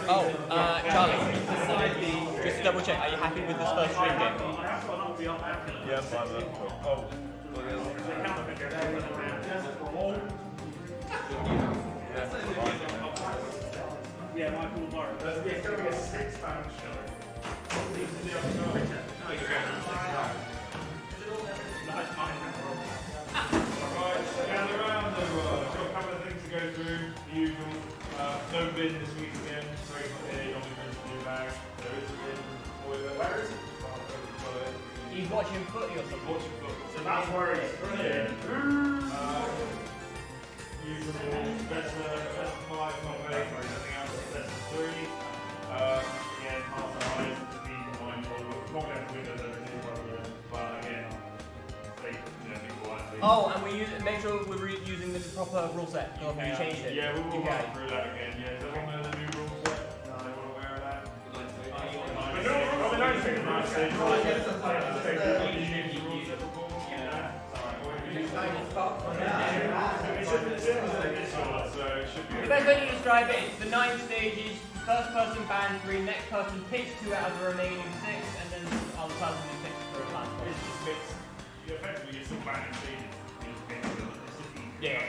Charlie, just to double check, are you happy with this first stream game? Yeah, I'm fine with that. Oh. Yeah, Michael Morris. It's going to be a 6-pound show. Alright, gather around. I've got a couple of things to go through. The usual. No bin this week again. Sorry, not here. You're going to do bag. There is a bin. Where is it? He's watching footy or something. Watching football. So that's where it is. Brilliant. Usual. Best of 5, not very. Nothing else. Best of 3. Again, half an eye to be mindful. Not going to win everything, but again, they, be quiet. Oh, and make sure we're using the proper rule set. Or have you changed it? Yeah, we'll run through that again. Yeah, does everyone know the new rule set? No, everyone aware of that? The best way to describe it is the 9 stages. First person bans 3, next person picks 2 out of the remaining 6, and then other person picks for a last one. It's just bits. You effectively still banning stages. Yeah.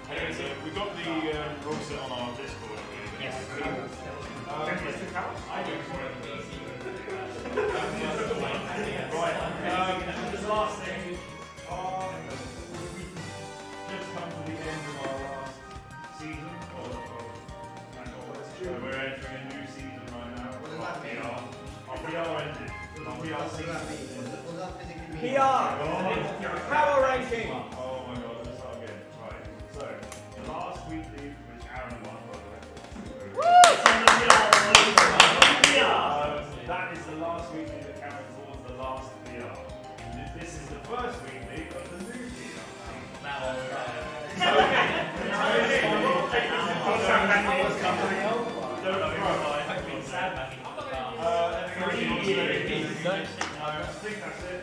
Anyway, so we've got the rule set on our Discord. Yes. Right. This last thing. Just come to the end of our last season. We're entering a new season right now. Our PR ended. Our PR season. PR! Power ranking! Oh my god, let's start again. Right. So, the last weekly, which Aaron won, by the way. That is the last weekly that counted towards the last PR. This is the first weekly of the new PR. I think that's it.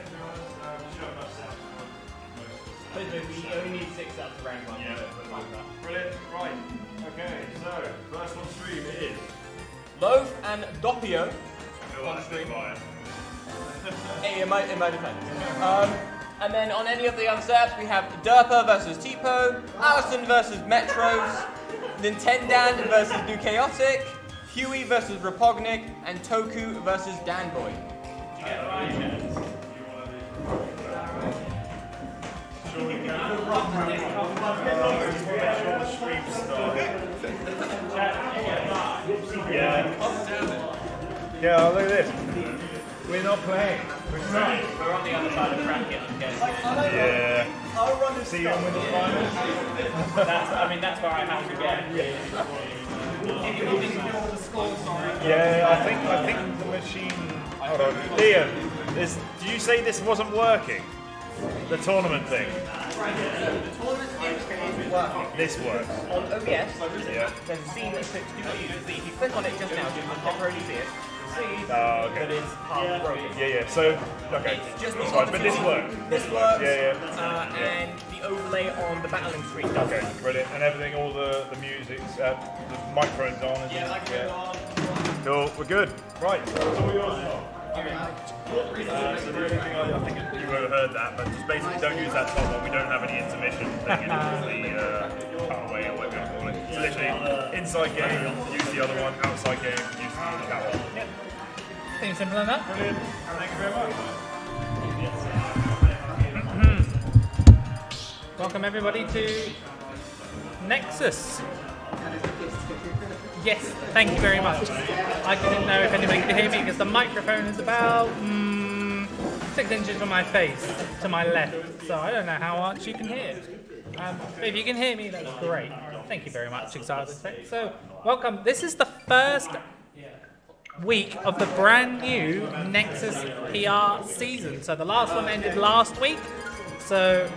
We only need 6 up to rank 1. Yeah, brilliant. Right. Okay, so first on stream is Loaf and Doppio. on stream. In my defense. And then on any of the other setups, we have Derpa versus Tipo, Allison versus Metros, Nintendan versus New Chaotic, Huey versus Repognic, and Toku versus Danboy. Yeah, look at this. We're not playing. We're trying. We're on the other side of the bracket. Yeah. I'll run this. See you in the finals. That's where I have to get. Yeah, I think the machine. Hold on, Liam. Did you say this wasn't working? The tournament thing. This works. On OBS, Yeah. there's a scene that says if you click on it just now, you can temporarily see it. See Oh, okay. that it's half broken. Yeah. So, okay. It's just That's fine, but this works. This works. Yeah. And the overlay on the battling screen does. Okay, brilliant. And everything, all the music, the microphone's on. Cool, we're good. Right, so all yours. So the only thing I think you would have heard that, but just basically don't use that top one. We don't have any intermission thing. It's the cutaway or whatever you call it. So literally, inside game, use the other one. Outside game, use that one. Yep. Seems simple enough. Brilliant. Thank you very much. Welcome everybody to Nexus. Yes, thank you very much. I didn't know if anybody could hear me because the microphone is about 6 inches from my face to my left, so I don't know how much you can hear. But if you can hear me, that's great. Thank you very much, Excited Tech. So, welcome. This is the first week of the brand new Nexus PR season. So the last one ended last week. So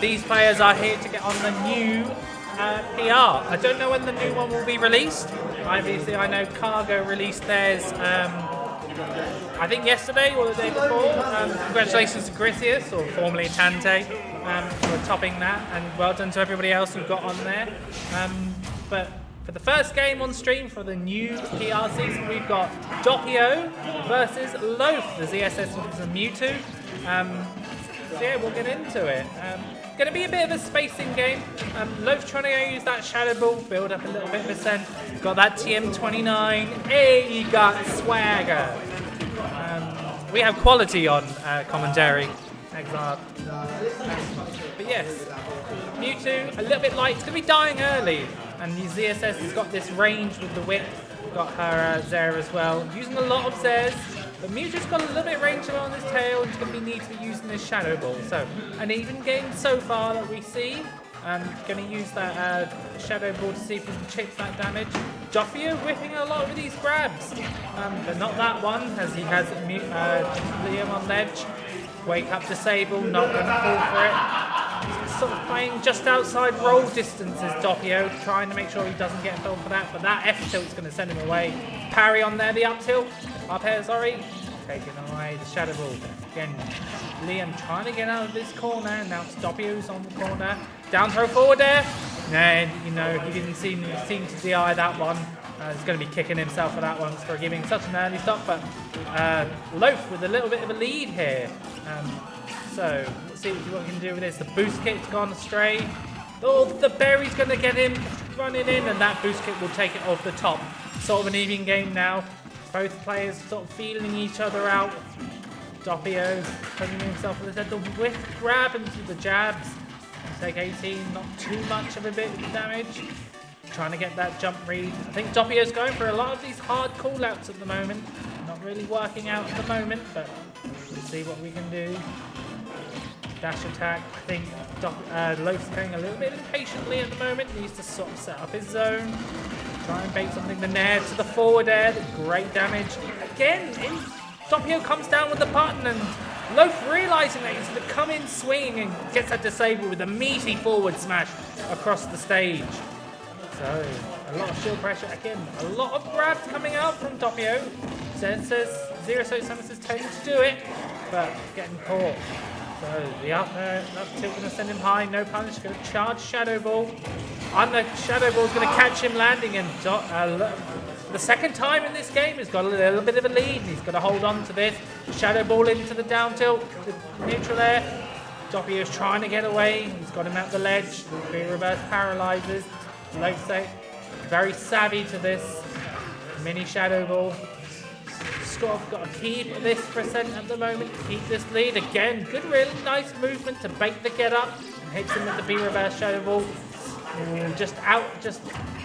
these players are here to get on the new PR. I don't know when the new one will be released. Obviously, I know Cargo released theirs, I think yesterday or the day before. Congratulations to Grisius, or formerly Tante, for topping that, and well done to everybody else who got on there. But For the first game on stream for the new PR season, we've got Doppio versus Loaf, the ZSS and Mewtwo. So yeah, we'll get into it. Going to be a bit of a spacing game. Loaf trying to use that Shadow Ball, build up a little bit of percent. Got that TM29. Hey, you got swagger. We have quality on commentary. Exile. But yes, Mewtwo, a little bit light. It's going to be dying early. And the ZSS has got this range with the whip. Got her Zera as well. Using a lot of Zers. But Mewtwo's got a little bit of range on his tail. And he's going to be need to be using his Shadow Ball. So, an even game so far that we see. Going to use that Shadow Ball to see if he can chip that damage. Doppio whipping a lot with these grabs. But not that one, as he has Liam on ledge. Wake up disable, not going to fall for it. Sort of playing just outside roll distance is Doppio, trying to make sure he doesn't get filled for that, but that F tilt's going to send him away. Parry on there, the up tilt, up air, sorry. Taking away the Shadow Ball. Again, Liam trying to get out of this corner, now Doppio's on the corner. Down throw forward there. And, you know, he didn't seem to DI that one. He's going to be kicking himself for that one for giving such an early stop, but Loaf with a little bit of a lead here. So, let's see what we can do with this. The boost kit's gone astray. Oh, the berry's going to get him running in, and that boost kit will take it off the top. Sort of an even game now. Both players sort of feeling each other out. Doppio putting himself with the whip grab into the jabs. Take 18, not too much of a bit of damage. Trying to get that jump read. I think Doppio's going for a lot of these hard callouts at the moment. Not really working out at the moment, but we'll see what we can do. Dash attack. I think Loaf's playing a little bit impatiently at the moment. Needs to sort of set up his zone. Try and bait something. The nair to the forward air. Great damage. Again, Doppio comes down with the button, and Loaf realising that he's going to come in swinging and gets that disable with a meaty forward smash across the stage. So, a lot of shield pressure. Again, a lot of grabs coming out from Doppio. Says Zero Samus tends to do it, but getting caught. So, the up tilt going to send him high. No punish. Going to charge Shadow Ball. And the Shadow Ball is going to catch him landing. And the second time in this game, he's got a little bit of a lead. And he's got to hold on to this. Shadow Ball into the down tilt. The neutral air. Doppio's trying to get away. He's got him at the ledge. The reverse paralyzes. Loaf very savvy to this. Mini Shadow Ball. Got to keep this percent at the moment. Keep this lead. Again, good, really nice movement to bait the get up. And hits him with the B reverse Shadow Ball. Just a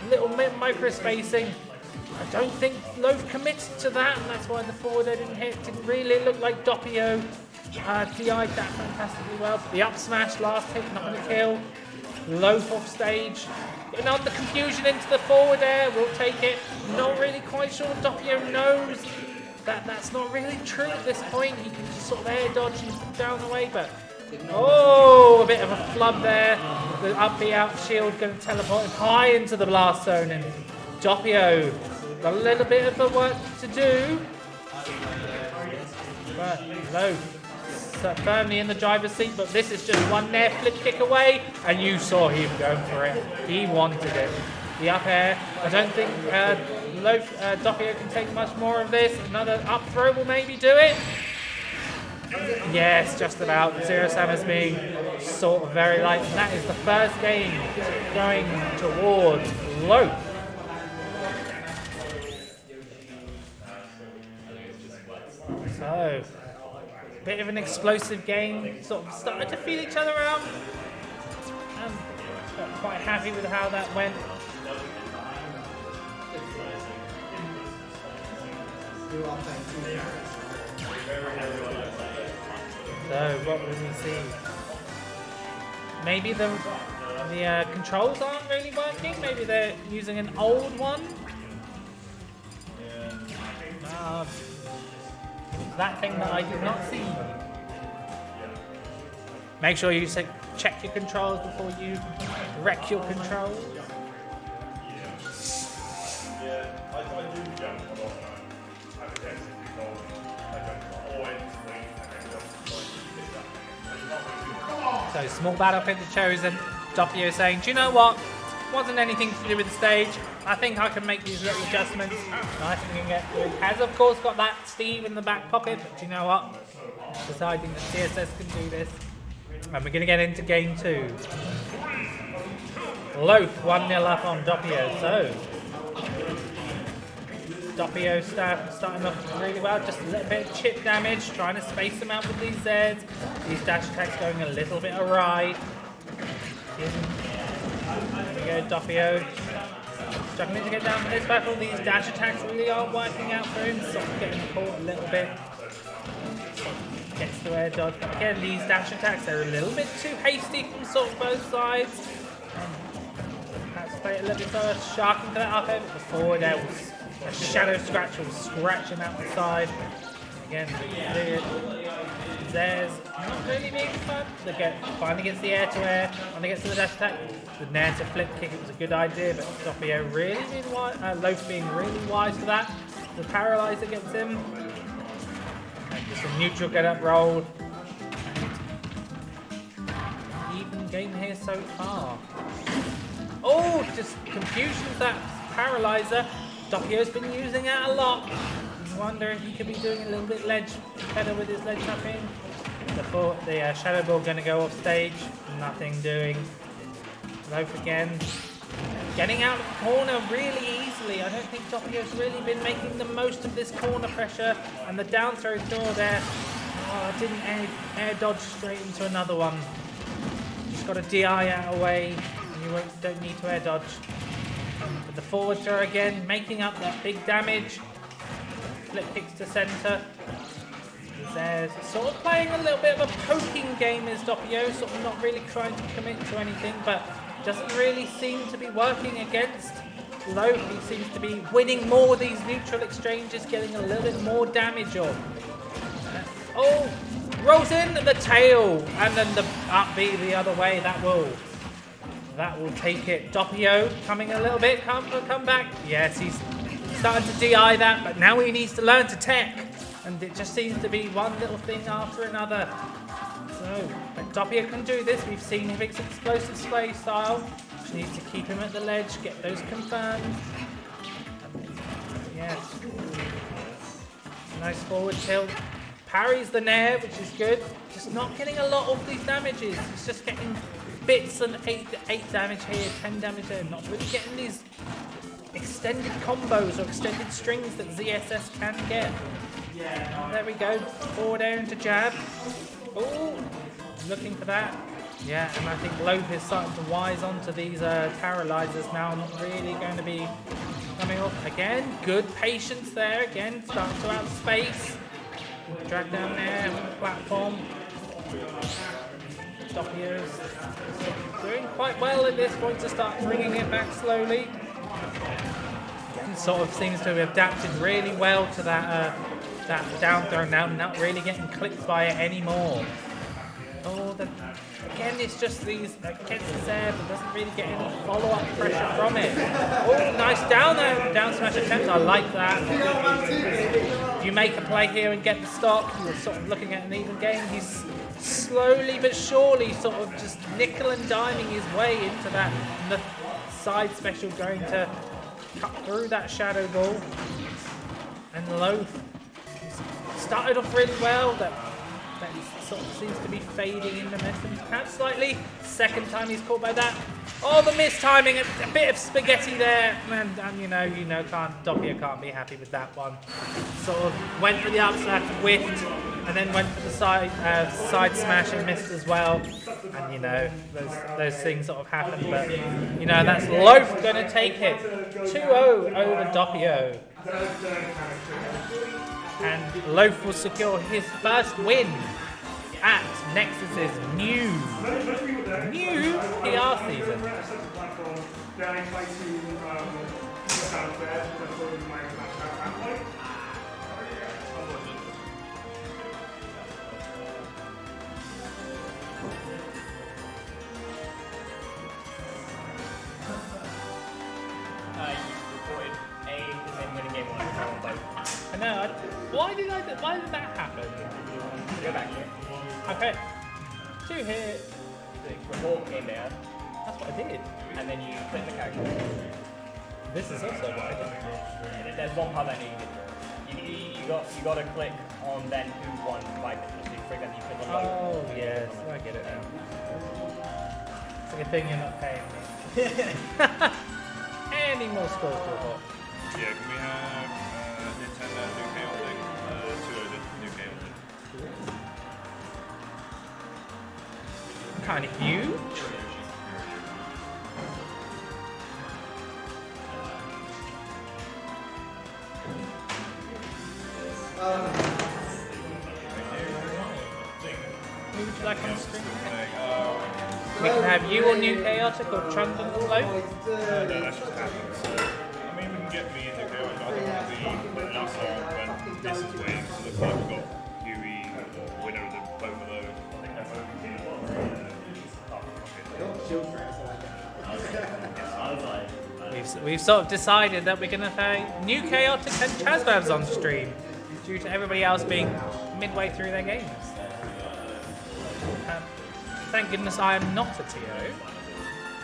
little bit micro spacing. I don't think Loaf committed to that, and that's why the forward air didn't hit. Didn't really look like Doppio DI'd that fantastically well. But the up smash last hit, not going to kill. Loaf off stage. Putting on the confusion into the forward air. We'll take it. Not really quite sure Doppio knows that that's not really true at this point. He can just sort of air dodge and down the way, but oh, a bit of a flub there. The up B out shield going to teleport him high into the blast zone, and Doppio got a little bit of the work to do. But Loaf firmly in the driver's seat, but this is just one nair flip kick away, and you saw him going for it. He wanted it. The up air. I don't think Doppio can take much more of this. Another up throw will maybe do it. Yes, just about. Zero Samus being sort of very light. And that is the first game going towards Loaf. So, bit of an explosive game. Sort of started to feel each other out. I'm quite happy with how that went. So what will we see? Maybe the controls aren't really working. Maybe they're using an old one. That thing that I did not see. Make sure you check your controls before you wreck your controls. So small battle pick chosen. Doppio saying, do you know what? Wasn't anything to do with the stage. I think I can make these little adjustments. Nice and get through. Has of course got that Steve in the back pocket, but do you know what? Deciding that CSS can do this. And we're going to get into game 2. Loaf 1-0 up on Doppio. So Doppio starting off really well. Just a little bit of chip damage, trying to space them out with these Zs. These dash attacks going a little bit awry. There we go, Doppio. Struggling to get down for this battle. These dash attacks really aren't working out for him. Sort of getting caught a little bit. Gets to air dodge. But again, these dash attacks are a little bit too hasty from sort of both sides. Perhaps play it a little bit slower. Sharking to that up air, but before there was a shadow scratch was scratching out the side. Again, there's not really being fun. They finally gets the air to air, finally gets to the dash attack. The nair to flip kick, it was a good idea, but Doppio really being wise, Loaf being really wise for that. The paralyzer gets him. And just a neutral get up roll. Even game here so far. Oh, just confusion with that paralyzer. Doppio's been using that a lot. I wonder if he could be doing a little bit better with his ledge tapping. The Shadow Ball going to go off stage. Nothing doing. Loaf again. Getting out of the corner really easily. I don't think Doppio's really been making the most of this corner pressure. And the down throw there. Oh, didn't air dodge straight into another one. Just got a DI out of the way. And you don't need to air dodge. But the forward throw again, making up that big damage. Flip kicks to centre. There's sort of playing a little bit of a poking game as Doppio, sort of not really trying to commit to anything, but doesn't really seem to be working against Loaf. He seems to be winning more of these neutral exchanges, getting a little bit more damage on. Oh, rolls in the tail, and then the up B the other way. That will take it. Doppio coming a little bit, come back. Yes, he's starting to DI that, but now he needs to learn to tech. And it just seems to be one little thing after another. So, but Doppio can do this. We've seen him explosive play style. Just needs to keep him at the ledge, get those confirmed. Yes. Nice forward tilt. Parries the nair, which is good. Just not getting a lot of these damages. He's just getting bits and 8 damage here, 10 damage there. Not really getting these extended combos or extended strings that ZSS can get. And there we go. Forward air into jab. Oh, looking for that. Yeah, and I think Loaf is starting to wise onto these paralyzers now. Not really going to be coming off. Again, good patience there. Again, starting to outspace. Drag down there on the platform. Doppio's doing quite well at this point to start bringing it back slowly. Again, sort of seems to have adapted really well to that down throw now, not really getting clipped by it anymore. Oh, again, it's just these gets his air, but doesn't really get any follow-up pressure from it. Oh, nice down smash attempt. I like that. You make a play here and get the stop. You're sort of looking at an even game. He's slowly but surely sort of just nickel and diming his way into that. And the side special going to cut through that Shadow Ball. And Loaf started off really well. That sort of seems to be fading in the momentum perhaps slightly. Second time he's caught by that. Oh, the mistiming, a bit of spaghetti there, and Doppio can't be happy with that one. Sort of went for the up smash, whiffed, and then went for the side smash and missed as well. And those things sort of happen, but that's Loaf going to take it 2-0 over Doppio. And Loaf will secure his first win at Nexus's new PR season. I know. Why did that happen? Go back here. Okay. 2 hit. The report came down. That's what I did. and then you click the character. This is also what I did. There's one part that you got to click on then who won by clicking. For example, you click on logo. Oh yes, I get it now. It's like a thing you're not paying me. Any more scores to report? Yeah, can we have Nintendo New Chaotic? 2 New Chaotic. Kind of huge. Who would you like on the screen? We can have you or New Chaotic or Trunk and Float. No, that's just happened. So, I mean, we can get me into Chaotic. I don't want to be putting us on when this is winning. So it looks like we've got Huey, or winner of both of those. I think they're both We've sort of decided that we're going to play New Chaotic and Chazbabs on stream due to everybody else being midway through their games. Thank goodness I am not a TO,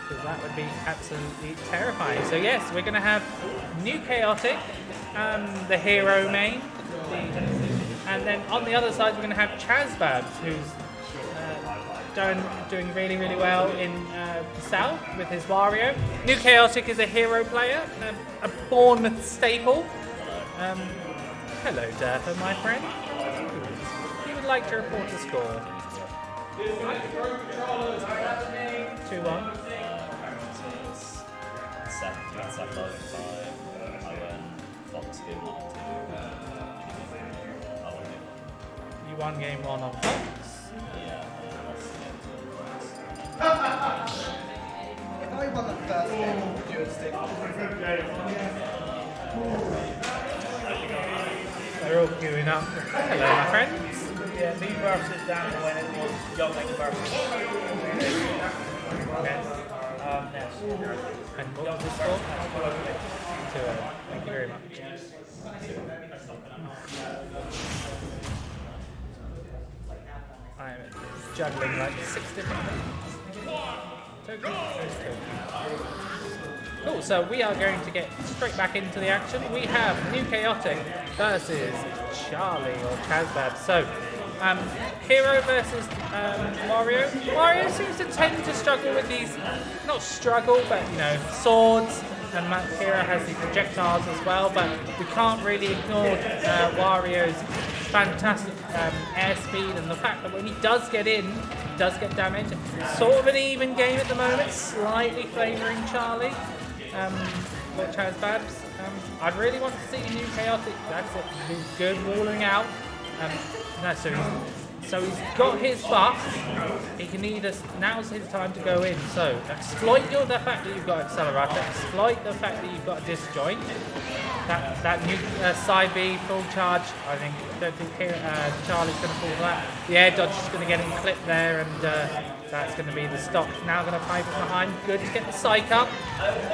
because that would be absolutely terrifying. So yes, we're going to have New Chaotic, the hero main, and then on the other side we're going to have Chazbabs, who's doing really, really well in the south with his Wario. New Chaotic is a hero player, a Bournemouth staple. Hello, Derpa, my friend. He would like to report a score. 2-1. You won game 1 on Fox. If I won the first game, would you have stick? They're all queuing up. Hello, my friends. Yeah, me versus Dan when it was Young versus Ness. And what was the score? 2-0. Thank you very much. I'm juggling like 6 different things. Cool, so we are going to get straight back into the action. We have New Chaotic versus Charlie or Chazbab. So, Hero versus Wario. Wario seems to tend to struggle with these, not struggle, but you know, swords. And Hero has the projectiles as well, but we can't really ignore Wario's fantastic airspeed and the fact that when he does get in, he does get damage. Sort of an even game at the moment, slightly favouring Charlie or Chazbabs. I'd really want to see New Chaotic. That's it. He's good walling out. No, so he's got his buff. He can either, now's his time to go in. So exploit the fact that you've got Accelerator. Exploit the fact that you've got a disjoint. That new side B full charge. Don't think Charlie's going to fall for that. The air dodge is going to get him clipped there, and that's going to be the stop. Now going to pipe it behind. Good to get the psych up.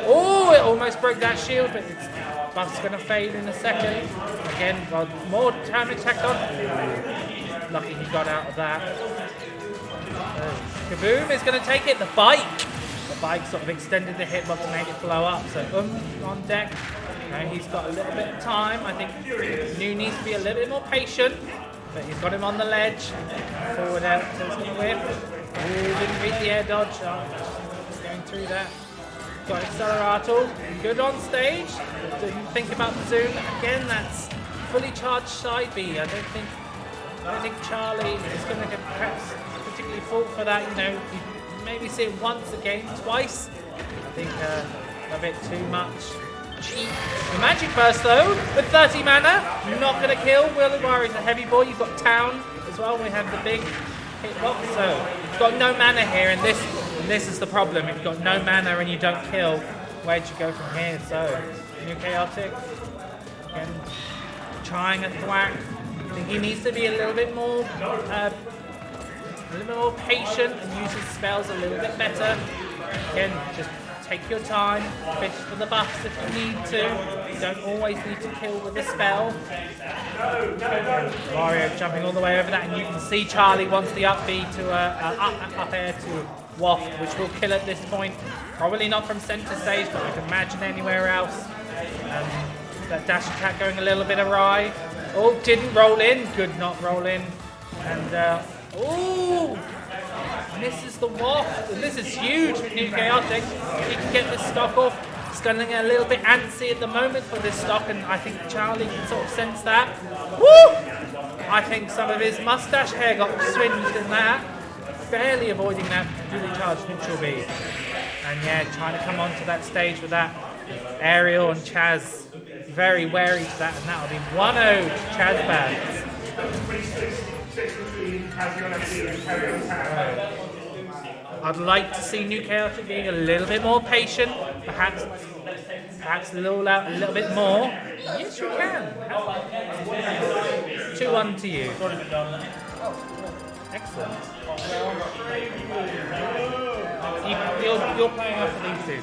Oh, it almost broke that shield, but its buff's going to fade in a second. Again, got more damage tacked on. Lucky he got out of that. Kaboom is going to take it. The bike sort of extended the hitbox to make it blow up. So on deck. He's got a little bit of time. I think New needs to be a little bit more patient. But he's got him on the ledge. Forward out, so he's going to whip. Ooh, didn't beat the air dodge. Just going through that. Got Accelerator. Good on stage. Didn't think about the zoom. Again, that's fully charged side B. I don't think Charlie is going to get perhaps particularly fault for that. You know, you maybe see it once a game, twice. I think a bit too much. Cheap. The Magic Burst though, with 30 mana, not going to kill. Will Warrior's a heavy boy. You've got Town as well. We have the big hitbox. So you've got no mana here, and this is the problem. If you've got no mana and you don't kill, where'd you go from here? So New Chaotic again, trying a thwack. I think he needs to be a little bit more patient and use his spells a little bit better. Again, just take your time, fish for the buffs if you need to. You don't always need to kill with a spell. Wario jumping all the way over that, and you can see Charlie wants the up B to up air to waft, which will kill at this point. Probably not from center stage, but I can imagine anywhere else. That dash attack going a little bit awry. Oh, didn't roll in. Good not roll in. And, oh! Misses the waft. And this is huge for New Chaotic. He can get this stock off. He's getting a little bit antsy at the moment for this stock, and I think Charlie can sort of sense that. Woo! I think some of his mustache hair got swinged in that. Barely avoiding that duly charged neutral B. And yeah, trying to come onto that stage with that. Ariel and Chaz very wary to that, and that'll be 1-0 to Chaz Babs. I'd like to see New Chaotic being a little bit more patient, perhaps lull out a little bit more. Yes, you can. 2-1 to you. Excellent. You're playing off of these two.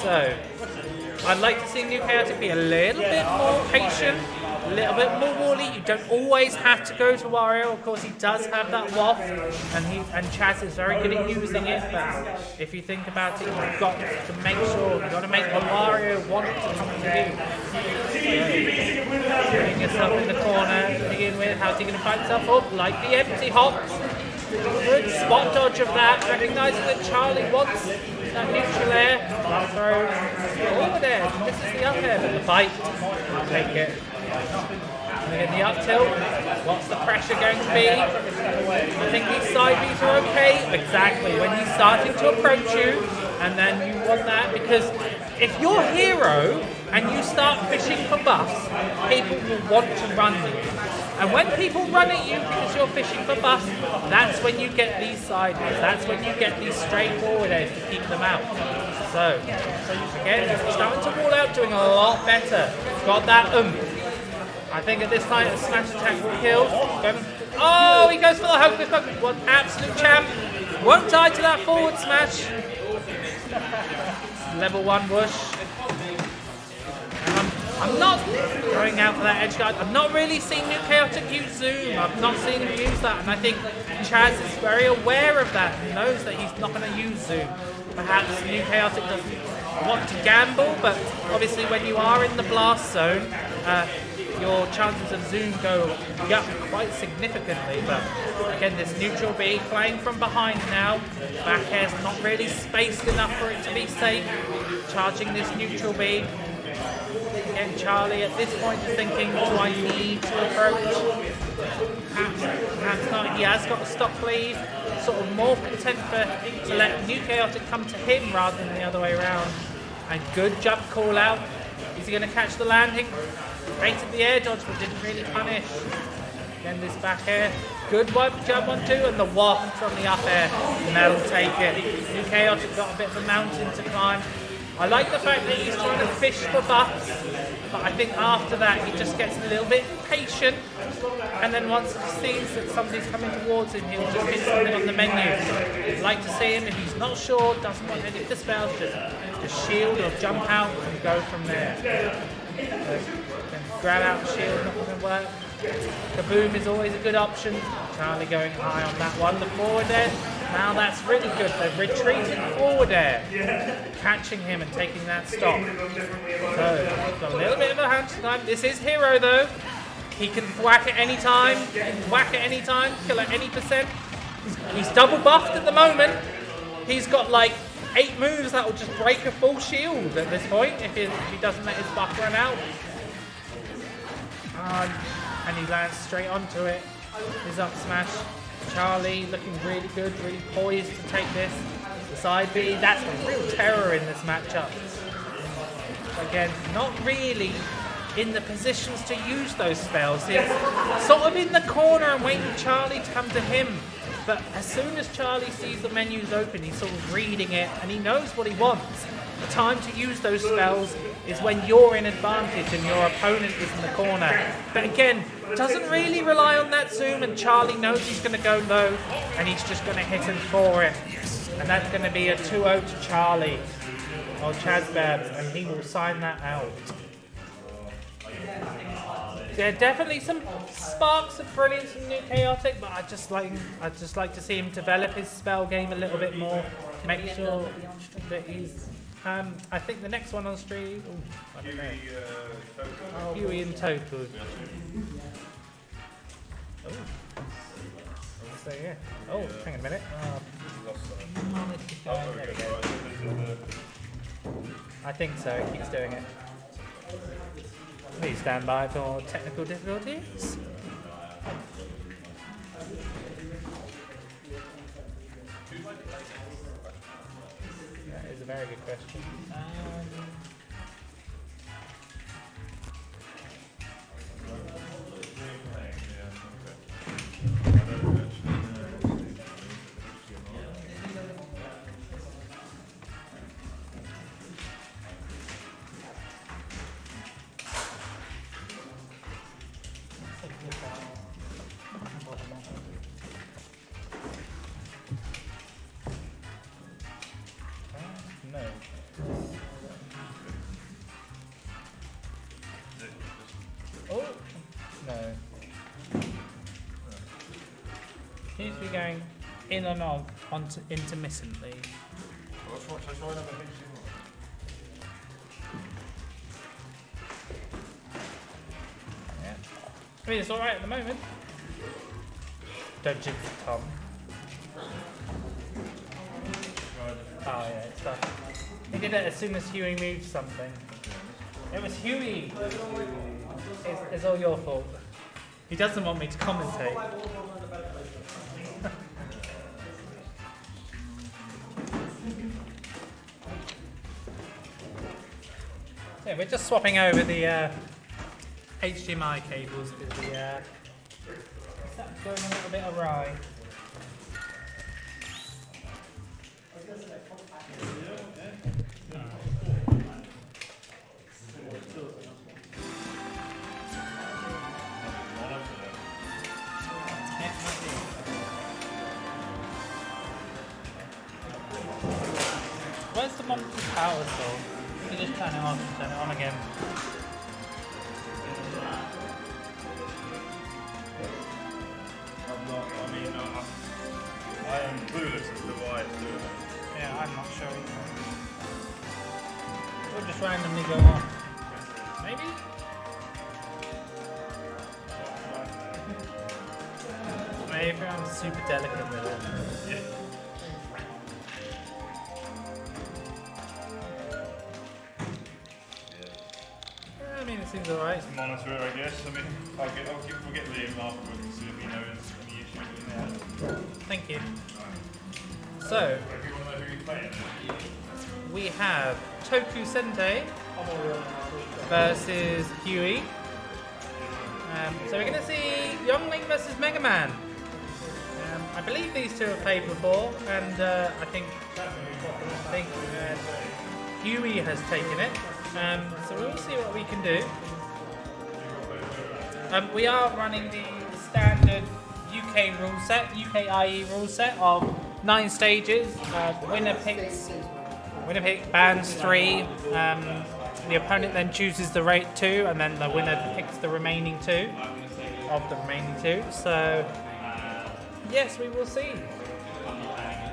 So, I'd like to see New Chaotic be a little bit more patient, a little bit more wally. You don't always have to go to Wario. Of course, he does have that waft, and Chaz is very good at using it. But if you think about it, you've got to make sure, you've got to make the Wario want to come to you. Putting yourself in the corner to begin with. How's he going to find himself up? Like the empty hops. Good spot dodge of that, recognising that Charlie wants that neutral air. Throw forward air. This is the up air, but the bite. Take it. And again, the up tilt. What's the pressure going to be? I think these side Bs are okay. Exactly. When he's starting to approach you, and then you want that, because if you're hero and you start fishing for buffs, people will want to run you. And when people run at you because you're fishing for buffs, that's when you get these side Bs. That's when you get these straight forward airs to keep them out. So, again, he's starting to wall out, doing a lot better. Got that I think at this time a smash attack will kill. Oh, he goes for the hocus pocus. What absolute champ. Won't die to that forward smash. Level 1 whoosh. I'm not going out for that edge guard. I've not really seen New Chaotic use Zoom. I've not seen him use that, and I think Chaz is very aware of that and knows that he's not going to use Zoom. Perhaps New Chaotic doesn't want to gamble, but obviously when you are in the blast zone, your chances of Zoom go up quite significantly. But again, this neutral B playing from behind now. Back air's not really spaced enough for it to be safe. Charging this neutral B. Again, Charlie at this point is thinking, do I need to approach? Perhaps not. He has got a stock lead. Sort of more content to let New Chaotic come to him rather than the other way around. And good jump call out. Is he going to catch the landing? Baited the air dodge but didn't really punish. Again, this back air. Good jump on two, and the waft from the up air. And that'll take it. New Chaotic got a bit of a mountain to climb. I like the fact that he's trying to fish for buffs, but I think after that he just gets a little bit patient, and then once he sees that somebody's coming towards him, he'll just hit something on the menu. I'd like to see him, if he's not sure, doesn't want any of the spells, just shield or jump out and go from there. Grab out the shield, not going to work. Kaboom is always a good option. Charlie going high on that one. The forward air. Now that's really good. The retreating forward air. Catching him and taking that stop. So, got a little bit of a hand time. This is Hero though. He can whack at any time. Whack at any time. Kill at any percent. He's double buffed at the moment. He's got like 8 moves that will just break a full shield at this point if he doesn't let his buff run out. And he lands straight onto it. His up smash. Charlie looking really good, really poised to take this. The side B, that's a real terror in this matchup. Again, not really in the positions to use those spells. He's sort of in the corner and waiting for Charlie to come to him. But as soon as Charlie sees the menus open, he's sort of reading it and he knows what he wants. The time to use those spells is when you're in advantage and your opponent is in the corner. But again, doesn't really rely on that zoom, and Charlie knows he's going to go low and he's just going to hit him for it. And that's going to be a 2-0 to Charlie, or Chaz Babs, and he will sign that out. Yeah, definitely some sparks of brilliance in New Chaotic, but I'd just like to see him develop his spell game a little bit more. Make sure that he's. I think the next one on stream. I don't know. Huey and Toku. So yeah. Oh, hang on a minute. There we go. I think so. It keeps doing it. Please stand by for technical difficulties. That is a very good question. No. Oh, no. Seems to be going in and out intermittently. Yeah. I mean, it's alright at the moment. Don't jinx it, Tom. Oh yeah, it's done. He did it as soon as Huey moved something. It was Huey! It's all your fault. He doesn't want me to commentate. Yeah, we're just swapping over the HDMI cables because the is that going a little bit awry? Where's the monitor's power source? You can just turn it on and turn it on again. I am clueless as to why it's doing it. Yeah, I'm not sure either. We'll just randomly go on. Maybe? Maybe I'm super delicate with it. Yeah. I mean, it seems alright. Monitor it, I guess. I mean, we'll get Liam afterwards and see if he knows any issues with that. Thank you. So, If you want to know who you're playing, we have Toku Sente versus Huey. So we're going to see Young Link versus Mega Man. I believe these two have played before, and I think Huey has taken it. So we'll see what we can do. We are running the standard UK rule set, UKIE rule set of 9 stages. Winner picks bands 3. The opponent then chooses the rate 2, and then the winner picks the remaining 2 of the remaining 2. So yes, we will see.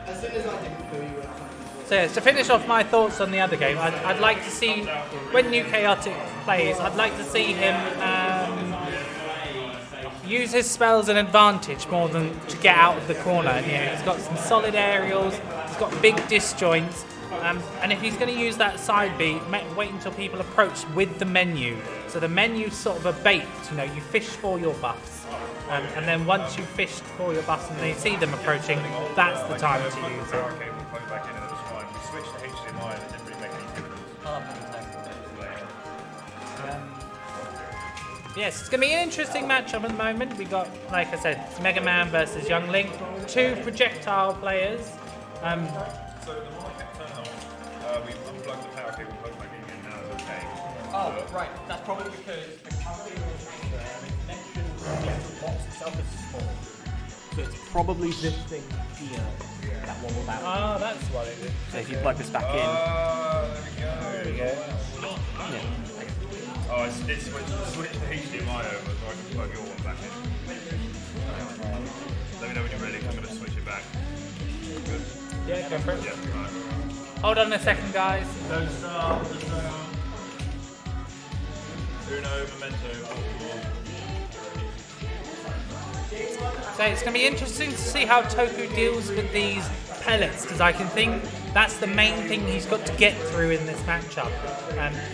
As soon as I didn't feel you were So yes, to finish off my thoughts on the other game, I'd like to see, when New Chaotic plays, I'd like to see him use his spells an advantage more than to get out of the corner. You know, he's got some solid aerials, he's got big disjoints, and if he's going to use that side beat, wait until people approach with the menu. So the menu's sort of a bait, you know, you fish for your buffs. And then once you've fished for your buffs and they see them approaching, that's the time to use it. power cable plugged back in and it was fine. We switched to HDMI and it didn't really make any difference. Yes, it's going to be an interesting matchup at the moment. We got, like I said, Mega Man versus Young Link, 2 projectile players. So the mic kept turning off. We unplugged the power cable, plugged back in again, now it's okay. Oh, right. That's probably because the connection box itself is small. So it's probably this thing here that will about. Oh, that's what it is. So if you plug this back in. There we go. There we go. Yeah. Oh, it's switch the HDMI over so I can plug your one back in. Let me know when you're ready. I'm going to switch it back. Good. Yeah, go for it. Yeah, right. Hold on a second, guys. Don't start. Uno, memento. So it's going to be interesting to see how Toku deals with these pellets, because I can think that's the main thing he's got to get through in this matchup.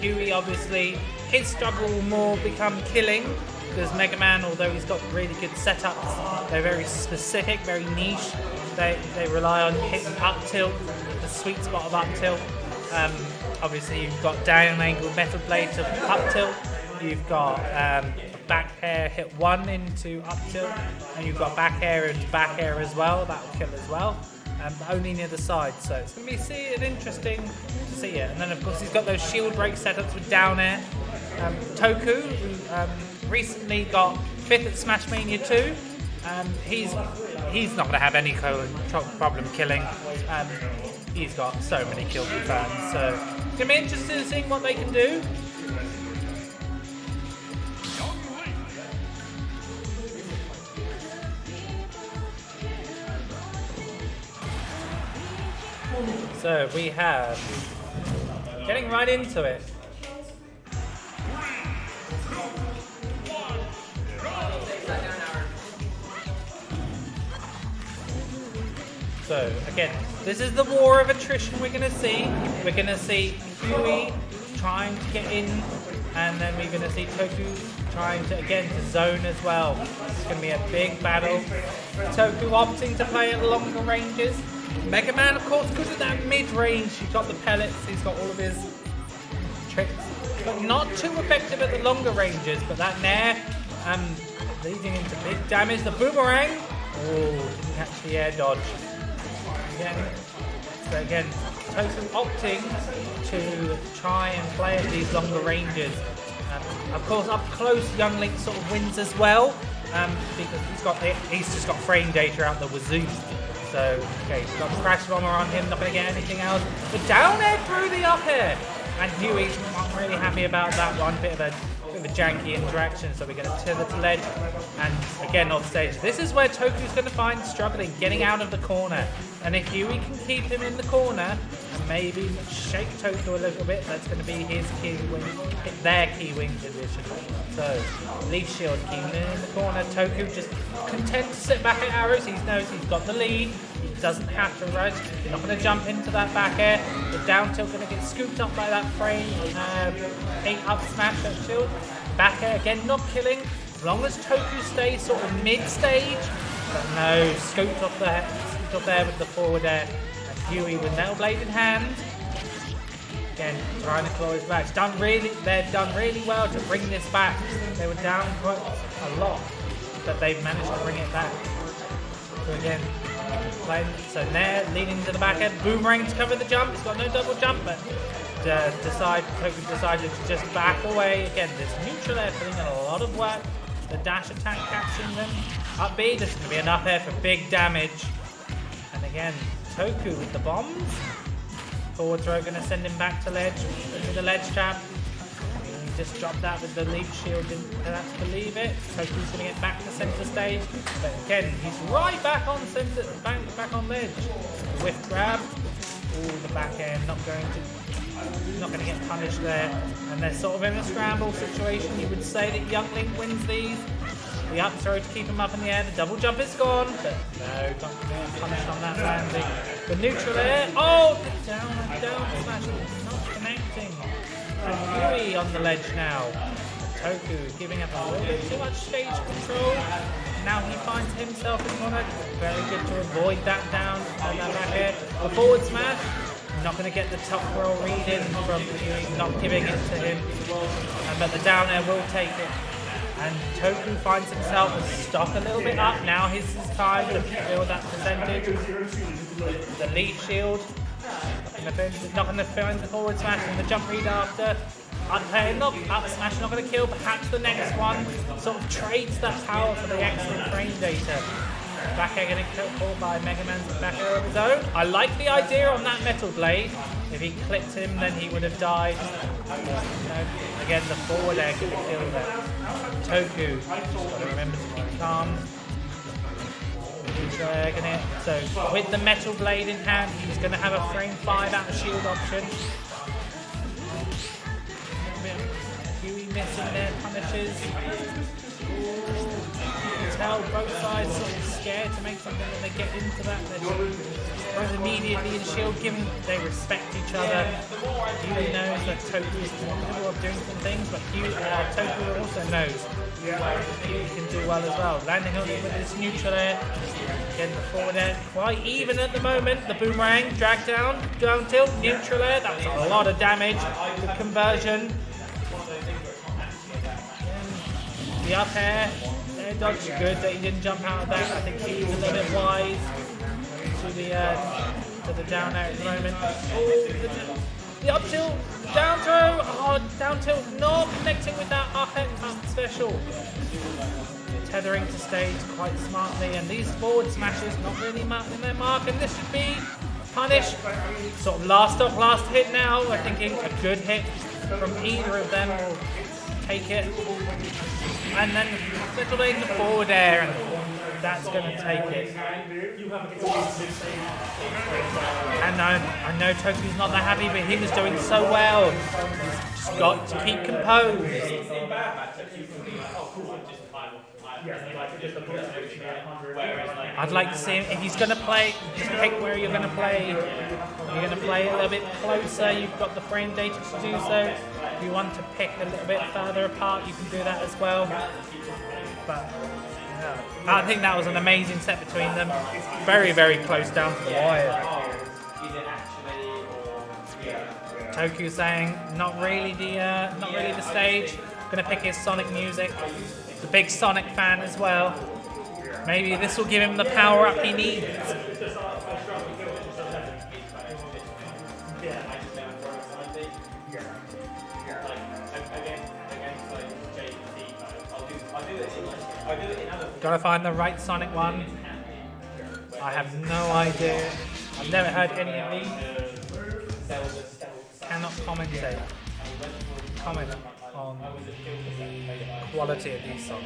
Huey, obviously, his struggle will more become killing, because Mega Man, although he's got really good setups, they're very specific, very niche. They rely on hitting up tilt, the sweet spot of up tilt. Obviously, you've got down angle metal blade to up tilt. You've got back air hit 1 into up tilt, and you've got back air into back air as well. That will kill as well, but only near the side. So it's going to be interesting to see it. And then of course he's got those shield break setups with down air. Toku, who recently got 5th at Smash Mania 2. He's not going to have any problem killing. He's got so many kill confirmed. So it's going to be interesting seeing what they can do. So we have getting right into it. So again, this is the war of attrition we're going to see. We're going to see Huey trying to get in, and then we're going to see Toku trying to, again, to zone as well. It's going to be a big battle. Toku opting to play at longer ranges. Mega Man, of course, good at that mid-range. He's got the pellets, he's got all of his tricks, but not too effective at the longer ranges. But that Nair, leading into big damage. The boomerang, oh, didn't catch the air dodge. So again, Toku opting to try and play at these longer ranges. Of course, up close, Young Link sort of wins as well, because he's just got frame data out the wazoo. So, okay, he's got Crash Bomber on him, not going to get anything else. But down air through the up air. And Huey's not really happy about that one. Bit of a janky interaction, so we're going to tether to ledge. And again, off stage. This is where Toku's going to find struggling, getting out of the corner. And if Huey can keep him in the corner and maybe shake Toku a little bit, that's going to be his key wing, their key wing position. So, Leaf Shield keeping him in the corner. Toku just content to sit back at arrows. He knows he's got the lead. He doesn't have to rush. He's not going to jump into that back air. The down tilt going to get scooped up by that frame. 8 up smash that shield. Back air again, not killing. As long as Toku stays sort of mid-stage. But no, scooped off there with the forward air. And Huey with Metal Blade in hand. Again, trying to claw his back. They've done really well to bring this back. They were down quite a lot, but they've managed to bring it back. So again, so Nair leading to the back end. Boomerang to cover the jump. He's got no double jump, but Toku decided to just back away. Again, this neutral air putting in a lot of work. The dash attack catching them. Up B, this is going to be enough air for big damage. And again, Toku with the bombs. Forward throw going to send him back to ledge, into the ledge trap. He just dropped that with the leaf shield, didn't perhaps believe it. Toku's going to get back to center stage, but again, he's right back on center, back on ledge. Whiff grab. Ooh, the back end not going to get punished there, and they're sort of in a scramble situation. You would say that Young Link wins these. The up throw to keep him up in the air. The double jump is gone, but no, not getting punished on that landing. The neutral air. Oh, the down smash, not connecting. And Huey on the ledge now. Toku giving up a little bit too much stage control. Now he finds himself in corner. Very good to avoid that down and that back air. A forward smash. Not going to get the top roll read in from Huey, not giving it to him. But the down air will take it. And Toku finds himself a stock a little bit up. Now his time to build that percentage. The lead shield. Not going to find the forward smash and the jump read after. Up smash not going to kill. Perhaps the next one sort of trades that power for the excellent frame data. Back air getting caught by Mega Man's back air of his own. I like the idea on that Metal Blade. If he clipped him, then he would have died. You know, again, the forward air could have killed him. Toku, just got to remember to keep calm. So with the Metal Blade in hand, he's going to have a frame 5 out of shield option. Huey missing their punishes. You can tell both sides sort of scared to make something when they get into that. They're immediately in shield, given they respect each other. Huey knows that Toku is capable of doing some things, but Toku also knows Huey can do well as well. Landing on it with his neutral air. Again, the forward air quite even at the moment. The boomerang dragged down tilt, neutral air. That was a lot of damage. The conversion. The up air dodge good that he didn't jump out of that. I think he's a little bit wise to the down air at the moment. Oh, the up tilt, down throw. Oh, down tilt not connecting with that up special. Tethering to stage quite smartly, and these forward smashes not really marking their mark, and this should be punish. Sort of last up, last hit now. We're thinking a good hit from either of them will take it. And then little in the forward air, and that's going to take it. And I know Toku's not that happy, but he was doing so well. He's just got to keep composed. I'd like to see him, if he's going to play, just pick where you're going to play. You're going to play a little bit closer, you've got the frame data to do so. If you want to pick a little bit further apart, you can do that as well. But yeah, I think that was an amazing set between them. Very, very close down to the wire. Toku saying, not really the stage. Going to pick his Sonic music. The big Sonic fan as well. Maybe this will give him the power up he needs. Gotta find the right Sonic one. I have no idea. I've never heard any of these. Cannot comment on the quality of these songs.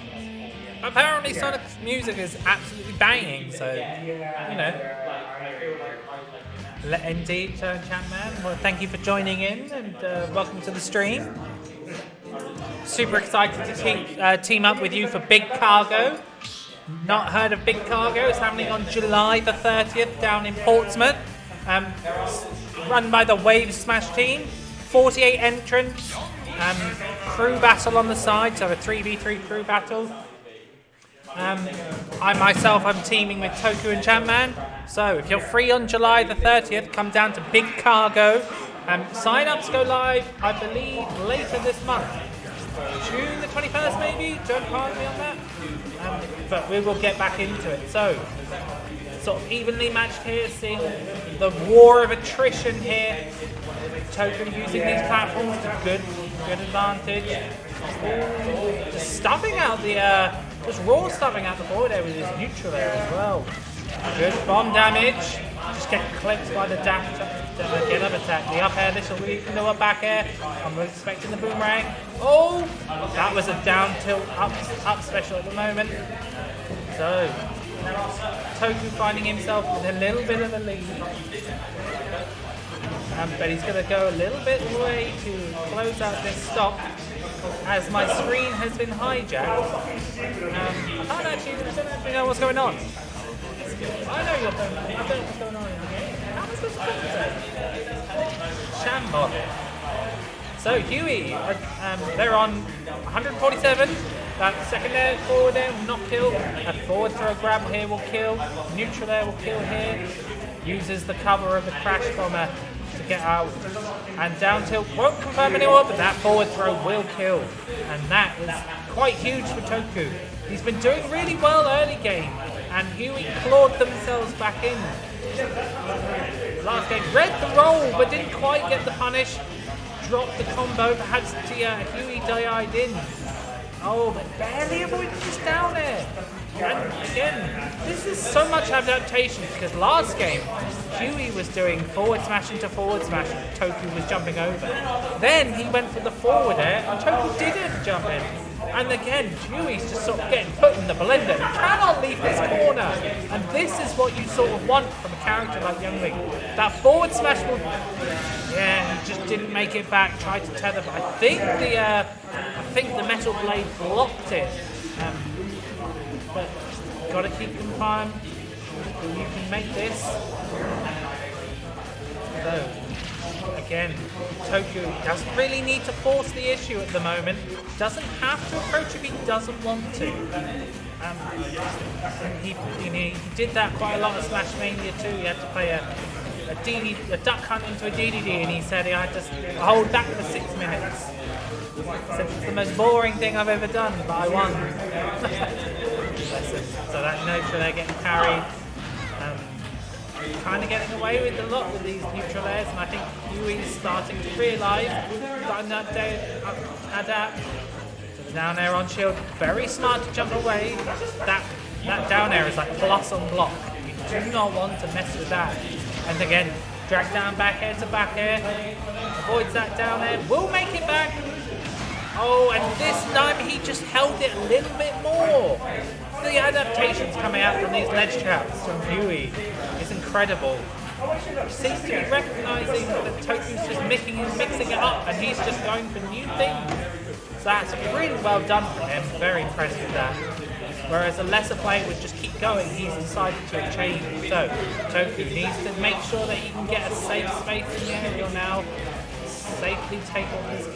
Apparently Sonic's music is absolutely banging, so, you know. Indeed, Champman. Well, thank you for joining in, and welcome to the stream. Super excited to team up with you for Big Cargo. Not heard of Big Cargo? It's happening on July the 30th down in Portsmouth. Run by the Wave Smash team. 48 entrants. Crew battle on the side, so a 3v3 crew battle. I myself am teaming with Toku and Champman. So if you're free on July the 30th, come down to Big Cargo. Sign-ups go live, I believe, later this month. June the 21st maybe? Don't quote me on that. But we will get back into it. So, sort of evenly matched here, seeing the war of attrition here. Toku using these platforms to good advantage. Ooh, just stuffing out the, just raw stuffing out the forward air with his neutral air as well. Good bomb damage. Just get clipped by the dash get up attack. The up air, this will weaken the back air. I'm expecting the boomerang. Oh! That was a down tilt up special at the moment. So, Toku finding himself with a little bit of a lead. But he's going to go a little bit away to close out this stop. As my screen has been hijacked. I don't actually know what's going on. I know your phone. I don't know what's going on in the game. How was this Shambot. So Huey, they're on 147. That second air, forward air will not kill. A forward throw grab here will kill. Neutral air will kill here. Uses the cover of the crash bomber to get out. And down tilt won't confirm anyone, but that forward throw will kill. And that is quite huge for Toku. He's been doing really well early game. And Huey clawed themselves back in. Last game, read the roll, but didn't quite get the punish. Dropped the combo, perhaps Huey died in. Oh, but barely avoided his down air. And again, this is so much adaptation because last game, Huey was doing forward smash into forward smash, and Toku was jumping over. Then he went for the forward air, and Toku didn't jump in. And again, Huey's just sort of getting put in the blender. He cannot leave this corner. And this is what you sort of want from a character like Youngling. That forward smash will... Yeah, he just didn't make it back, tried to tether, but I think the metal blade blocked it. But gotta keep them calm. You can make this. So, again, Toku doesn't really need to force the issue at the moment. Doesn't have to approach if he doesn't want to. He did that quite a lot of Smash Mania too. He had to play a duck hunt into a DDD, and he said he had to hold back for 6 minutes. He said it's the most boring thing I've ever done, but I won. So that note they're getting carried. Kind of getting away with a lot with these neutral airs, and I think Huey's starting to realise adapt to the down air on shield. Very smart to jump away. That down air is like plus on block. You do not want to mess with that. And again, drag down back air to back air. Avoids that down air. Will make it back. Oh, and this time he just held it a little bit more. The adaptations coming out from these ledge traps from Huey is incredible. He seems to be recognising that Toku's just mixing it up, and he's just going for new things. So that's really well done from him. Very impressed with that. Whereas a lesser player would just keep going, he's decided to change. So Toku needs to make sure that he can get a safe space in the area now. Safely take all his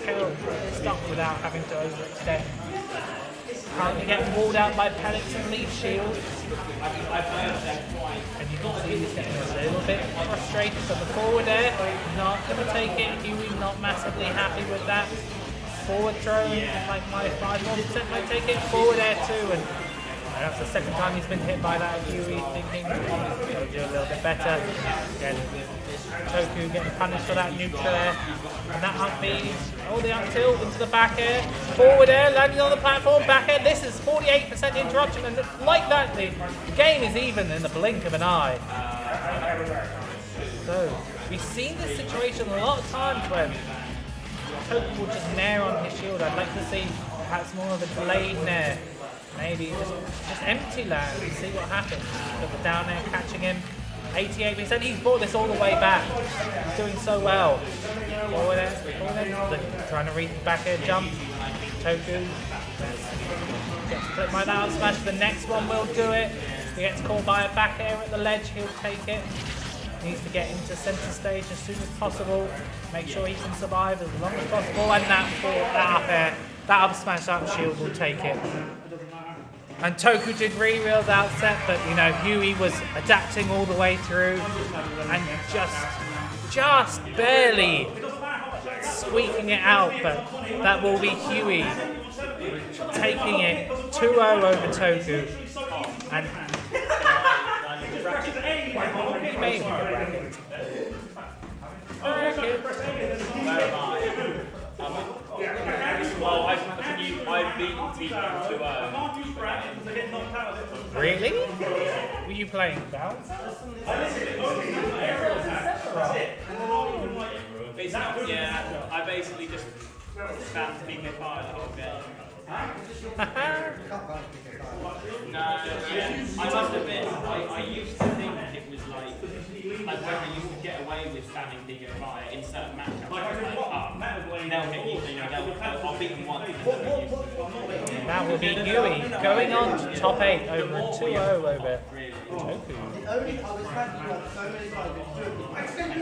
stuff without having to overextend. Currently getting walled out by pellets and leaf shield. And you can see he's getting a little bit frustrated. So the forward air, not going to take it. Huey not massively happy with that. Forward throw, like my 5% might take it. Forward air too, and that's the second time he's been hit by that. Huey thinking he'll do a little bit better. Again, Toku getting punished for that neutral air. And that up B, all the up tilt into the back air. Forward air, landing on the platform, back air. This is 48% interruption, and like that, the game is even in the blink of an eye. So, we've seen this situation a lot of times when Toku will just nair on his shield. I'd like to see perhaps more of a delayed nair. Maybe just empty land and see what happens. Got the down air catching him. 88%. He's brought this all the way back. He's doing so well. Forward air. Trying to read the back air jump. Toku gets clipped by that out smash. The next one will do it. He gets caught by a back air at the ledge. He'll take it. Needs to get into center stage as soon as possible. Make sure he can survive as long as possible. And that up air, that up smash up shield will take it. And Toku did re-reels outset, but you know, Huey was adapting all the way through and just barely squeaking it out, but that will be Huey taking it 2-0 over Toku. And he made it. Well, I've beaten people to Really? Were you playing Bounce? Yeah, I basically just spammed PK5 a little bit. No, yeah, I must admit, I used to think it was like when I used to get away with spamming PK5 in certain matchups. They'll get used, you know, I'll beat them once and then they'll get used to it. That will be Huey going on to top 8 over 2-0 over Toku.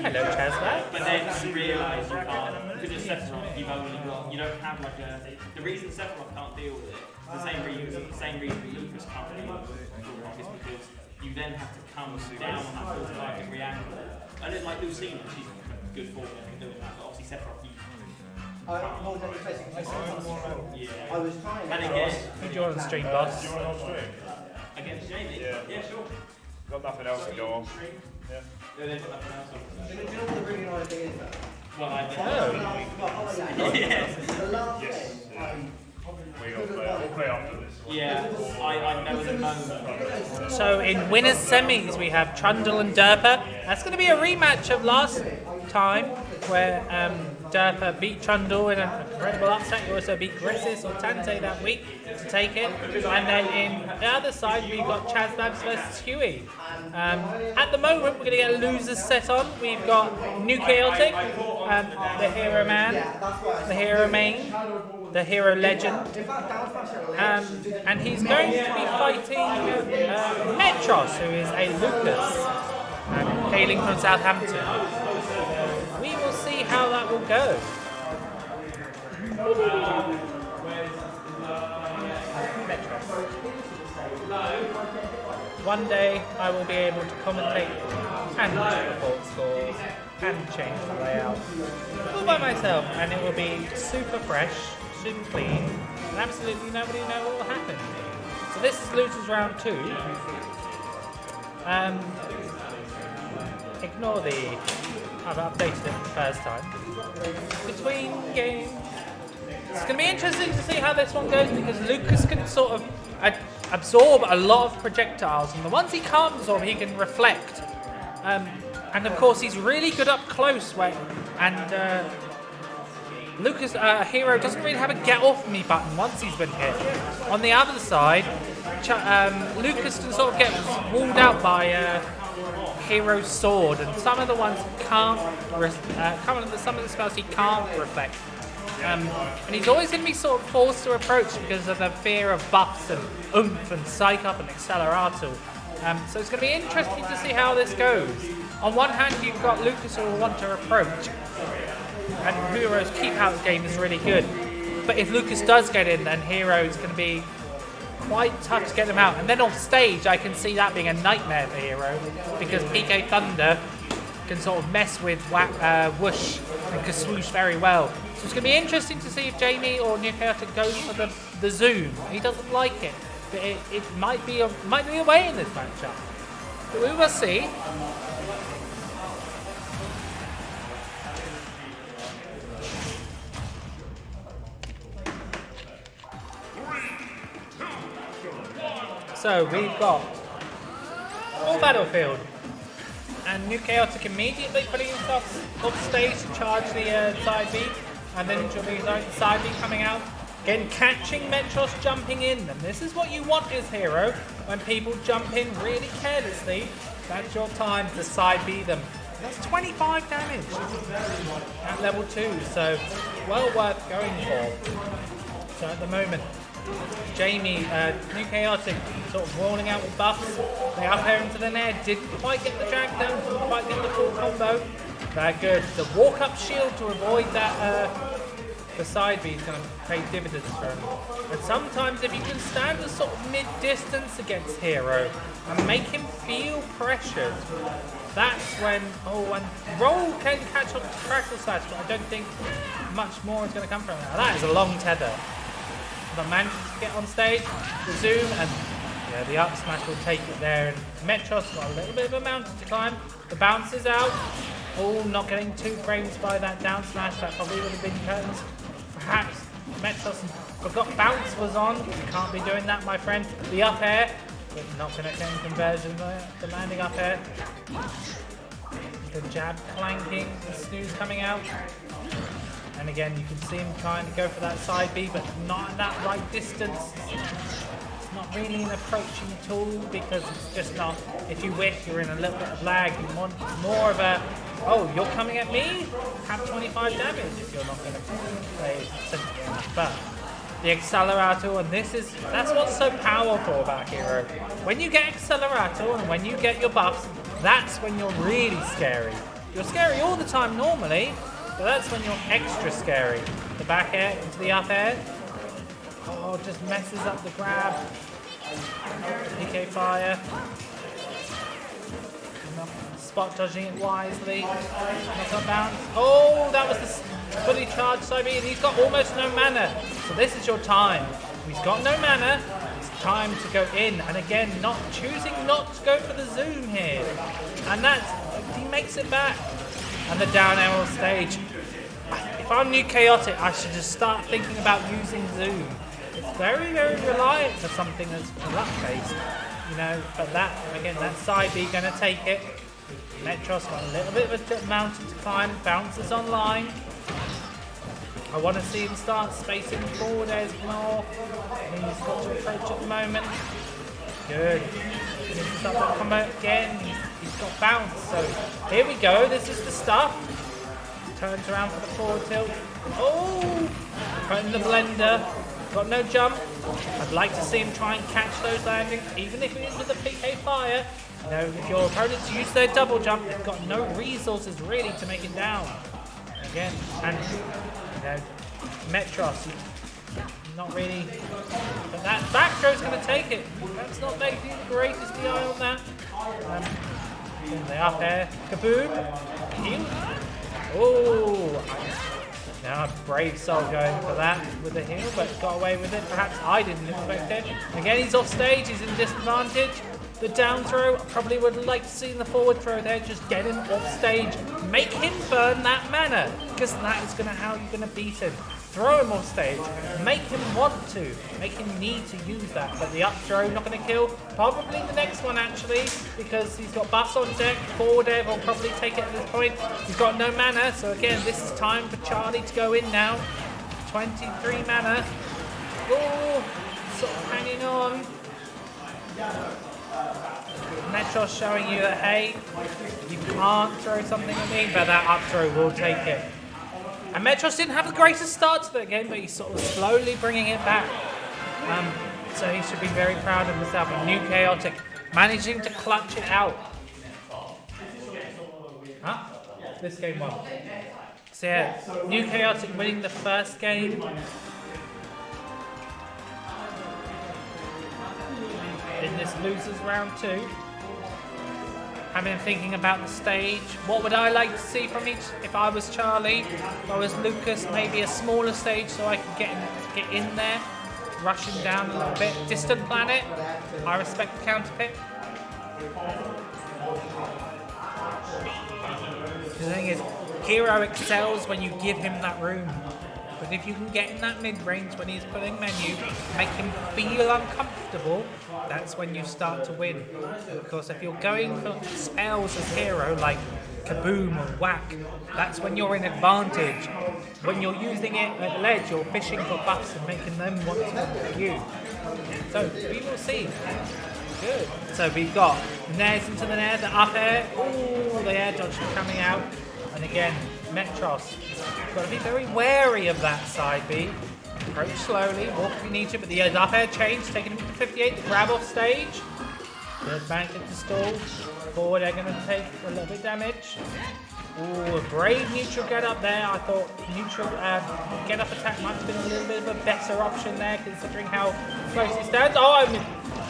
Hello, Chazback. But then you realise you can't, because it's Sephiroth, you don't have like the reason Sephiroth can't deal with it, the same reason Lucas can't deal with it, is because you then have to come down on that full target react. And then like Lucina, she's good for doing that, but obviously Sephiroth, I was trying. and again, Who'd you on stream, boss? You want on stream? against Jamie, Yeah. sure. Got nothing else to go on. Yeah. Yeah, they've got nothing else on. Do you know what the really annoying thing is though? Well, I did. Oh. The last game, We'll play after this. Yeah, I know at the moment. So in winners semis we have Trundle and Derpa. That's going to be a rematch of last time where Derpa beat Trundle in an incredible upset. He also beat Grissis or Tante that week to take it. And then in the other side we've got Chazbabs versus Huey. At the moment we're going to get a losers set on. We've got New Chaotic, the Hero Man, the Hero Main, the Hero Legend, and he's going to be fighting Metros, who is a Lucas, hailing from Southampton. We will see how that will go. Metros. One day I will be able to commentate and report scores and change the layout all by myself, and it will be super fresh, super clean, and absolutely nobody will know what will happen. So this is losers round 2. Ignore the I've updated it the first time. Between games. It's going to be interesting to see how this one goes because Lucas can sort of absorb a lot of projectiles, and the ones he can't absorb he can reflect. And of course he's really good up close Lucas, Hero, doesn't really have a get off me button once he's been hit. On the other side, Lucas can sort of get walled out by Hero's sword, and some of the ones can't. Some of the spells he can't reflect. And he's always going to be sort of forced to approach because of the fear of buffs and oomph and psych up and accelerato. So it's going to be interesting to see how this goes. On one hand, you've got Lucas who will want to approach, and Hero's keep out game is really good. But if Lucas does get in, then Hero's going to be quite tough to get him out. And then off stage, I can see that being a nightmare for Hero because PK Thunder can sort of mess with Whoosh and Kaswoosh very well. So it's going to be interesting to see if Jamie or New Chaotic goes for the zoom. He doesn't like it, but it might be a way in this matchup. But we will see. So we've got full battlefield, and New Chaotic immediately putting himself off stage to charge the side B, and then the side B coming out, again catching Metros jumping in, and this is what you want as Hero, when people jump in really carelessly, that's your time to side B them. That's 25 damage at level 2, so well worth going for. So at the moment, Jamie, New Chaotic, sort of rolling out with buffs. They up air into the net, didn't quite get the drag down, didn't quite get the full combo. Very good. The walk up shield to avoid that, the side B is going to pay dividends for him. And sometimes if you can stand a sort of mid distance against Hero and make him feel pressured, that's when, and Roll can catch on to Crackle Slash, but I don't think much more is going to come from that. That is a long tether. But manages to get on stage, the zoom, and yeah, the up smash will take it there. And Metros got a little bit of a mountain to climb. The bounce is out. Oh, not getting 2 frames by that down smash. That probably would have been curtains. Perhaps Metros forgot bounce was on. You can't be doing that, my friend. The up air, but not going to get any conversion there. The landing up air. The jab clanking, the snooze coming out. And again, you can see him trying to go for that side B, but not at that right distance. It's not really an approaching tool because it's just not, if you wish, you're in a little bit of lag. You want more of a, oh, you're coming at me? Have 25 damage if you're not going to play sensible enough. But the Accelerator, and that's what's so powerful about Hero. When you get Accelerator and when you get your buffs, that's when you're really scary. You're scary all the time normally, but that's when you're extra scary. The back air into the up air. Oh, just messes up the grab. PK fire. Spot dodging it wisely. Not on bounce. Oh, that was the fully charged side B, and he's got almost no mana. So this is your time. He's got no mana. It's time to go in. And again, choosing not to go for the zoom here. And he makes it back. And the down arrow stage. If I'm New Chaotic, I should just start thinking about using zoom. It's very, very reliant for something that's luck-based. You know, but that, again, that side B going to take it. Metros got a little bit of a mountain to climb, bounces online. I want to see him start spacing forward as more. He's got to approach at the moment. Good. He needs to start that combo again. He's got bounce. So here we go. This is the stuff. Turns around for the forward tilt. Oh! Put in the blender. Got no jump. I'd like to see him try and catch those landings, even if it is with the PK fire. You know, if your opponents use their double jump, they've got no resources really to make it down. Again, and you know, Metros, not really. But that back throw's going to take it. That's not making the greatest DI on that. They up air, kaboom, heal. Oh. Now Brave Soul going for that with the heal, but got away with it. Perhaps I didn't expect it. Again, he's off stage, he's in disadvantage. The down throw, I probably would like to see in the forward throw there, just get him off stage, make him burn that mana, because that is how you're going to beat him. Throw him off stage, make him want to, make him need to use that. But the up throw, not going to kill. Probably the next one actually, because he's got buffs on deck. Forward air will probably take it at this point. He's got no mana, so again, this is time for Charlie to go in now. 23 mana. Oh, sort of hanging on. Metros showing you that, hey, you can't throw something at me, but that up throw will take it. And Metros didn't have the greatest start to the game, but he's sort of slowly bringing it back. So he should be very proud of himself. And New Chaotic managing to clutch it out. Huh? This game won. So yeah, New Chaotic winning the first game. In this losers round 2. I've been thinking about the stage. What would I like to see from each? If I was Charlie, if I was Lucas, maybe a smaller stage so I could get in there, rushing down a little bit. Distant Planet. I respect the counter pick. The thing is, Hero excels when you give him that room. But if you can get in that mid-range when he's putting menu, make him feel uncomfortable, that's when you start to win. Because if you're going for spells as hero, like kaboom or whack, that's when you're in advantage. When you're using it at ledge, you're fishing for buffs and making them want to hit you. So, we will see. Good. So we've got Nares into the Nair, the up air. Ooh, the air dodge coming out. And again, Metros. Got to be very wary of that side B. Approach slowly, walk if you need to, but the up air change, taking him to 58, the grab off stage. Good bank into stall. Forward, they're going to take a little bit of damage. Ooh, a brave neutral get up there. I thought neutral get up attack might have been a little bit of a better option there, considering how close he stands. Oh, I'm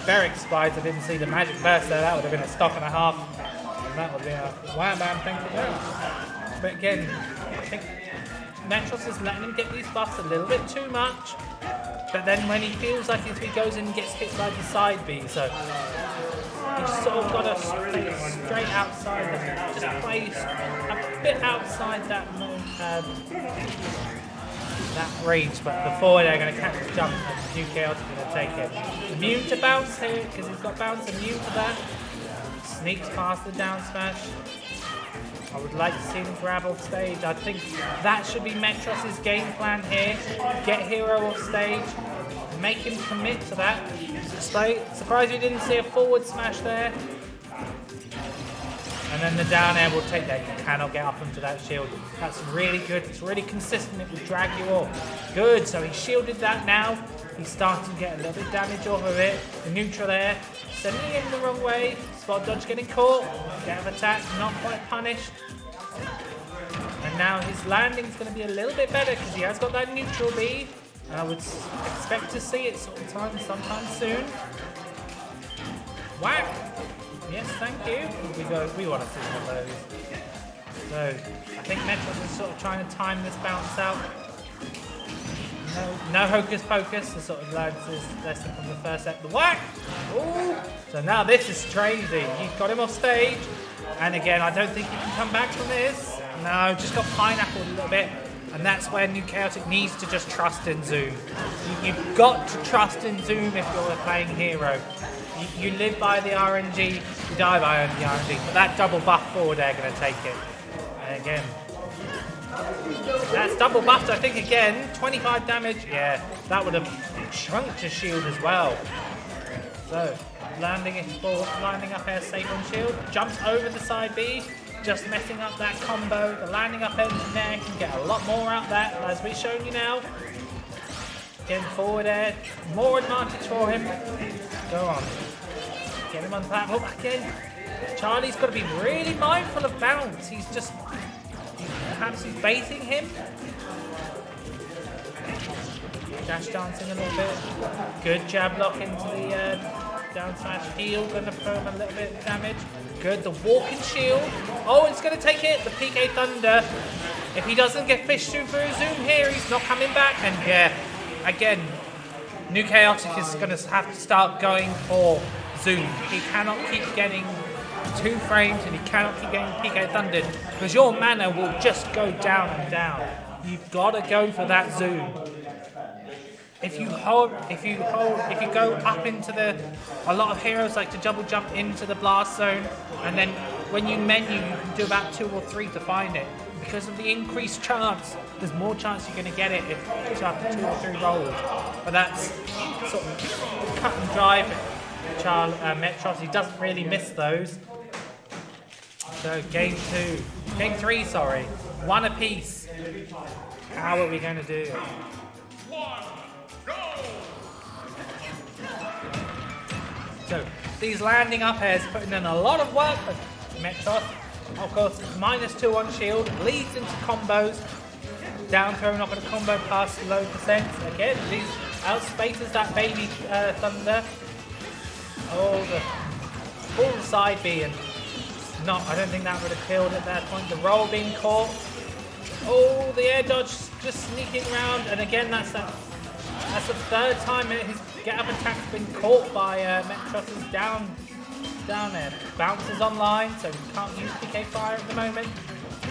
very surprised I didn't see the magic burst there. That would have been a stock and a half. And that would be a wham bam thing to do. But again, I think Metros is letting him get these buffs a little bit too much. But then when he feels like he goes in and gets hit by the side B, so he's sort of got to stay straight outside, just play a bit outside that range. But before they're going to catch the jump, and New Chaos is going to take it. Immune to bounce here because he's got bounce, immune to that. Sneaks past the down smash. I would like to see him grab off stage. I think that should be Metros' game plan here. Get Hero off stage, make him commit to that. Surprised you didn't see a forward smash there. And then the down air will take that. You cannot get up into that shield. That's really good. It's really consistent. It will drag you off. Good. So he shielded that now. He's starting to get a little bit of damage off of it. The neutral there, sending him the wrong way. Spot dodge getting caught. Get of attack, not quite punished. And now his landing's going to be a little bit better because he has got that neutral B. And I would expect to see it sometime soon. Whack! Yes, thank you. We want to see one of those. So I think Metros is sort of trying to time this bounce out. No hocus pocus. He sort of learns his lesson from the first set. The whack! Ooh! So now this is crazy. He's got him off stage. And again, I don't think he can come back from this. No, just got pineappled a little bit. And that's where New Chaotic needs to just trust in Zoom. You've got to trust in Zoom if you're playing hero. You live by the RNG, you die by the RNG. But that double buff forward air going to take it. And again, that's double buffed, I think, again. 25 damage. Yeah, that would have shrunk to shield as well. So, landing up air safe on shield. Jumps over the side B. Just messing up that combo. The landing up end in there can get a lot more out of that, as we've shown you now. Again, forward air. More advantage for him. Go on. Get him on the platform. Again, Charlie's got to be really mindful of bounce. He's just... Perhaps he's baiting him. Dash dancing a little bit. Good jab lock into the down smash. Heal, going to throw him a little bit of damage. Good, the walking shield. Oh, it's going to take it. The PK Thunder. If he doesn't get fished through Zoom here, he's not coming back. And yeah, again, New Chaotic is going to have to start going for Zoom. He cannot keep getting 2 frames and he cannot keep getting PK Thundered because your mana will just go down and down. You've got to go for that Zoom. If you go up into a lot of heroes like to double jump into the blast zone, and then when you menu, you can do about 2 or 3 to find it. Because of the increased chance, there's more chance you're going to get it if it's after 2 or 3 rolls. But that's sort of cut and drive. Metros, he doesn't really miss those. So game 3, sorry, 1 apiece. How are we going to do it? So these landing up airs putting in a lot of work for Metros. Of course, -2 on shield, leads into combos. Down throw, not going to combo past low percent. Again, these outspaces that baby Thunder. Oh, the full side B, and no, I don't think that would have killed at that point. The roll being caught. Oh, the air dodge just sneaking around, and again, that's the 3rd time his get-up attack's been caught by Metros' down air. Bounces online, so we can't use PK Fire at the moment.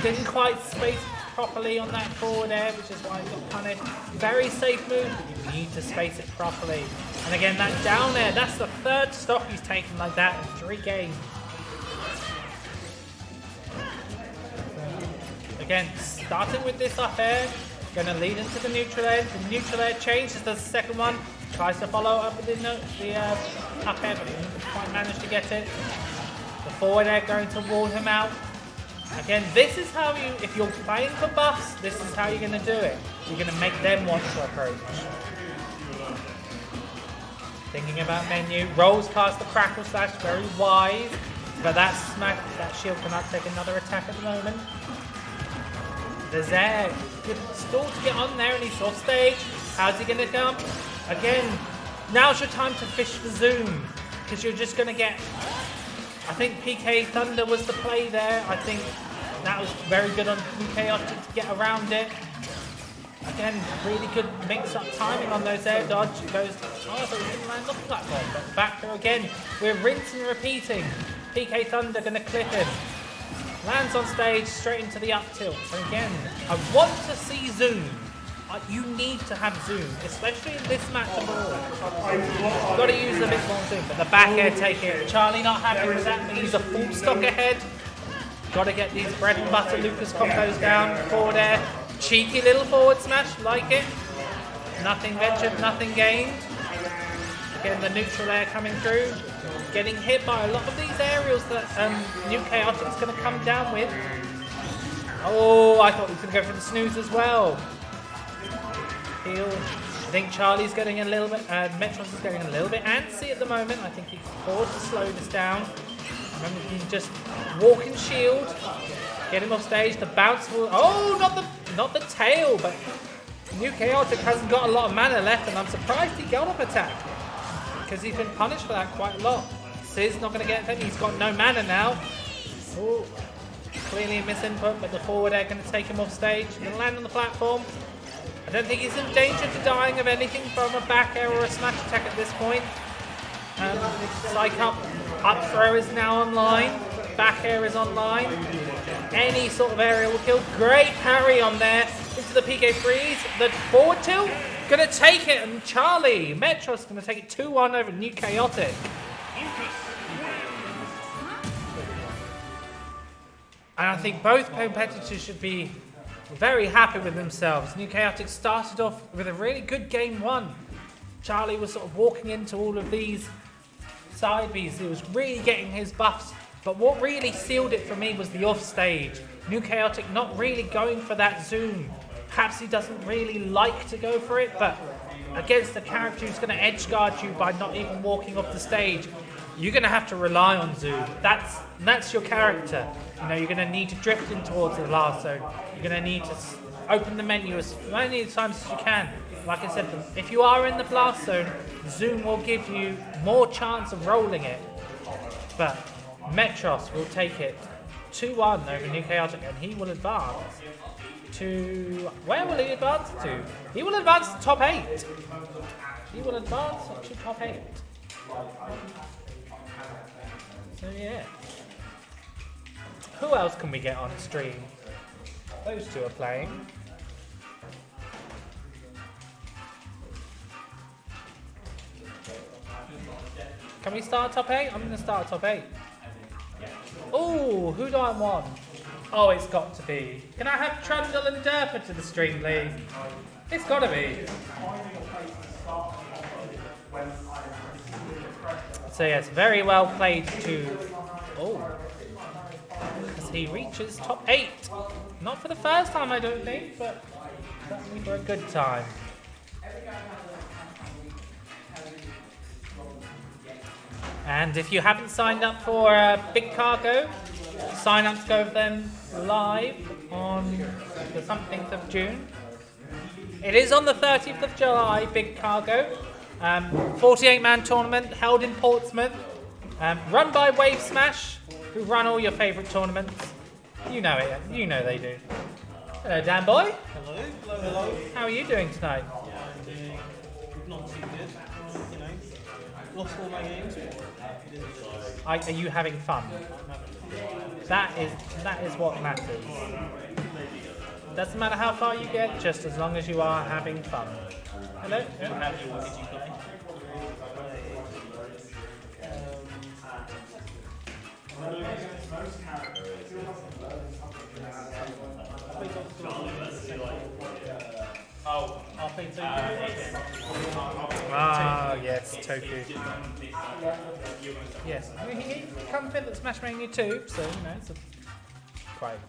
Didn't quite space properly on that forward air, which is why he got punished. Very safe move, but you need to space it properly. And again, that down air, that's the 3rd stock he's taken like that in 3 games. Again, starting with this up air, going to lead into the neutral air. The neutral air changes the 2nd one. Tries to follow up with the up air, but he didn't quite manage to get it. The forward air going to wall him out. Again, this is how you, if you're playing for buffs, this is how you're going to do it. You're going to make them want to approach. Thinking about menu, rolls past the crackle slash, very wise. But that shield cannot take another attack at the moment. There's air. Good stall to get on there, and he's off stage. How's he going to come? Again, now's your time to fish for Zoom, because you're just going to get... I think PK Thunder was the play there. I think that was very good on Chaotic to get around it. Again, really good mix-up timing on those air dodge. It goes, oh, I thought we didn't land off the platform. But back there again, we're rinsing and repeating. PK Thunder going to clip him. Lands on stage, straight into the up tilt. And again, I want to see Zoom. You need to have Zoom, especially in this match of all. You've got to use a bit more Zoom, but the back air take it. Charlie not happy with that, but he's a full stock ahead. Got to get these bread and butter Lucas combos down. Forward air, cheeky little forward smash, like it. Nothing ventured, nothing gained. Again, the neutral air coming through. Getting hit by a lot of these aerials that New Chaotic is going to come down with. Oh, I thought he was going to go for the snooze as well. Heal. I think Charlie's getting a little bit, Metros is getting a little bit antsy at the moment. I think he can afford to slow this down. Remember, he can just walk and shield, get him off stage. The bounce will, oh, not the tail, but New Chaotic hasn't got a lot of mana left, and I'm surprised he got off attack because he's been punished for that quite a lot. Sizz not going to get anything. He's got no mana now. Ooh, clearly a misinput, but the forward air going to take him off stage. Going to land on the platform. I don't think he's in danger to dying of anything from a back air or a smash attack at this point. Psych up throw is now online. Back air is online. Any sort of area will kill. Great parry on there. It's into the PK3s. The forward tilt, gonna take it, and Charlie, Metro's gonna take it 2-1 over New Chaotic. And I think both competitors should be very happy with themselves. New Chaotic started off with a really good game one. Charlie was sort of walking into all of these side Bs. He was really getting his buffs. But what really sealed it for me was the offstage. New Chaotic not really going for that zoom. Perhaps he doesn't really like to go for it, but against a character who's going to edge guard you by not even walking off the stage, you're going to have to rely on zoom. That's your character. You know, you're going to need to drift in towards the blast zone. You're going to need to open the menu as many times as you can. Like I said, if you are in the blast zone, zoom will give you more chance of rolling it. But Metros will take it 2-1 over New Chaotic, and he will advance to... Where will he advance to? He will advance to top 8. He will advance to top 8. So yeah. Who else can we get on stream? Those two are playing. Can we start top 8? I'm going to start top 8. Oh, who do I want? Oh, it's got to be. Can I have Trundle and Derpa to the stream, please? It's got to be. So yes, very well played to... Oh. As he reaches top 8. Not for the first time, I don't think, but certainly for a good time. And if you haven't signed up for Big Cargo, sign-ups go then live on the something of June. It is on the 30th of July, Big Cargo. 48-man tournament held in Portsmouth, run by Wave Smash, who run all your favourite tournaments. You know it, you know they do. Hello, Dan Boy. Hello, hello, hello. How are you doing tonight? Yeah, I'm doing not too good. You know, lost all my games. Are you having fun? That is what matters. Doesn't matter how far you get, just as long as you are having fun. Hello? What did you play? Ah, yes, Toku. Yes, I mean, he come fifth at Smash Mania 2, so, you know, it's quite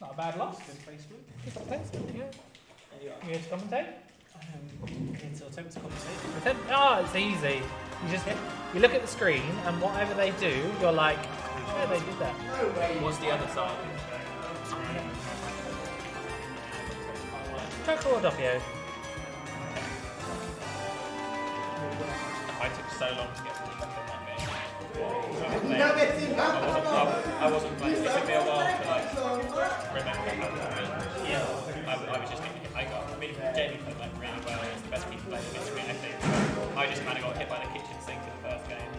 not a bad loss. Good placement, yeah. You here to commentate? So attempt to compensate. It's easy. You look at the screen, and whatever they do, you're like, yeah, they did that. What's the other side? Toku or Doppio? I took so long to get to the that game. I wasn't playing. It took me a while to remember how to play. Yeah. I was just thinking, Jamie played really well. It's the best people playing against me, I think. I just kind of got hit by the kitchen sink in the first game.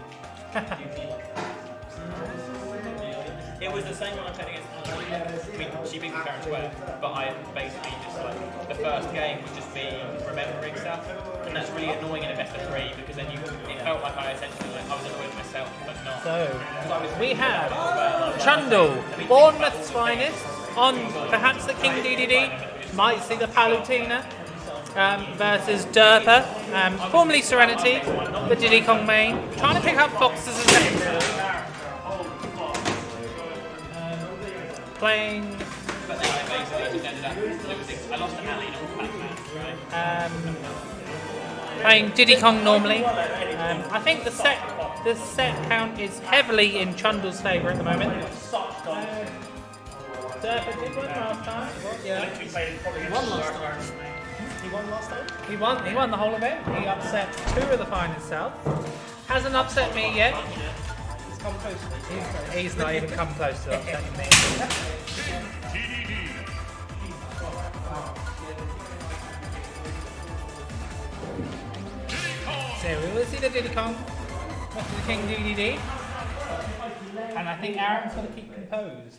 It was the same when I played against Anna. She beat me fair and square, but I basically just the first game was just me remembering stuff, and that's really annoying in a best of 3 because then it felt like I essentially I was annoyed with myself, but not. So we have Trundle, Bournemouth's finest, on perhaps the King DDD, might see the Palutena, versus Derpa, formerly Serenity, the Diddy Kong main, trying to pick up Foxes as well. Playing. But then I basically just ended up losing. I lost an alley, not Pac-Man, right? Playing Diddy Kong normally. I think the set count is heavily in Trundle's favour at the moment. Derpa did win last time. Yeah. He won last time. He won last time? He won the whole event. He upset 2 of the finest South. Hasn't upset me yet. Come close. He's not even come close to upsetting me. So we will see the Diddy Kong versus the King DDD. And I think Aaron's going to keep composed.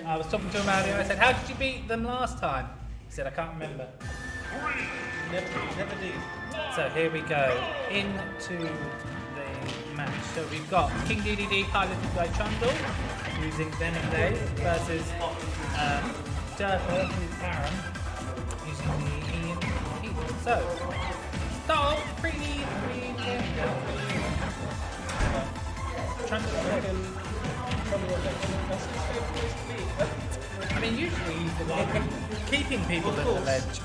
I was talking to him earlier, I said, how did you beat them last time? He said I can't remember. Never do. So here we go into the match. So we've got King DDD piloted by Trundle using Venom Day versus Durfa with Aaron using the Ian Heat. So start off pretty Trundle. I mean, usually he's the one keeping people at the ledge.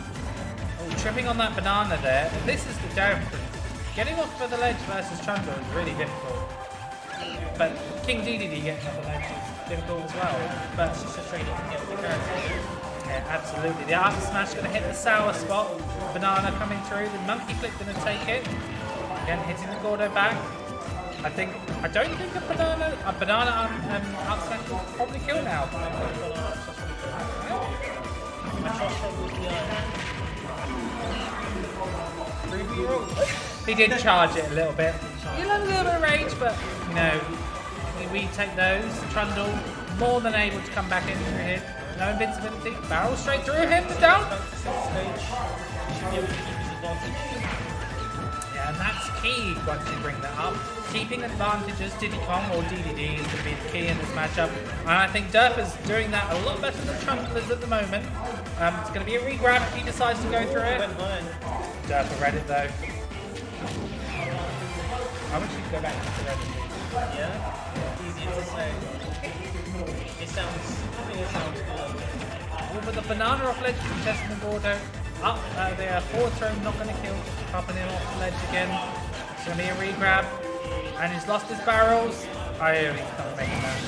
Oh, tripping on that banana there. This is the difference. Getting off for the ledge versus Trundle is really difficult. But King DDD getting off the ledge is difficult as well. But it's just a straight yeah, absolutely. The up smash going to hit the sour spot. Banana coming through. The monkey flip going to take it. Again, hitting the Gordo back. I don't think a banana up smash will probably kill now. He did charge it a little bit. He had a little bit of range, but you know, we take those. Trundle more than able to come back in through here. No invincibility. Barrel straight through him. Down. Yeah, and that's key once you bring that up. Keeping advantages, Diddy Kong or DDD is going to be the key in this matchup. And I think Durfa's doing that a lot better than Trundle is at the moment. It's going to be a re-grab if he decides to go through it. Durfa read it though. I wish you'd go back to Reddit. Yeah? Easier to say. It sounds good. Over the banana off ledge, contesting the Gordo. Up there, forward throw, not going to kill. Popping him off the ledge again. It's going to be a re-grab. And he's lost his barrels. I don't think he's not making that.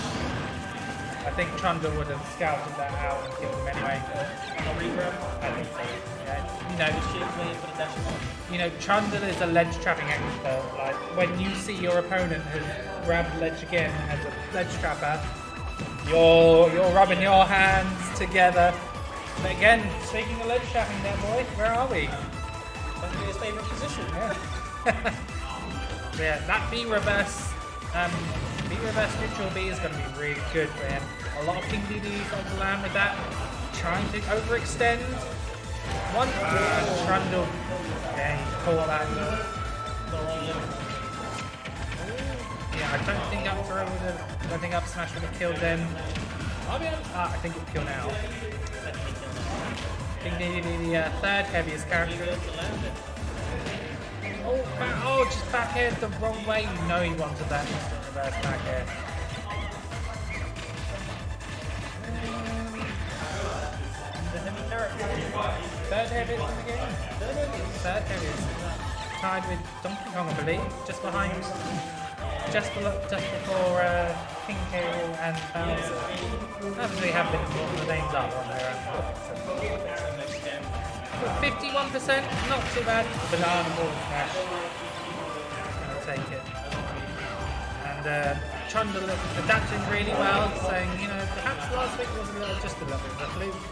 I think Trundle would have scouted that out and killed him anyway. A re-grab? I think so. Yeah. You know, Trundle is a ledge trapping expert. Like when you see your opponent has grabbed ledge again as a ledge trapper, you're rubbing your hands together. But again, speaking of ledge trapping, there boy, where are we? That'd be his favourite position. Yeah. Yeah, that B reverse neutral B is going to be really good for him. A lot of King DDs on the land with that. Trying to overextend. One Trundle. Yeah, he caught that. Yeah, I don't think up throw would have. I don't think up smash would have killed them. I think it'll kill now. King DDD, the third heaviest character. Oh, just back air the wrong way. You know he wanted that instant reverse back air. The heavy character. Third heaviest in the game. Third heaviest. Tied with Donkey Kong, I believe. Just behind. Just before King K. and Bowser. Actually have been what the names are on there. 51%, not too bad. Banana ball smash. Gonna take it. And Trundle adapting really well, saying, you know, perhaps last week was just a little bit of a fluke.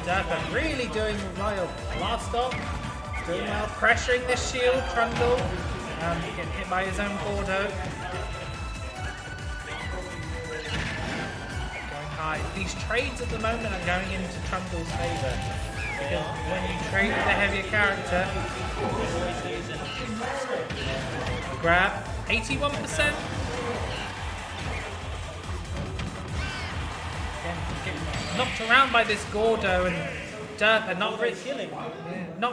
Durfa really doing well. Last stop, doing well, pressuring this shield. Trundle getting hit by his own Gordo. Going high. These trades at the moment are going into Trundle's favour. Because when you trade with a heavier character, grab 81%. Getting knocked around by this Gordo and Durfa not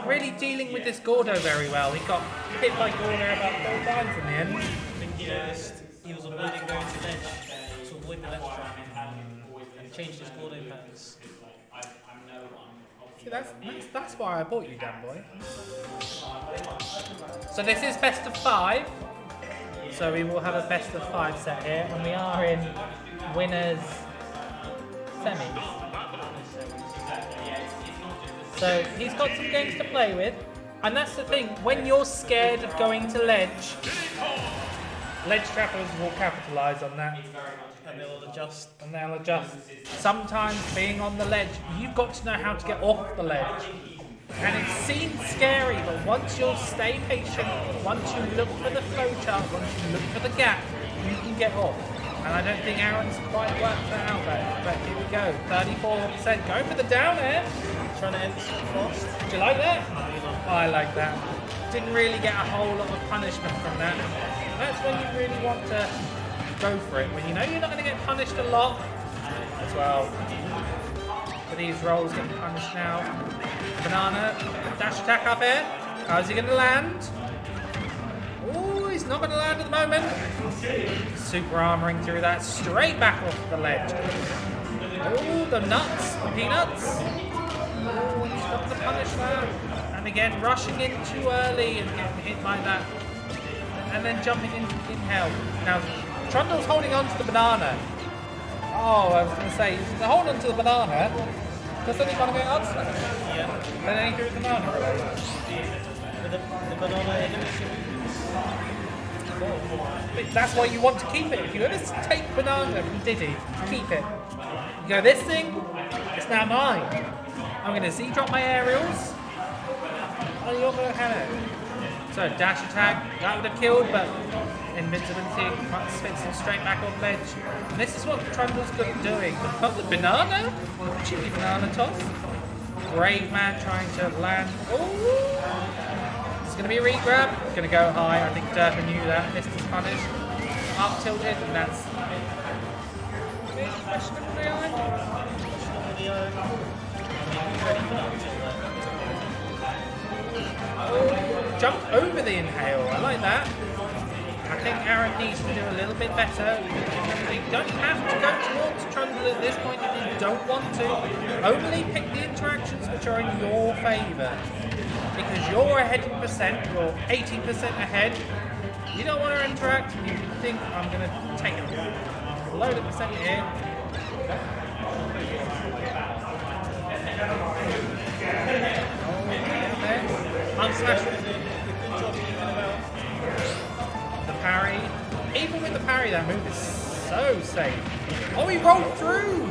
really dealing with this Gordo very well. He got hit by Gordo about 4 times in the end. I think he was avoiding going to ledge to avoid the ledge trap and changed his Gordo patterns. See, that's why I bought you, Dan boy. So this is best of 5. So we will have a best of 5 set here, and we are in winners semis. So he's got some games to play with, and that's the thing. When you're scared of going to ledge trappers will capitalise on that. And they'll adjust. And they'll adjust. Sometimes being on the ledge, you've got to know how to get off the ledge. And it seems scary, but once you'll stay patient, once you look for the flowchart, once you look for the gap, you can get off. And I don't think Aaron's quite worked that out there. But here we go. 34%. Go for the down air. Trying to end this fast. Do you like that? I like that. Didn't really get a whole lot of punishment from that. That's when you really want to go for it. When you know you're not going to get punished a lot as well. For these rolls getting punished now. Banana, dash attack up here. How's he going to land? Oh, he's not going to land at the moment. Super armoring through that, straight back off the ledge. Oh, the nuts, the peanuts. Oh, he's got to punish that. And again, rushing in too early and getting hit like that. And then jumping in hell. Now, Trundle's holding on to the banana. Oh, I was going to say, he's holding on to the banana. Because then he's going to get up smash. Yeah. Then he threw the banana away. With the banana elimination. But that's why you want to keep it. If you ever take banana from Diddy, keep it. You go, this thing, it's now mine. I'm going to Z-drop my aerials. Oh, you're going to have it. So, dash attack, that would have killed, but invincibility spits him straight back off ledge. And this is what Trundle's good at doing. The banana, cheeky banana toss. Brave man trying to land. Oh! It's going to be a re-grab. It's going to go high. I think Durpa knew that. Missed his punish. Up tilted, and that's questionable behind. Oh, jumped over the inhale. I like that. I think Aaron needs to do a little bit better. You don't have to go towards Trundle at this point if you don't want to. Only pick the interactions which are in your favour. Because you're ahead in percent, you're 80% ahead. You don't want to interact, you think I'm going to take a load of percent here. I'm smashing. The parry. Even with the parry, that move is so safe. Oh, he rolled through!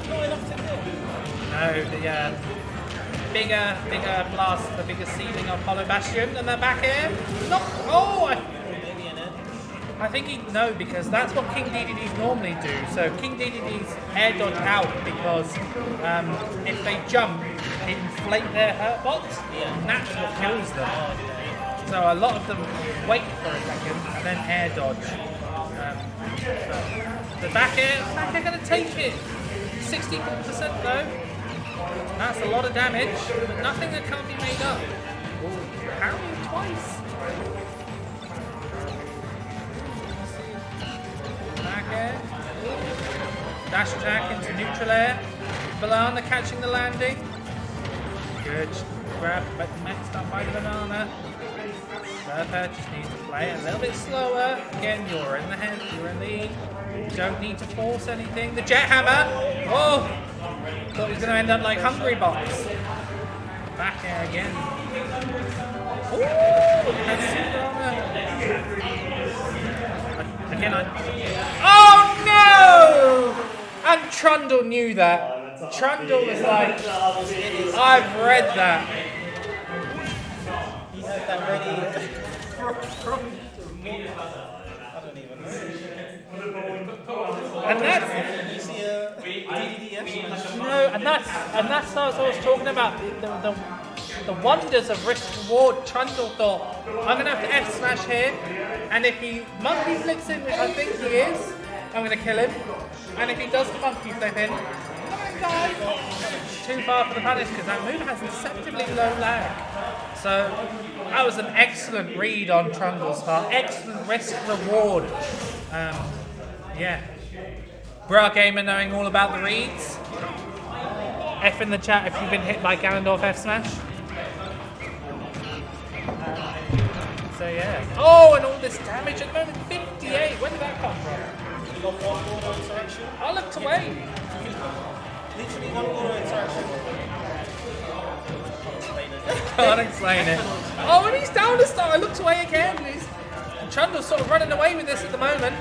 Not enough to kill. No, the bigger blast, the bigger ceiling of Hollow Bastion, and then back air. Not. Oh! Maybe an end. I think no, because that's what King DDDs normally do. So King DDDs air dodge out because if they jump, it inflate their hurt box, and that's what kills them. So a lot of them wait for a second and then air dodge. The back air going to take it. 64% though. That's a lot of damage, but nothing that can't be made up. Ooh, parrying twice. Back air. Dash attack into neutral air. Banana catching the landing. Good. Grab, but messed up by the banana. Durpa just needs to play a little bit slower. Again, you're in the head, you're in the lead. You don't need to force anything. The jet hammer! Oh! Thought he was going to end up like Hungry Box. Back air again. Ooh! That's super armor. Again, oh no! And Trundle knew that. Trundle was like, I've read that. He had that ready. I don't even know. And that's You see a DDD no, and that's what I was talking about. The wonders of risk reward. Trundle thought, I'm gonna have to F smash here, and if he monkey flips in, which I think he is, I'm gonna kill him. And if he does the monkey flip in, too far for the punish because that move has deceptively low lag. So that was an excellent read on Trundle's part. Excellent risk reward. Yeah. Bra Gamer knowing all about the reads. F in the chat if you've been hit by Ganondorf F smash. So yeah. Oh, and all this damage at the moment. 58. Where did that come from? You got one auto interaction. I looked away. Literally one auto interaction. Can't explain it. Oh, and he's down to start. I looked away again. Trundle's sort of running away with this at the moment.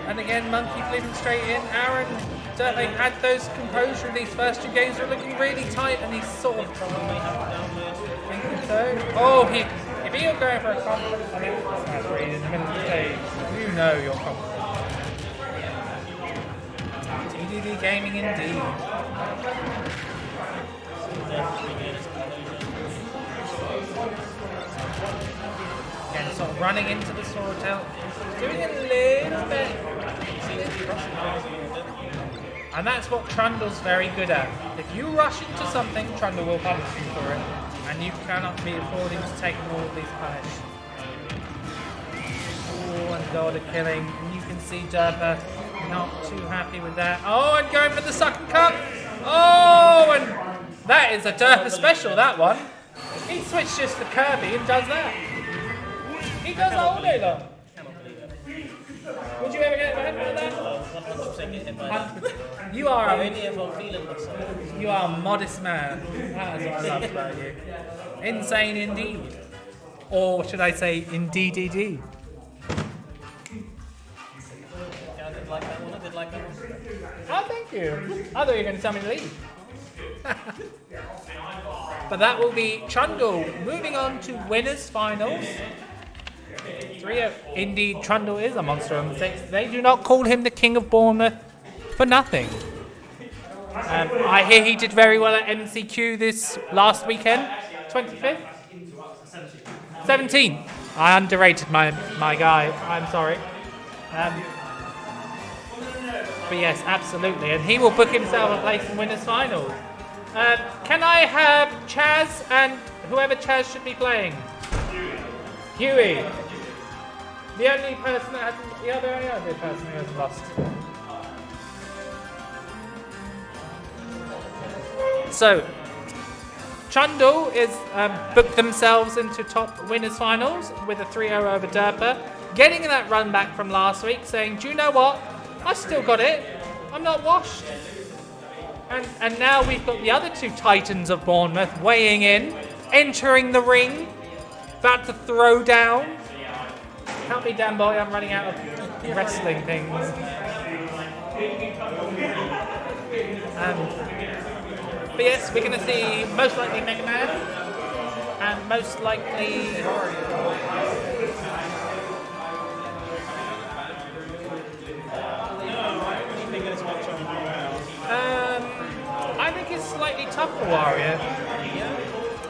And again, monkey flipping straight in. Aaron certainly had those composure in these first two games. They're looking really tight, and he's sort of thinking so. Oh, if you're going for a confident smash read in the middle of the stage, you know you're confident. DDD Gaming indeed. Again, sort of running into the sword tail. Doing a little bit. And that's what Trundle's very good at. If you rush into something, Trundle will punish you for it. And you cannot be affording to take all of these punish. Oh, and God of killing. And you can see Derpa not too happy with that. Oh, and going for the sucking cup. Oh, and that is a Derpa special, that one. He switches to Kirby and does that. He does that all day long. Would you ever get hit by that? 100% get hit by that. You are Only if I'm feeling myself. you are a modest man. That is what I love about you. Insane indeed. Or should I say indeed? Yeah, I did like that one. I did like that one. Oh, thank you. I thought you were going to tell me to leave. But that will be Trundle moving on to winners finals. 3-0. Indeed, Trundle is a monster on the six. They do not call him the King of Bournemouth for nothing. I hear he did very well at MCQ this last weekend. 25th? 17th. I underrated my guy. I'm sorry. But yes, absolutely. And he will book himself a place in winners finals. Can I have Chaz and whoever Chaz should be playing? Huey. The only person that hasn't, the other person who has lost. So, Trundle is booked themselves into top winners finals with a 3-0 over Derpa, getting that run back from last week, saying, "Do you know what? I still got it. I'm not washed." And now we've got the other two Titans of Bournemouth weighing in, entering the ring, about to throw down. Help me, Dan boy, I'm running out of wrestling things. But yes, we're going to see most likely Mega Man, and most likely... I think it's slightly tough for Wario.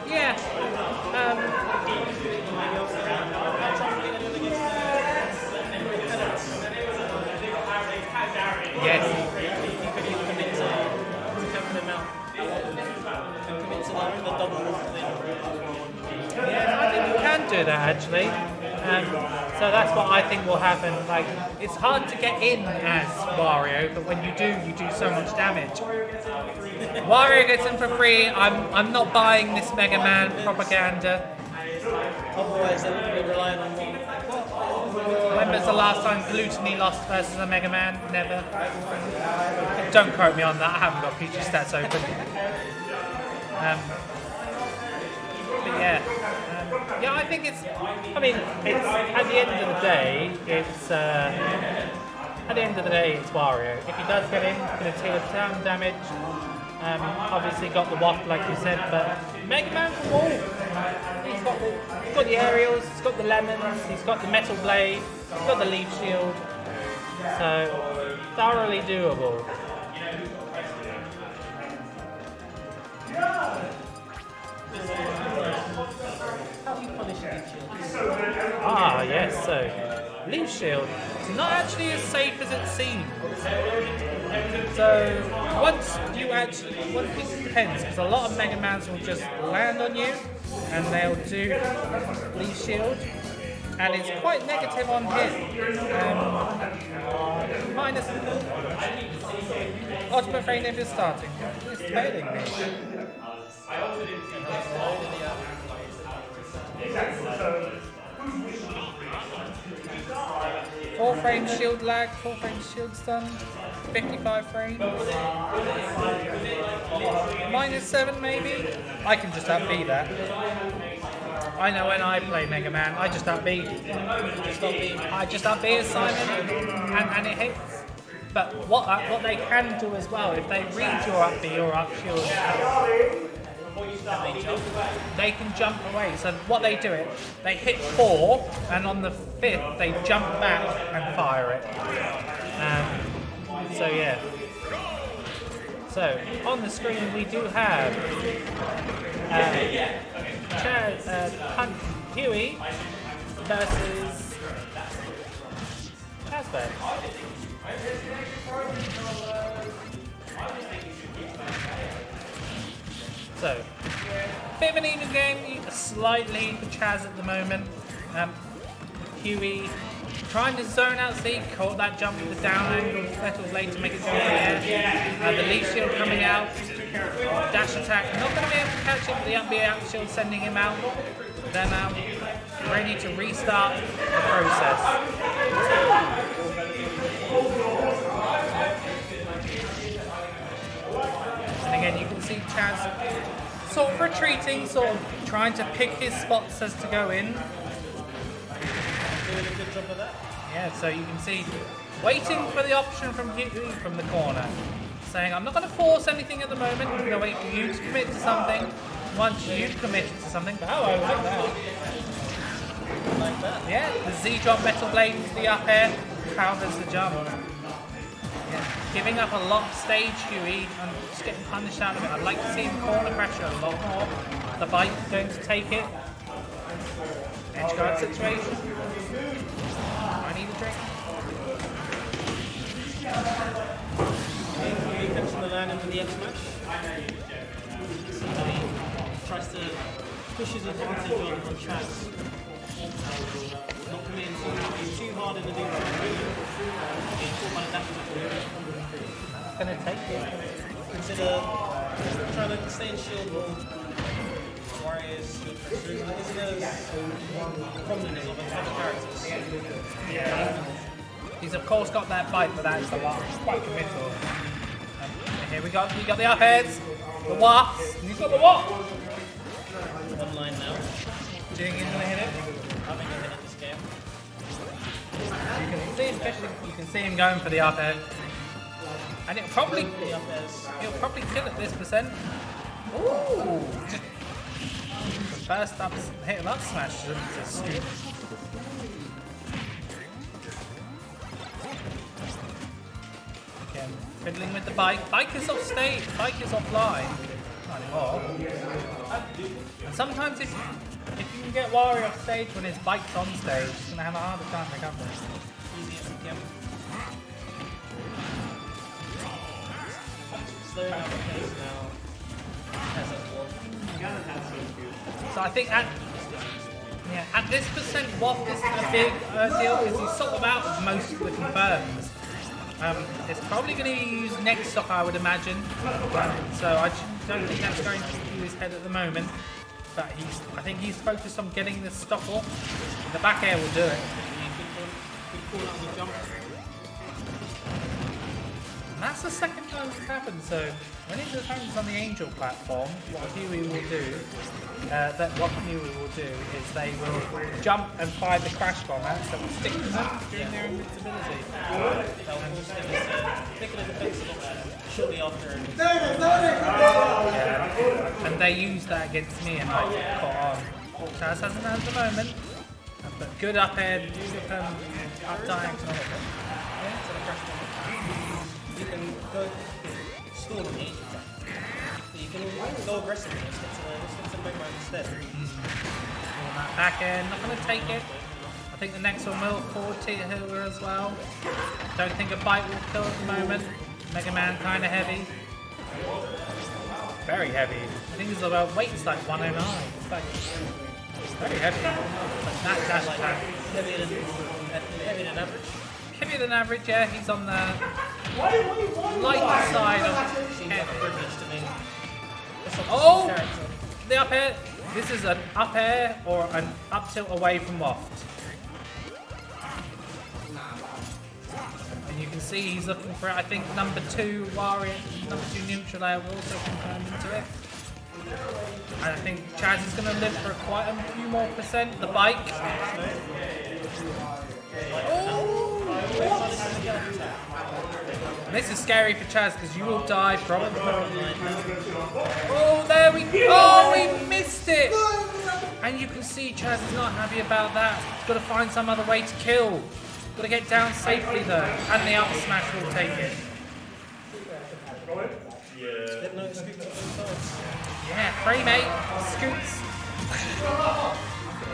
Yeah. Yes. Yeah, I think you can do that actually. So that's what I think will happen. Like, it's hard to get in as Wario, but when you do so much damage. Wario gets in for free. I'm not buying this Mega Man propaganda. Otherwise, they would be relying on one. When was the last time Gluttony lost versus a Mega Man? Never. Don't quote me on that. I haven't got future stats open. But yeah, I think it's. I mean, it's at the end of the day, it's. At the end of the day, it's Wario. If he does get in, he's going to deal some damage. Obviously got the waft, like you said, but Mega Man can wall. He's got the aerials, he's got the lemons, he's got the metal blade, he's got the leaf shield. So thoroughly doable. How do you punish a leaf shield? Ah, yes, so leaf shield. It's not actually as safe as it seems. So once it depends, because a lot of Mega Mans will just land on you and they'll do leaf shield, and it's quite negative on hit. Minus ultimate frame if it's starting. It's failing me. Four frame shield lag, 4 frame shield stun, 55 frames. -7 maybe? I can just up B that. I know when I play Mega Man, I just up B. I just up B as Simon, and it hits. But what they can do as well, if they read your up B or up shield, They can jump away. So what they do it, they hit 4, and on the 5th they jump back and fire it. So yeah. So on the screen we do have Huey versus Chazbert. So, bit of an even game, a slight lead for Chaz at the moment. Huey trying to zone out C, caught that jump with the down angle, settled late to make it go in the air. The leaf shield coming out, dash attack, not going to be able to catch it, but the up B out shield sending him out. They're now ready to restart the process. And again, you can see Chaz sort of retreating, sort of trying to pick his spots as to go in. Doing a good job of that. Yeah, so you can see waiting for the option from Huey from the corner, saying, I'm not going to force anything at the moment, I'm going to wait for you to commit to something. Once you've committed to something, oh, I like that. I like that. Yeah, the Z drop metal blade into the up air counters the jump. Yeah, giving up a lot of stage, Huey, and just getting punished out of it. I'd like to see him corner pressure a lot more. The bike going to take it. Edge guard situation. I need a drink. He comes from the landing with the F smash. So he tries to push his advantage on Chaz. Not coming in too hard in the deep. Being caught by the dash attack. Gonna take it. Consider trying to stay in shield wall. Warriors, shield pressures, and this is prominent of other characters. He's of course got that bite, but that's a lot. Quite committal. Here we got the up heads, the wafts, and he's got the what? Online now. Do you think he's gonna hit it? I think he's in this game. You can see, especially you can see him going for the up head, and it'll probably kill at this percent. Ooh! The first up hit of up smash to scoop. Again, fiddling with the bike. Bike is off stage. Bike is offline. Not anymore. And sometimes if you can get Wario off stage when his bike's on stage, he's gonna have a harder time recovering. Slowing down the pace now. As a wolf. So I think at this percent, waft isn't a big deal because he's sort of out of most of the confirms. It's probably going to use next stock, I would imagine. So I don't think that's going to his head at the moment. But I think he's focused on getting this stock off. The back air will do it. Good call out on the jump. And that's the second time it's happened. So when his opponent's on the Angel platform, what Huey will do is they will jump and fire the crash bomb out, so it will stick to them during their invincibility. They'll force them to pick a defensive shortly after. Yeah. And they use that against me and I caught on. Chaz hasn't at the moment, but good up air, up diagonal. You can go stall on the Angel attack. But you can go aggressive and just get to the big man instead. Back end, not going to take it. I think the next one will forward to her as well. Don't think a bite will kill at the moment. Mega Man kind of heavy. Very heavy. I think his weight's like 109. It's like very heavy. But that dash attack. Heavier than average. Heavier than average, yeah. He's on the light side of Seems like a privilege to me. Oh! The up air. This is an up air or an up tilt away from waft. And you can see he's looking for, I think, number 2 Wario, number 2 neutral air will also confirm into it. And I think Chaz is going to live for quite a few more percent. The bike. Oh! This is scary for Chaz because you will die probably. Oh, there we go. Oh, he missed it. And you can see Chaz is not happy about that. He's got to find some other way to kill. Got to get down safely though. And the up smash will take it. Yeah, frame 8. Scoots.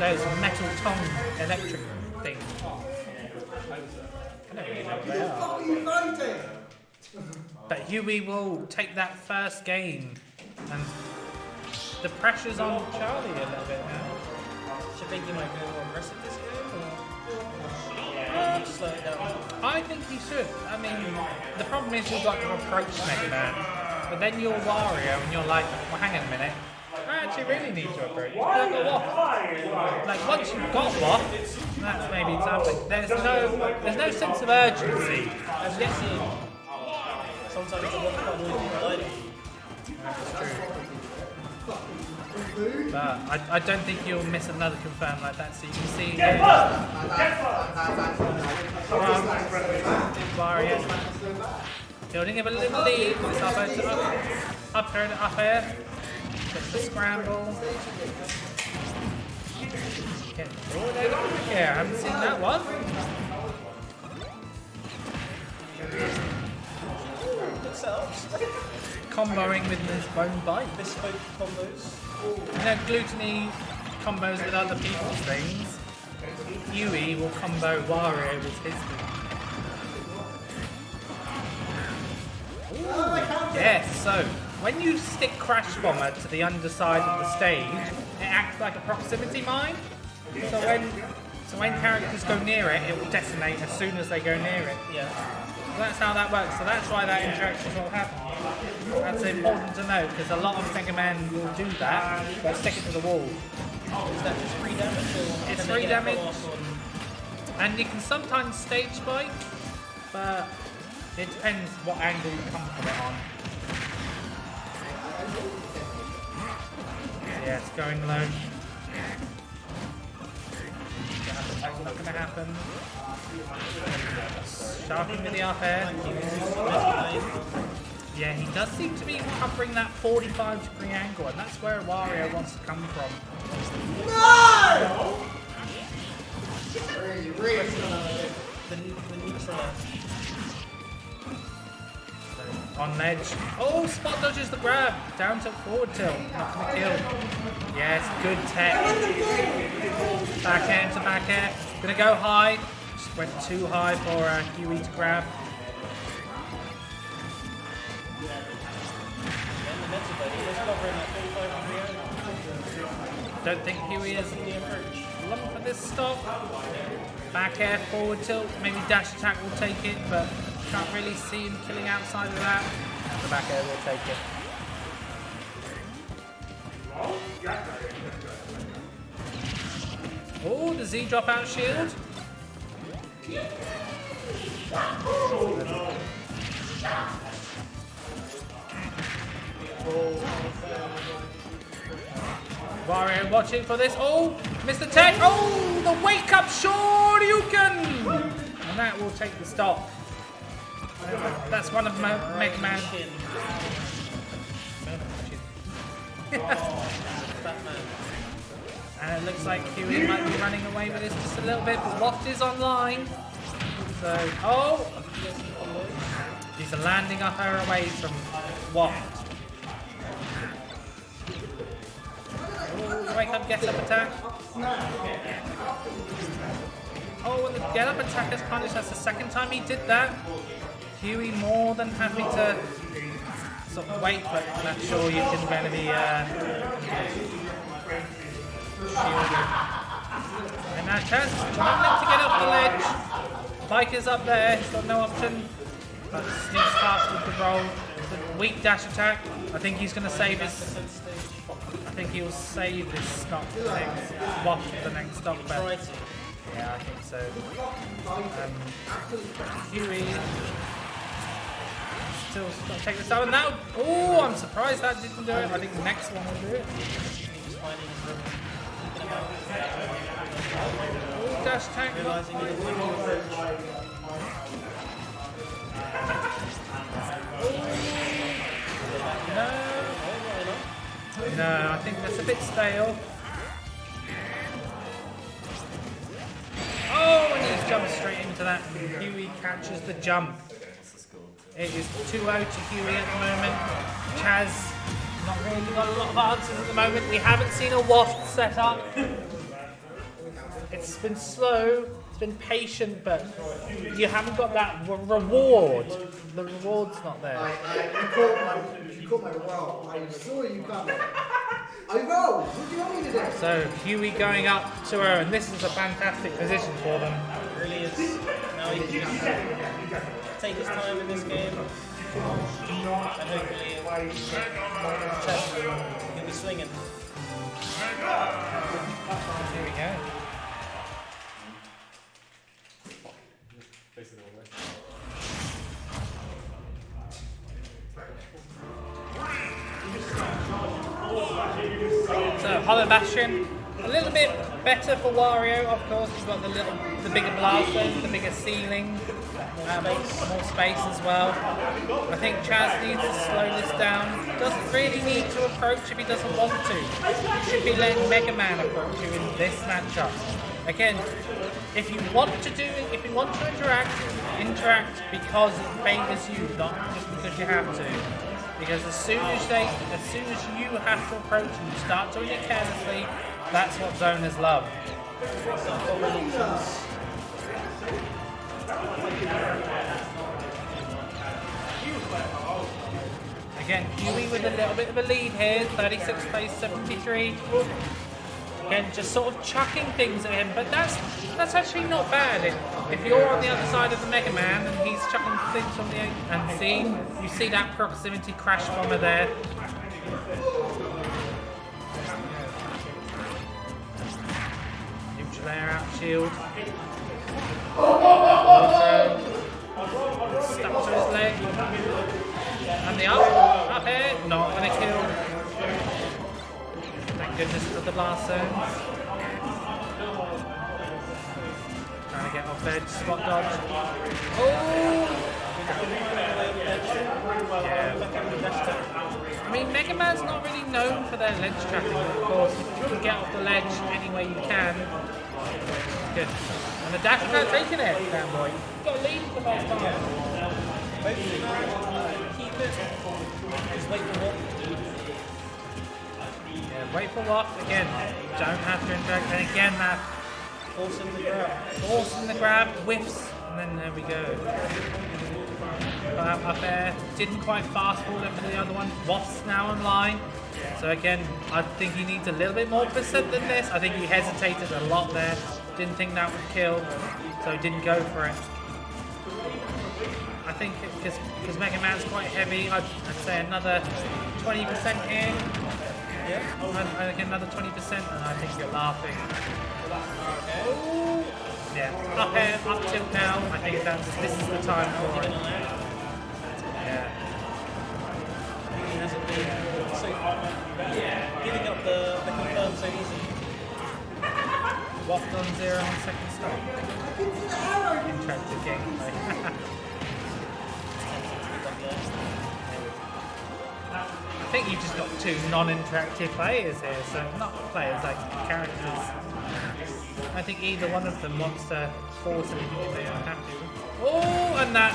Those metal tongue electric things. I don't really know what they are. But Huey will take that first game, and the pressure's on Charlie a little bit now. Do you think he might go more aggressive this game, or slow it down? I think he should. I mean, the problem is you've got to approach Mega Man, but then you're Wario and you're like, well, hang on a minute. I actually really need to approach. You've got to go off. Like once you've got off, that's maybe time. But there's no sense of urgency. I'm guessing sometimes it's a lot of fun. That's true. But I don't think you'll miss another confirm like that. So you can see here. Wario building him a little lead. It's up here. Gets the scramble. Get forward over here. I haven't seen that one. Comboing with his bone bite. Bespoke combos. You know, Gluttony combos with other people's things. Yui will combo Wario with his thing. Yes, so when you stick Crash Bomber to the underside of the stage, it acts like a proximity mine. So when characters go near it, it will detonate as soon as they go near it. Yeah. So that's how that works. So that's why that interaction will happen. That's important to know because a lot of Mega Man will do that, but stick it to the wall. Is that just free damage? Or It's can free they get damage. follow-up on- And you can sometimes stage spike, but it depends what angle you come from it on. Yeah, it's going low. That's not going to happen. Sharpen with the up air. Yeah, he does seem to be covering that 45-degree angle, and that's where Wario wants to come from. The neutral edge. On ledge. Oh, spot dodges the grab. Down tilt, forward tilt. Not gonna kill. Yes, good tech. Back air to back air. Gonna go high. Just went too high for Huey to grab. Don't think Huey is long for this stop. Back air, forward tilt. Maybe dash attack will take it, but can't really see him killing outside of that. The back air will take it. Oh, the Z drop out shield. Wario watching for this. Oh, Mr. Tech. Oh, the wake up Shoryuken. And that will take the stop. That's one of Mega Man. And it looks like Huey might be running away with this just a little bit, but Waft is online. So, oh! He's landing up her away from Waft. Oh, wake up, get up attack. Oh, and the get up attack is punished. That's the second time he did that. Huey more than happy to sort of wait, but I'm not sure you can going to be shielded. And now Chaz is trying to get up the ledge. Bike is up there, he's got no option. But sneaks past with the roll. The weak dash attack. I think he's going to save his. I think he'll save his stop for the next waft for the next stop. But yeah, I think so. Huey still got to take this out, and that. Oh, I'm surprised that didn't do it. I think the next one will do it. Oh, dash attack. No, I think that's a bit stale. Oh, and he's jumped straight into that. Huey catches the jump. It is 2-0 to Huey at the moment. Chaz not really got a lot of answers at the moment. We haven't seen a waft set up. It's been slow, it's been patient, but you haven't got that reward. The reward's not there. You caught my roll. I saw you coming. I rolled. What do you want me to do? So Huey going up to her, and this is a fantastic position for them. It really is. Now he can just take his time in this game. And hopefully he'll be swinging. Here we go. So Hollow Bastion, a little bit better for Wario, of course. He's got the bigger blast zones, the bigger ceiling, more space as well. I think Chaz needs to slow this down. Doesn't really need to approach if he doesn't want to. He should be letting Mega Man approach you in this matchup. Again, if you want to interact because it favors you, not just because you have to. Because as soon as you have to approach and you start doing it carelessly, that's what zoners love. Again, Huey with a little bit of a lead here, 36 plays 73. Again, just sort of chucking things at him, but that's actually not bad. If you're on the other side of the Mega Man and he's chucking things from the and you see that proximity crash bomber there. Neutral air out shield. Stuck to his leg. And the up air, not gonna kill. Thank goodness for the blast zones. Trying to get off edge, spot dodge. Oh! Yeah. I mean, Mega Man's not really known for their ledge trapping, but of course, if you can get off the ledge any way you can, good. And the dash attack taking it, damn boy. You've got a lead for the first time. Keep it. Just wait for what. Yeah, wait for waft again. Don't have to interact. And again, that Forcing the grab. forcing the grab, whiffs, and then there we go. Got up there, didn't quite fast forward for the other one. Waft's now online. So again, I think he needs a little bit more percent than this. I think he hesitated a lot there. Didn't think that would kill, so he didn't go for it. I think because Mega Man's quite heavy, I'd say another 20% here. Yeah, I think another 20%, and I think you're laughing. Ooh. Yeah, up air, up tilt now. I think this is the time for it. Yeah. He hasn't been so giving up the confirm so easy. Waft on 0 on second stop. Interactive gameplay. I think you've just got two non-interactive players here, so not players, like characters. I think either one of them wants to force anything if they don't have to. Oh, and that!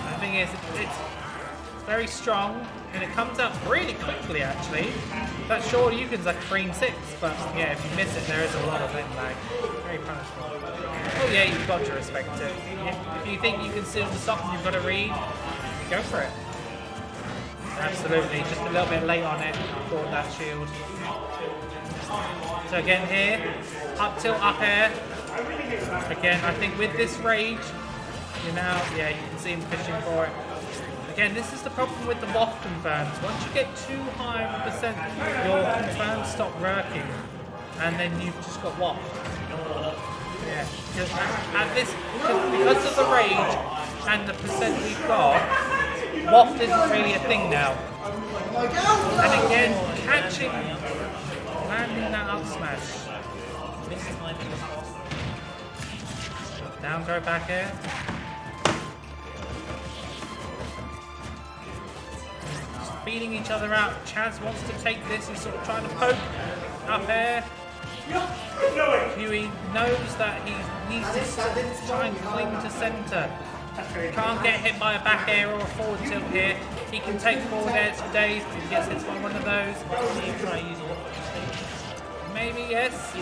The thing is, it's very strong, and it comes out really quickly actually. That Shoryuken's like frame 6, but yeah, if you miss it, there is a lot of leg lag. Very punishable. Oh yeah, you've got to respect it. If you think you can seal the sock and you've got to read, go for it. Absolutely, just a little bit late on it, caught that shield. So again here, up tilt, up air. Again, I think with this rage, you can see him fishing for it. Again, this is the problem with the waft confirms. Once you get too high of a percent, your confirms stop working, and then you've just got waft. Yeah, because of the rage and the percent we've got, waft isn't really a thing now. And again, catching, landing that up smash. Down throw back here. Just feeding each other out. Chaz wants to take this. He's sort of trying to poke up air. Huey knows that he needs to try and cling to centre. Can't get hit by a back air or a forward tilt here. He can take forward airs for days if he gets hit by one of those. Maybe, yes.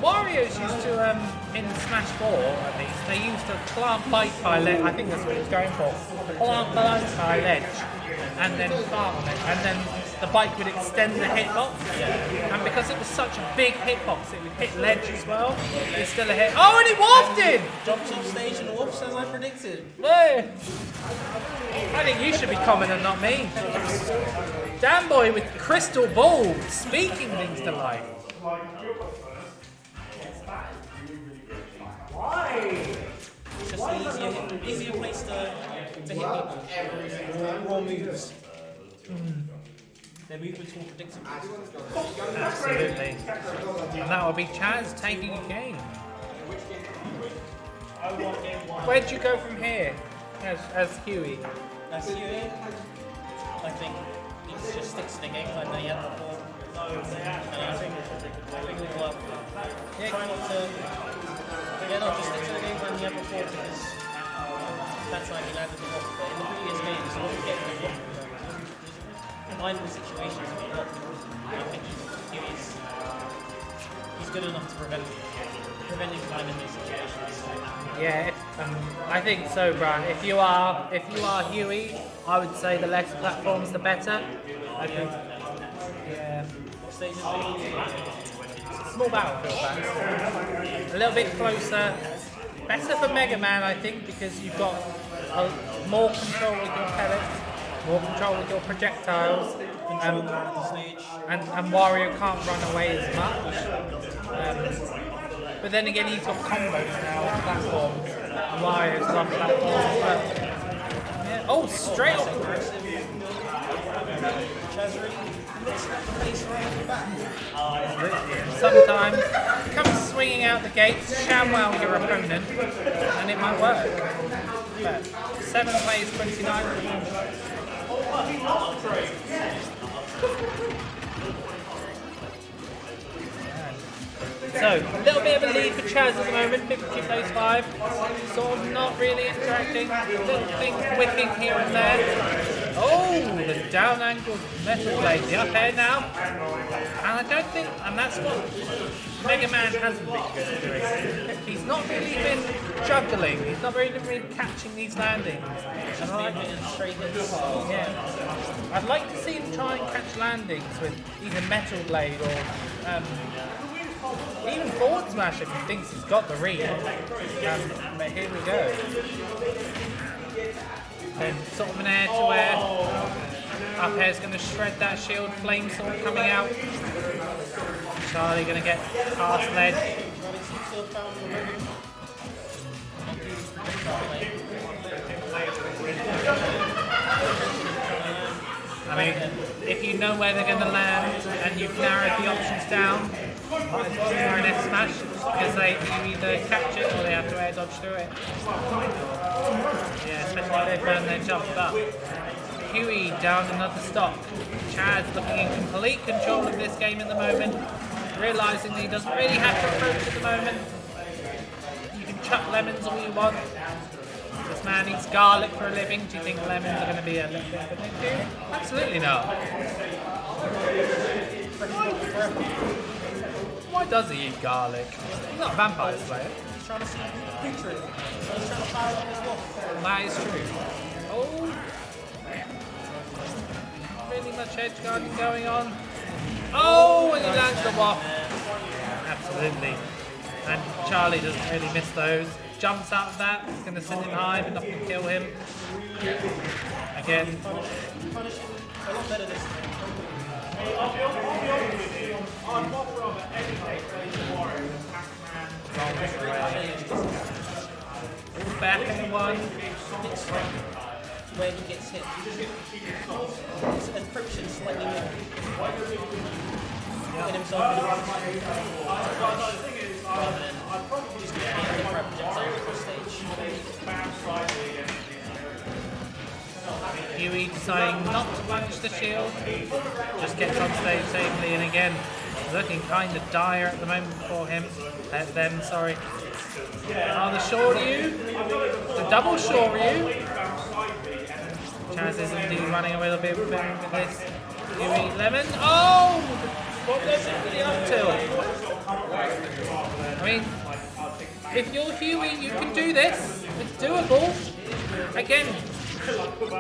Warriors used to, in Smash 4 at least, they used to plant bite by ledge. I think that's what he was going for. Plant bite by ledge and then fart on it. And then the bike would extend the hitbox. And because it was such a big hitbox, it would hit ledge as well. It's still a hit. Oh, and it wafted! Jumps off stage and whoops as I predicted. Hey. I think you should be common and not me. Dan Boy with crystal ball, speaking things to life. It's just an easier place to hit people. Raw moves. Their movements more predictable. Absolutely. And that would be Chaz taking a game. Where'd you go from here as Huey? That's Huey. I think he just sticks to the game plan that he had before. And I think it will work. Try not to. Just stick to the game plan he had before because that time he landed the block. But in the previous games, he wasn't getting the block. Finding situations that he got. I think he's good enough to prevent him finding these situations. Yeah, I think so, Brian. If you are Huey, I would say the less platforms, the better. I think. Yeah. Small battlefield, perhaps. A little bit closer. Better for Mega Man, I think, because you've got more control with your pellets, more control with your projectiles, and Wario can't run away as much. But then again, he's got combos now on platforms, and Wario's lost platforms. But, yeah. Oh, straight off! Sometimes come swinging out the gates, ShamWow your opponent, and it might work. But 7 plays 29. So, a little bit of a lead for Chaz at the moment, 52 plays 5. Sort of not really interacting, little things whipping here and there. Oh, the down angled metal blade, the up air now. And I don't think, and that's what Mega Man hasn't been good at doing. He's not really been juggling, he's not really been catching these landings. And yeah. I'd like to see him try and catch landings with either metal blade or even forward smash if he thinks he's got the read. But here we go. Then sort of an air to air. Up air's going to shred that shield. Flame sword coming out. Charlie going to get past ledge. I mean, if you know where they're going to land and you've narrowed the options down, might as well try an F smash because you either catch it or they have to air dodge through it. Yeah, especially if they burn their jump up. Huey down another stock. Chaz looking in complete control of this game at the moment, realising that he doesn't really have to approach at the moment. You can chuck lemons all you want. This man eats garlic for a living. Do you think lemons are going to be a little bit of an issue? Absolutely not. Why does he eat garlic? He's not a vampire slayer. He's trying to see picture it. He's trying to fire up his wolf. That is true. Oh. Really much edge guarding going on. Oh, and he lands the waft. Absolutely. And Charlie doesn't really miss those. Jumps out of that. It's going to send him high, but not going to kill him. Again. Punish him a lot better this time. Back in one. Where he gets hit. His friction slightly more. Putting himself in and then just get any other projectile across stage. Huey deciding not to punch the shield, just gets on stage safely, and again, looking kind of dire at the moment for him. Them, sorry. Oh, the Shoryu, the double Shoryu. Chaz is indeed running away a little bit with this. Huey, Lemon. Oh! What was it with the up tilt? I mean, if you're Huey, you can do this. It's doable. Again,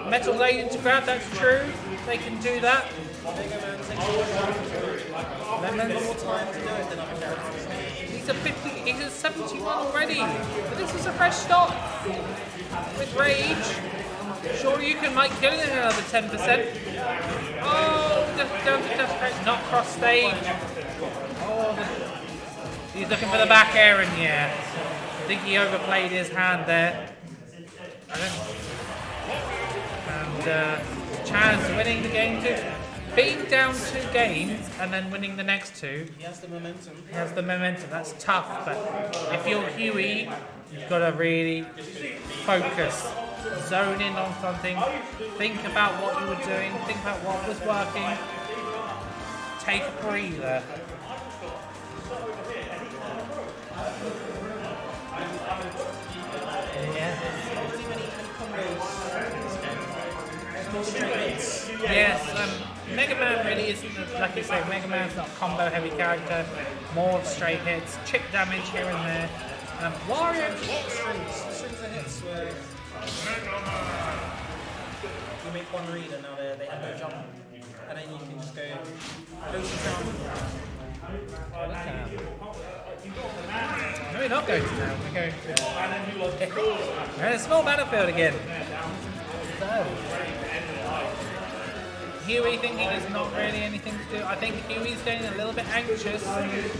Metal Lane to grab, that's true. They can do that. Lemons. He's a 50, he's a 71 already. But this is a fresh start. With Rage. Sure, you can make killing another 10%. Oh, just not cross stage. Oh, he's looking for the back air, and yeah, I think he overplayed his hand there. And Chaz winning the game too. Being down 2 games and then winning the next 2. He has the momentum. He has the momentum. That's tough, but if you're Huey, you've got to really focus. Zone in on something, think about what you were doing, think about what was working, take a breather. Yeah. Yes, Mega Man really isn't, like you say, Mega Man's not a combo heavy character, more straight hits, chip damage here and there. Wario Strings of hits where you make one read and now they have no jump, and then you can just go to town. No, we're not going to town, we're going to... We're in a small battlefield again. So... Huey thinking there's not really anything to do. I think Huey's getting a little bit anxious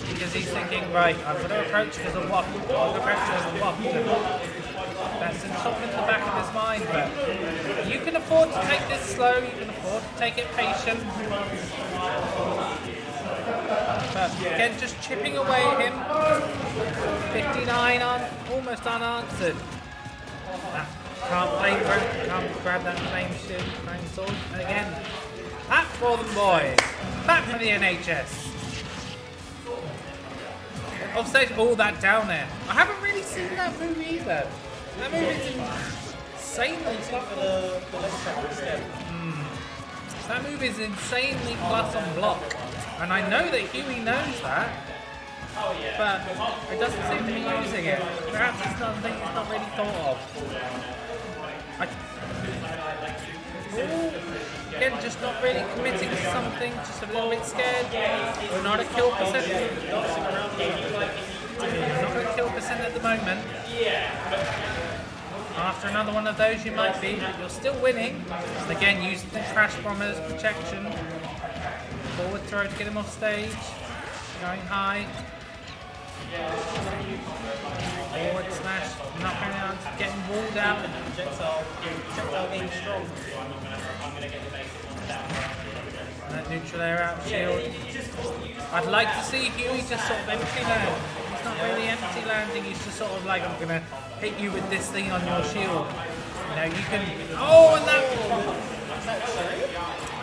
because he's thinking, right, I'm going to approach because of what? I'm going to approach because of what? That's in top in the back of his mind, but you can afford to take this slow, you can afford to take it patient. But again, just chipping away at him. 59 almost unanswered. Can't grab that flame sword. And again, back for them boys. Back for the NHS. Offstage, all that down there. I haven't really seen that move either. That move is insanely tough. That move is insanely plus on block. And I know that Huey knows that. But it doesn't seem to be using it. Perhaps it's not something it's not really thought of. Again, just not really committing to something, just a little bit scared. We're not a kill percent. Not a kill percent at the moment. After another one of those you might be, but you're still winning. And again, use the Trash Bomber as protection. Forward throw to get him off stage. Going high. Forward smash, not going out, getting walled out. Projectile game strong. That neutral air out shield. I'd like to see Huey just sort of empty land. He's not really empty landing, he's just sort of like, I'm going to hit you with this thing on your shield. You know, you can... Oh, and that...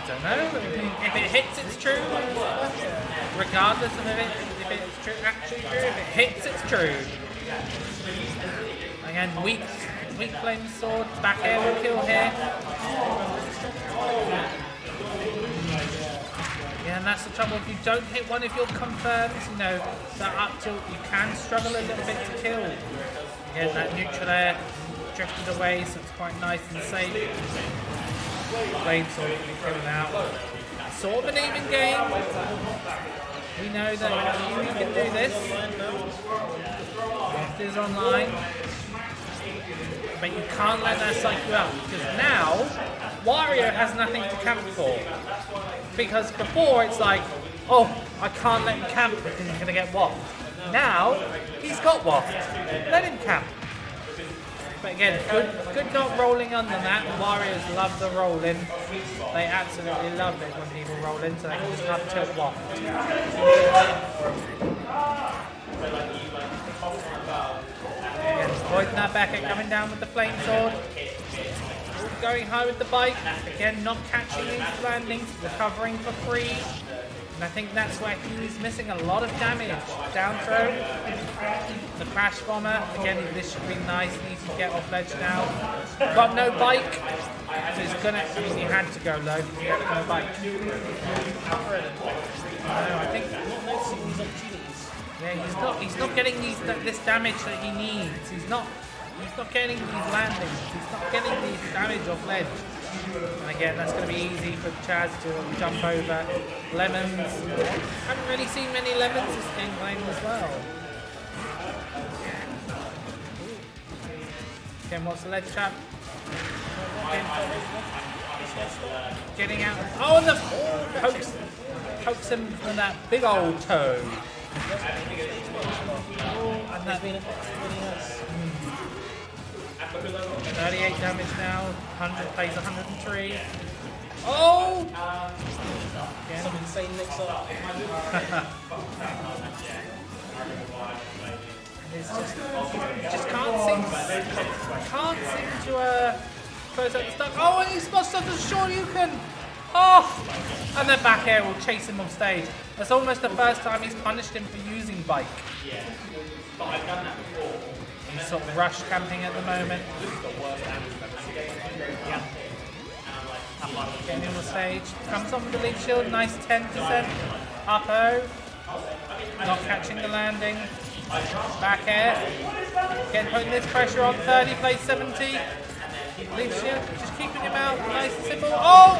I don't know. If it hits, it's true. Regardless of if it's true, actually true. If it hits, it's true. Again, weak flame sword. Back air will kill here. Yeah, and that's the trouble. If you don't hit one of your confirms, you know, that up tilt, you can struggle a little bit to kill. Again, that neutral air drifted away, so it's quite nice and safe. Flame sword will be coming out. Sort of an even game. We know that Huey can do this. It is online. But you can't let that psych you out, because now Wario has nothing to camp for. Because before it's like, oh, I can't let him camp because he's going to get waft. Now, he's got waft. Let him camp. But again, good not rolling under that. Warriors love the roll in. They absolutely love it when people roll in, so they can just up tilt waft. Avoiding that Beckett coming down with the flame sword. Going high with the bike. Again, not catching these landings. Recovering for free. And I think that's where he's missing a lot of damage. Down throw. The crash bomber. Again, this should be nice and easy to get off ledge now. Got no bike. So he's gonna, I mean, he had to go low because he had no bike. No, I think. Yeah, he's not getting this damage that he needs. He's not getting these landings. He's not getting these damage off ledge. And again, that's going to be easy for Chaz to jump over. Lemons. Haven't really seen many lemons this game playing as well. Again, what's the ledge trap? Getting out. Oh, and the pokes him with that big old toe. And that 38 damage now. 100 plays 103. Oh! Some insane mix up. Just can't seem to close out the stuff. Oh, and he spots something. Sure you can. Oh! And then back air will chase him off stage. That's almost the first time he's punished him for using bike. Yeah. But I've done that before. He's sort of rush camping at the moment. Yeah. Getting on the stage. Comes on with the lead shield. Nice 10%. Up-o. Not catching the landing. Back air. Again, putting this pressure on. 30 plays 70. Lead shield. Just keeping him out. Nice and simple. Oh!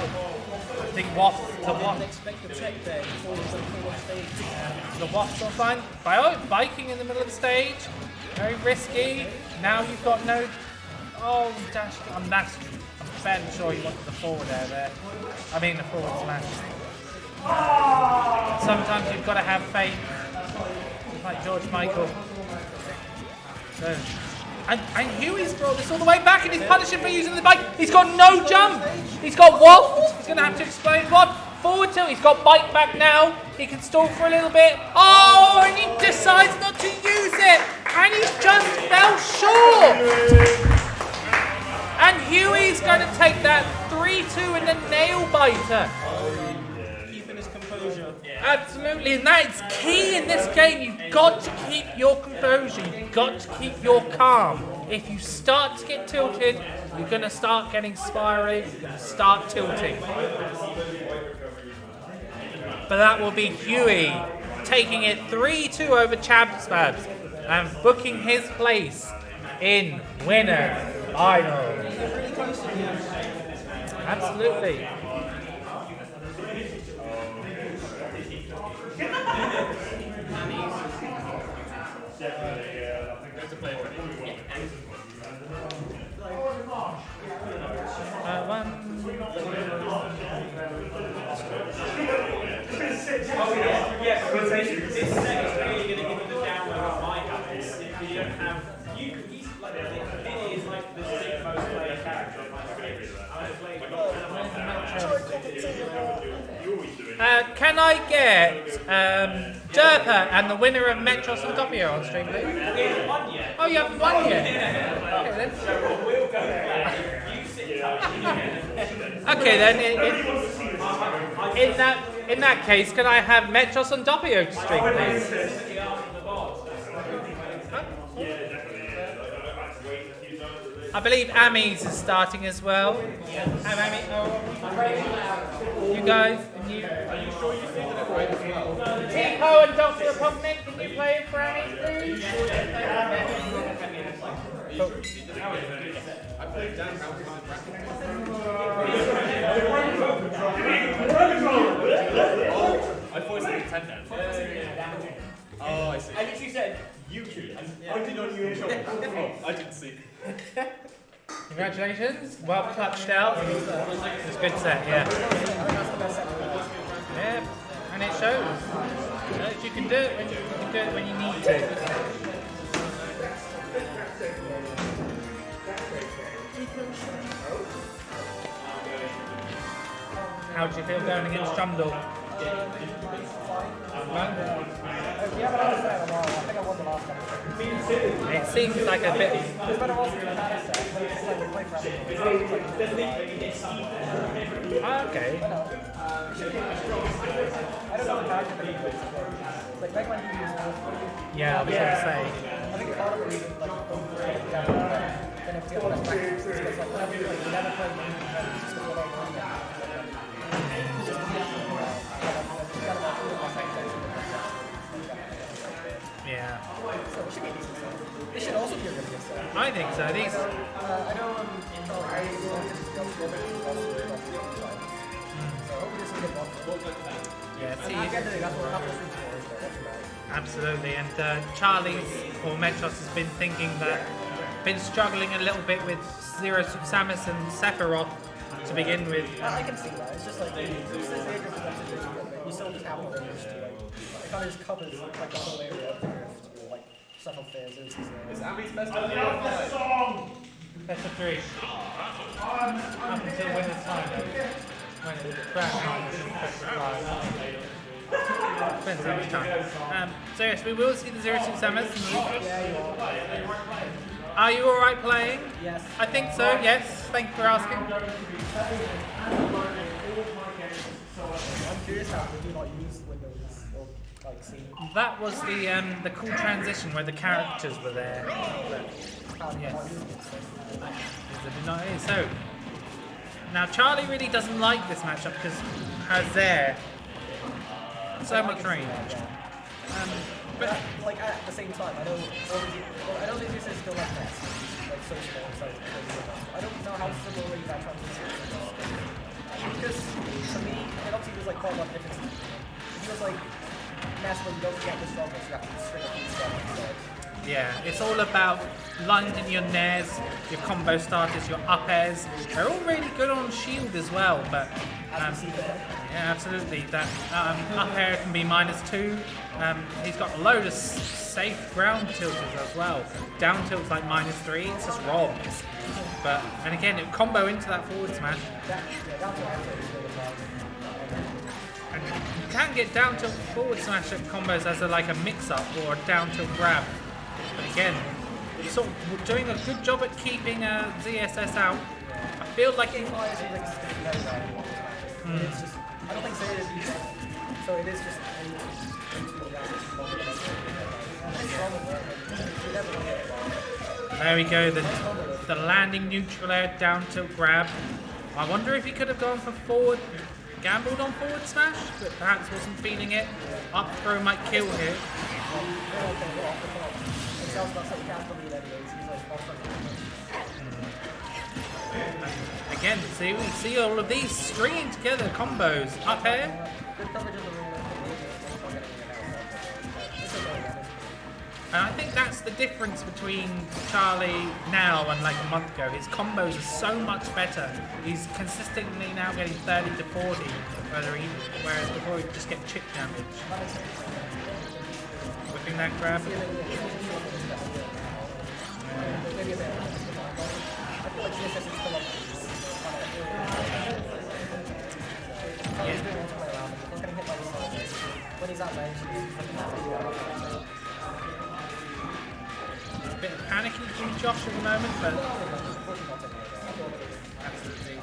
I think waft to waft. Expect the tech there before he's on full on stage. The waft's all fine. Biking in the middle of the stage. Very risky. Now you've got no. Oh, dash. I'm fairly sure he wanted the forward air there. I mean, the forward smash. Sometimes you've got to have faith. Like George Michael. So. And Huey's brought this all the way back and he's punished him for using the bike. He's got no jump. He's got waft. He's going to have to explain what. Forward tilt. He's got bike back now. He can stall for a little bit. Oh, and he decides not to use it. And he's just fell short. And Huey's going to take that 3-2 in the nail biter. Keeping his composure. Absolutely, and that is key in this game. You've got to keep your composure. You've got to keep your calm. If you start to get tilted, you're going to start getting spirally. You're going to start tilting. But that will be Huey taking it 3-2 over Chabspabs and booking his place in winner final. Absolutely. This set is really going to give you the download of my habits. If you don't have, he's like, Vinny is like the sixth most played character of my series. Can I get Derpa and the winner of Metros and Doppio on stream, please? Oh, you haven't won yet? Okay then. In that case, can I have Metros and Doppio to stream, please? I believe Amis is starting as well. Have Ami. You guys, and you. Are you sure you think that Tico and Dr. Republic, can you play it for Ami, please? I voiced the intent then. Oh, I see. I literally said YouTube. I did on you in trouble. I didn't see. Congratulations. Well clutched out. It's a good set, yeah. Yeah, and it shows. You can do it when you need to. How do you feel going against Jumdal? Yeah, but I was there a while. I think I won the last time. It seems like a bit. It's better also than that set. But it's like we play for Okay. I don't know the character that he plays. Like back when he was Yeah, I was gonna say. I think it's part of the reason like then if the other practice it's like whenever you like never play just go over Yeah. so it should be decent. This should also be a really good set. I think so. These. I know so hopefully this will get one. Yeah. At the See. end of the day, that's what it's for. Absolutely. And Charlie's or Metros has been thinking that. Been struggling a little bit with Zero Suit Samus and Sephiroth to begin with. I can see that. It's just like this is dangerous for them to do, but you still just have no range to like. It kind of just covers like the whole area of the rift, or like several phases. Is Abby's best of Best of 3. Up until winner's time, when it's grand finals and best of 5. Depends how much time. So yes, we will see the Zero Suit Samus. Yeah, you are. Are you alright playing? Yes. I think so, yes. Thank you for asking. I'm curious how would you not use Windows or like see. That was the cool transition where the characters were there. Yes. So now Charlie really doesn't like this matchup because has there so much range. But like at the same time, I know I don't think this is still like that, like so small. So I don't know how similarly that transition is. Because for me, it obviously there's like quite a lot of differences. It feels like Ness when you don't get the strongest, you have to string up these stuff instead. Yeah, it's all about landing your nairs, your combo starters, your up airs. They're all really good on shield as well, but yeah, absolutely. That up air can be -2. He's got a load of safe ground tilters as well. Down tilt's like -3. It's just ROMs. But and again, it combo into that forward smash. And you can get down tilt forward smash combos as like a mix-up or a down tilt grab. But again, sort of doing a good job at keeping ZSS out. I feel like It's just, I don't think so. So it is just. There we go, the landing neutral air down tilt grab. I wonder if he could have gone for forward, gambled on forward smash, but perhaps wasn't feeling it. Up throw might kill here. Again, see, we see all of these stringing together combos. Up air. And I think that's the difference between Charlie now and like a month ago. His combos are so much better. He's consistently now getting 30 to 40, whereas before he'd just get chip damage. Whipping that grab. A bit of panicking from Josh at the moment, but absolutely.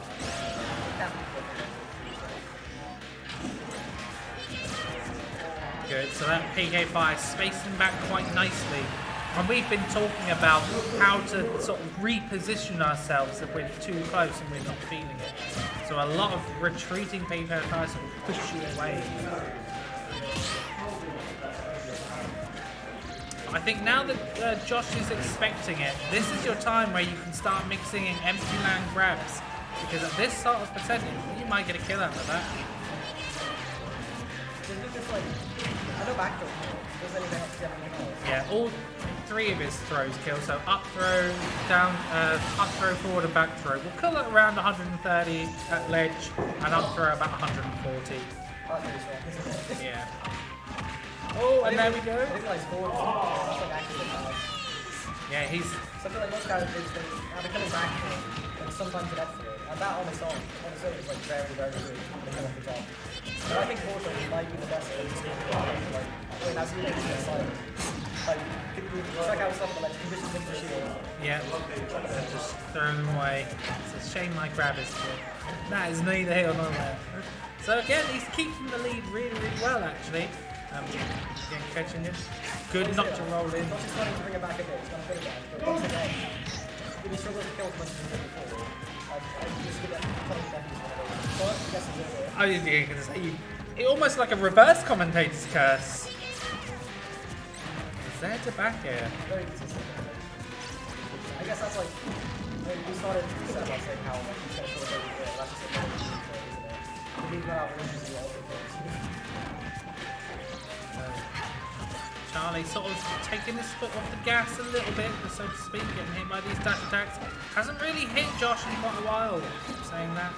Good, so that PK5 spaced him back quite nicely. And we've been talking about how to sort of reposition ourselves if we're too close and we're not feeling it. So a lot of retreating PK5s will push you away. I think now that Josh is expecting it, this is your time where you can start mixing in empty land grabs. Because at this sort of percentage, you might get a kill out of that. Yeah, all 3 of his throws kill. So up throw, down, up throw, forward and back throw. We'll kill it around 130 at ledge and up throw about 140. Yeah. Oh, and there we go. Yeah, he's. So I feel like most guys are coming back and sometimes it up through. And that on its own is like very, very good when they come off the top. But I think forward throw might be the best way to like, as you make the side. Like, check out stuff like conditions into shield. Yeah, so just throw them away. It's a shame my grab is good. That is neither here nor there. So again, he's keeping the lead really, really well actually. Again, catching it. Good not to roll in. Josh is starting to bring it back a bit. He's going to bring it back. But once again, if he struggles to kill as much as he did before, I just get that point that he's going to go. But I guess it's it. I was going to say, it almost like a reverse commentator's curse. Is there to back here? Very consistent. I guess that's like, we started to set by saying how like, he's going to feel very good. That's just a very good thing, isn't it? The lead went out really easily all the things. Charlie sort of taking his foot off the gas a little bit, so to speak, getting hit by these dash attacks. Hasn't really hit Josh in quite a while, saying that.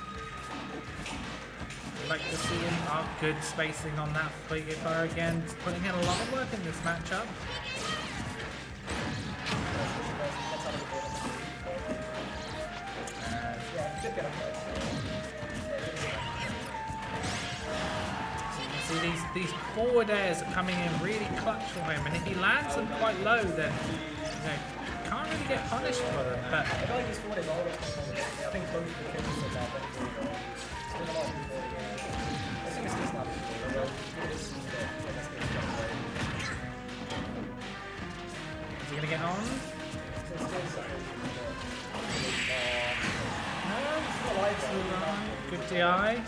I'd like to see him. Oh, good spacing on that Figure Fire again. Putting in a lot of work in this matchup. Yeah, good get up there. See, these forward airs are coming in really clutch for him, and if he lands them quite low, then can't really get punished for them. But I feel like this forward is always I think both the kids are now very good. There's a lot of people. I think it's just not people. is he gonna get on? Good DI.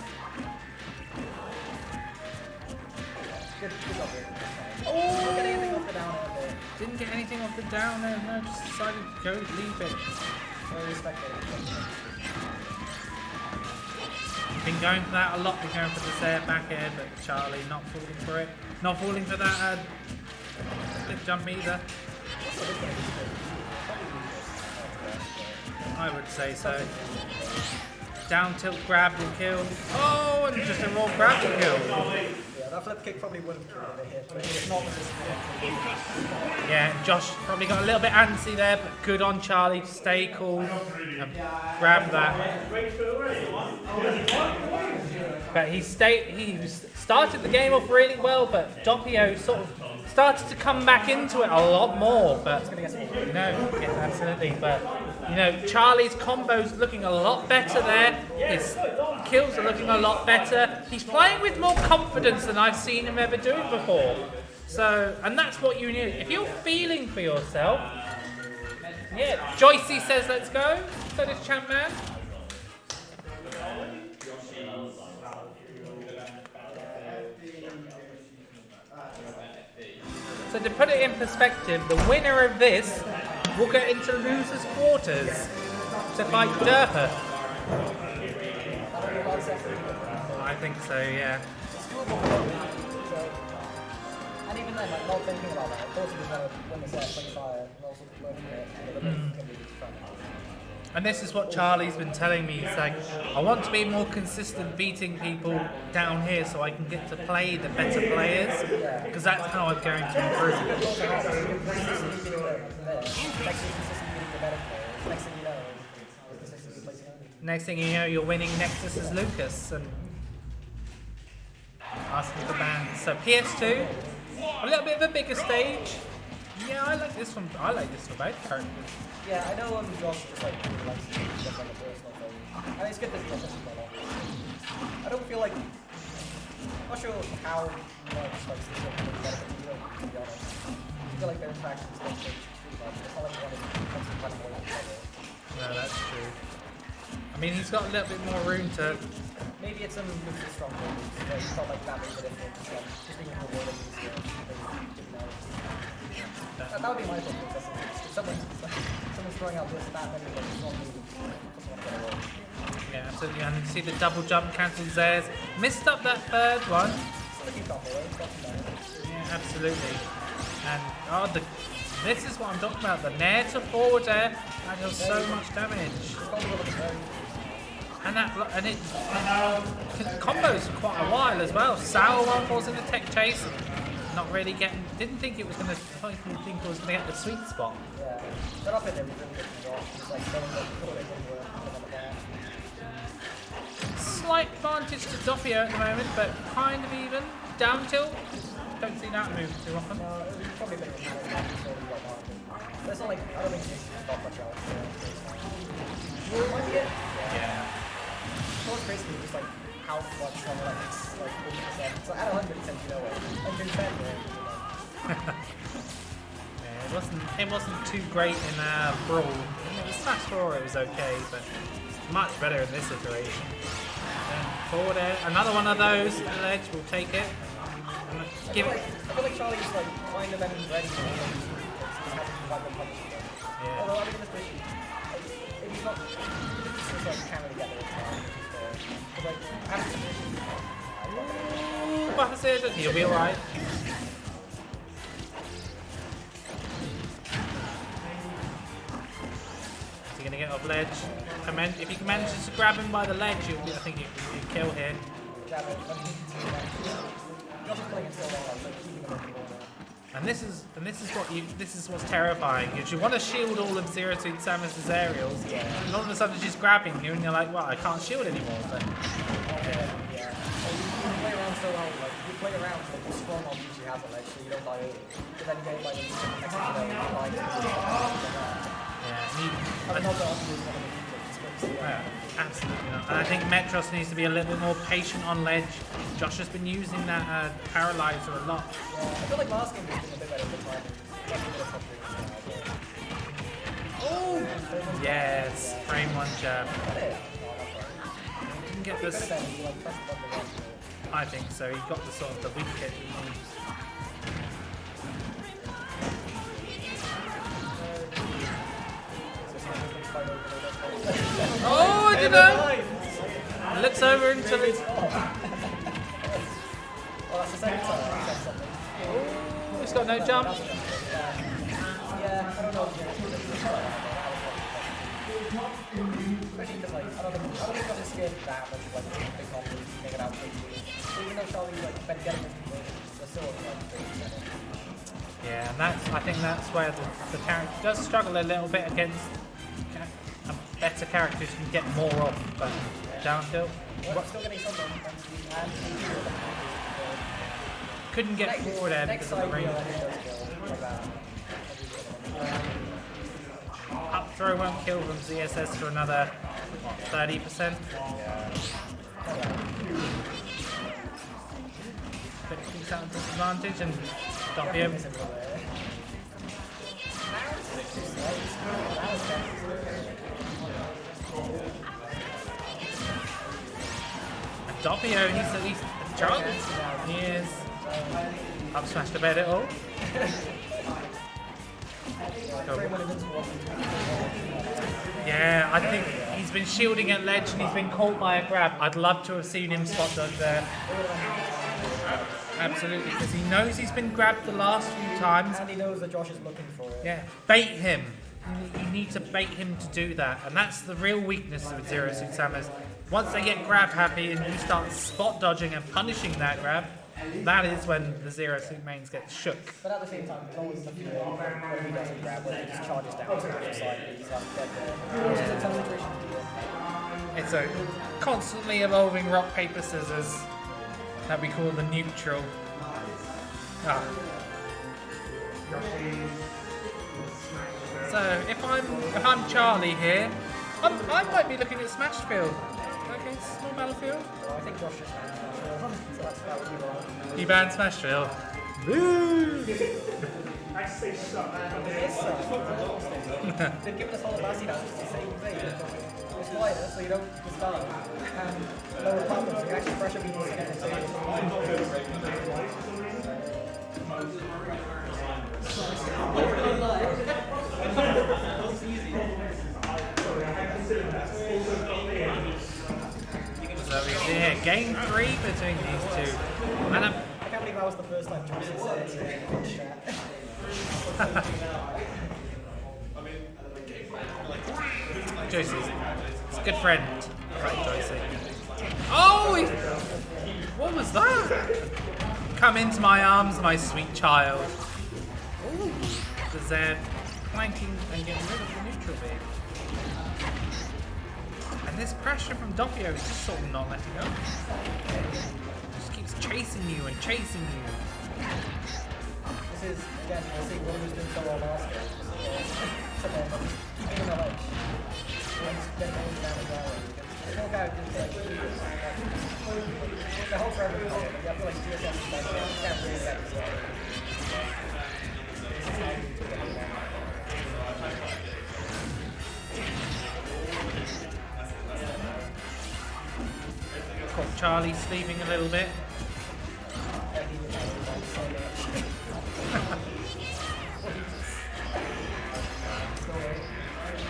Oh! Get anything off the down air there. Didn't get anything off the down air, no, just decided to go leave it. Very respectful. Been going for that a lot, been going for this air back air, but Charlie not falling for it. Not falling for that flip jump either. I would say so. Down tilt, grabbed and killed. Oh, and just a raw grab and kill. Yeah, that flip kick probably wouldn't kill if it hit, but it's not resistant. Yeah, Josh probably got a little bit antsy there, but good on Charlie to stay cool and grab that. But he started the game off really well, but Doppio sort of started to come back into it a lot more. But yeah, absolutely. But Charlie's combo's looking a lot better there. His kills are looking a lot better. He's playing with more confidence than I've seen him ever do before. So, and that's what you need. If you're feeling for yourself, yeah, Joycey says let's go. So does Champ Man. So to put it in perspective, the winner of this will get into losers' quarters to fight Derper. I think so, yeah. And even then, like, not thinking about that, of course he was going to win the set, play fire, and also working it. And this is what Charlie's been telling me. He's like, I want to be more consistent beating people down here so I can get to play the better players, because that's how I'm going to improve. Next thing you know, you're winning Nexus as Lucas and asking for bans. So PS2, a little bit of a bigger stage. Yeah, I like this one. I like this for both characters. Yeah, I know Josh just like really likes to get on the personal thing. I mean, it's good that Josh is not I don't feel like I'm not sure how much like this is benefit to be honest. I feel like their interactions don't change too much. It's not like one is constantly kind of more than the other. No, that's true. I mean, he's got a little bit more room to. Maybe it's some Lucas strong moves, but it's not like that big of a difference. Just being able to word it easier. That would be my thing. If someone's throwing out this, that many things, it's not moving. Yeah, absolutely. And you see the double jump cancels theirs. Missed up that third one. Yeah, absolutely. And this is what I'm talking about. The nair to forward air that does so much damage. And it combos for quite a while as well. Sour one falls in the tech chase. Not really getting. Didn't think it was going to. I didn't think it was going to get the sweet spot. Yeah. But up in there, it's like Slight advantage to Doppio at the moment, but kind of even. Down tilt. don't see that move too often. No, it's probably a bit of a challenge. But it's not like, I don't think it's not much else. Will might be it? Yeah. So it's basically just like how much from like it's like 40%. So at 100%, you know what? 110, Yeah, it wasn't too great in Brawl. The Smash 4 it was okay, but much better in this iteration. And forward air, another one of those, ledge, we'll take it. And give it. I feel like Charlie's like kind of ready for it. He's having to fight the punch again. Yeah. Although I think in this mission, if he's not, it's just like can't really get there in time. Because like, after the mission, Buffer says he'll be alright. Is he gonna get off ledge? If he manages to grab him by the ledge, I think he'll kill here. grab it, but he needs to do that. You're also playing it so well, like keeping him in the corner. And this is what's terrifying. Is you want to shield all of Zero Suit Samus's aerials, and all of a sudden she's grabbing you, and you're like, well, I can't shield anymore. So, Yeah. You play around so well, like you play around so the strong on usually has a ledge, so you don't die early. But then you get like next thing you know, you die to yeah, not the option is one of the just yeah, absolutely not. And I think Metros needs to be a little bit more patient on ledge. Josh has been using that paralyzer a lot. Yeah, I feel like last game was a bit better for time. Oh! Yes, frame one jab. Didn't get this. I think so. He got the sort of the weak hit. Oh, I don't know. Looks over until it's. Well, that's the second time I said something. Oh, he's got no jump. Yeah, I don't know. Especially because, like, I don't think I'm scared that much of, like, big confidence to make it out quickly. Even though Charlie's, like, been getting his conversions, they're still, like, 30%. Yeah, and I think that's where the character does struggle a little bit against better characters who can get more off, but downhill. Well, still getting some and couldn't get forward air because of the range. Up throw won't kill from ZSS for another, what, 30%? But he's at a disadvantage and stop him. And Doppio, he's at least a chance. He is. Up smash to bed at all. Yeah, I think he's been shielding at ledge and he's been caught by a grab. I'd love to have seen him spot dodge there. Absolutely, because he knows he's been grabbed the last few times. And he knows that Josh is looking for it. Yeah, bait him. You need to bait him to do that, and that's the real weakness of Zero Suit Samus. Once they get grab happy and you start spot dodging and punishing that grab, that is when the Zero Suit mains get shook. But at the same time, it's always the feeling when he doesn't grab, when he just charges down to the side, he's like dead there. Which is a tough situation to deal with. It's a constantly evolving rock, paper, scissors that we call the neutral. Ah. So if I'm Charlie here, I might be looking at Smashfield. Okay, small battlefield. Well, I think Josh just banned Smashfield, so that would be wrong. He banned Smashfield. Woo! I say suck. They've given us all the Lassie now, it's the same thing. It's wider, so you don't just die. And lower problems, so you actually pressure people to get So we see here, game 3 between these two. And I can't believe that was the first time Josh said it in the chat. Joyce's a good friend. Right, Joyce. Oh! What was that? Come into my arms, my sweet child. Ooh. The Zed flanking and getting rid of the neutral beam. And this pressure from Doppio is just sort of not letting go. Just keeps chasing you and chasing you. This is, again, we'll see what he was doing so well last game. So then, keeping him alive. Once getting all the damage out. The whole character is like, the whole forever is like, I feel like GSS is like, can't really get this way. This is how you do it. Got Charlie sleeping a little bit.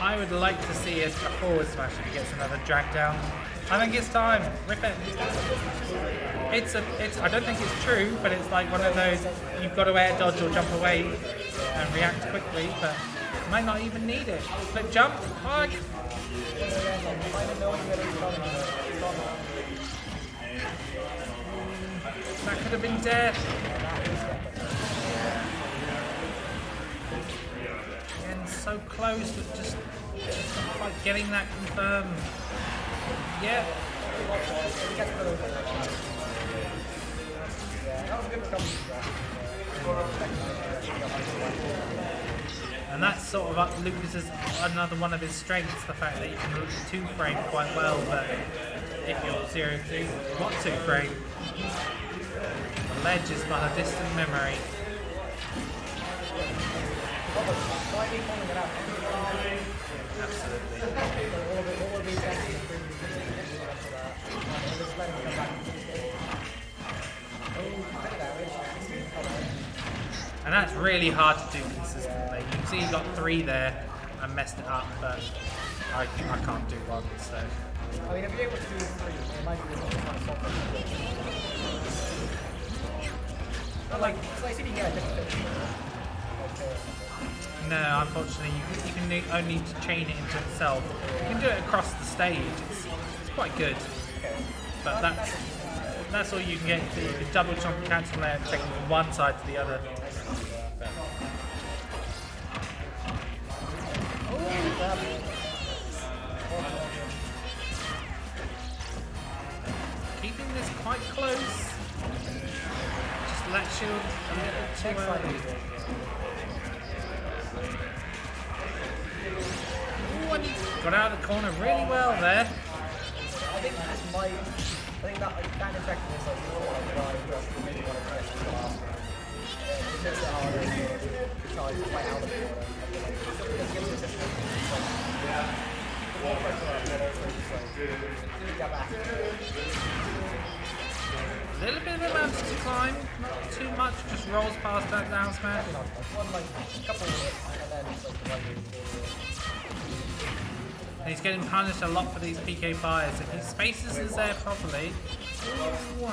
I would like to see a forward smash if he gets another drag down. I think it's time. Rip it. It's I don't think it's true, but it's like one of those you've got to air dodge or jump away and react quickly, but you might not even need it. Flip jump. Oh, that could have been death. Again, so close, but just not quite getting that confirmed. Yeah. And that's sort of Lucas's another one of his strengths, the fact that you can two frame quite well, but if you're 0-2, what two frame? The ledge is but a distant memory. And that's really hard to do consistently. You can see he got 3 there and messed it up, but I can't do 1, so. I mean, if you're able to do 3, it might be able to kind of solve it. But like, it's like if you get a different picture. No, unfortunately, you can only chain it into itself. You can do it across the stage. It's quite good, but that's all you can get. You can double jump and cancel there and take it from one side to the other. Keeping this quite close. Just let shield a little too early. Ooh, and he got out of the corner really well there. I think this might. I think that effectiveness is like why just maybe want to press the last one. It makes it harder to try to fight out of the corner. It gives us a more pressure on it, also just like get back. A little bit of a mountain to climb, not too much, just rolls past that down smash. One like a couple of hits and then it's like the right move. And he's getting punished a lot for these PK fires. If he spaces is there properly. Ooh.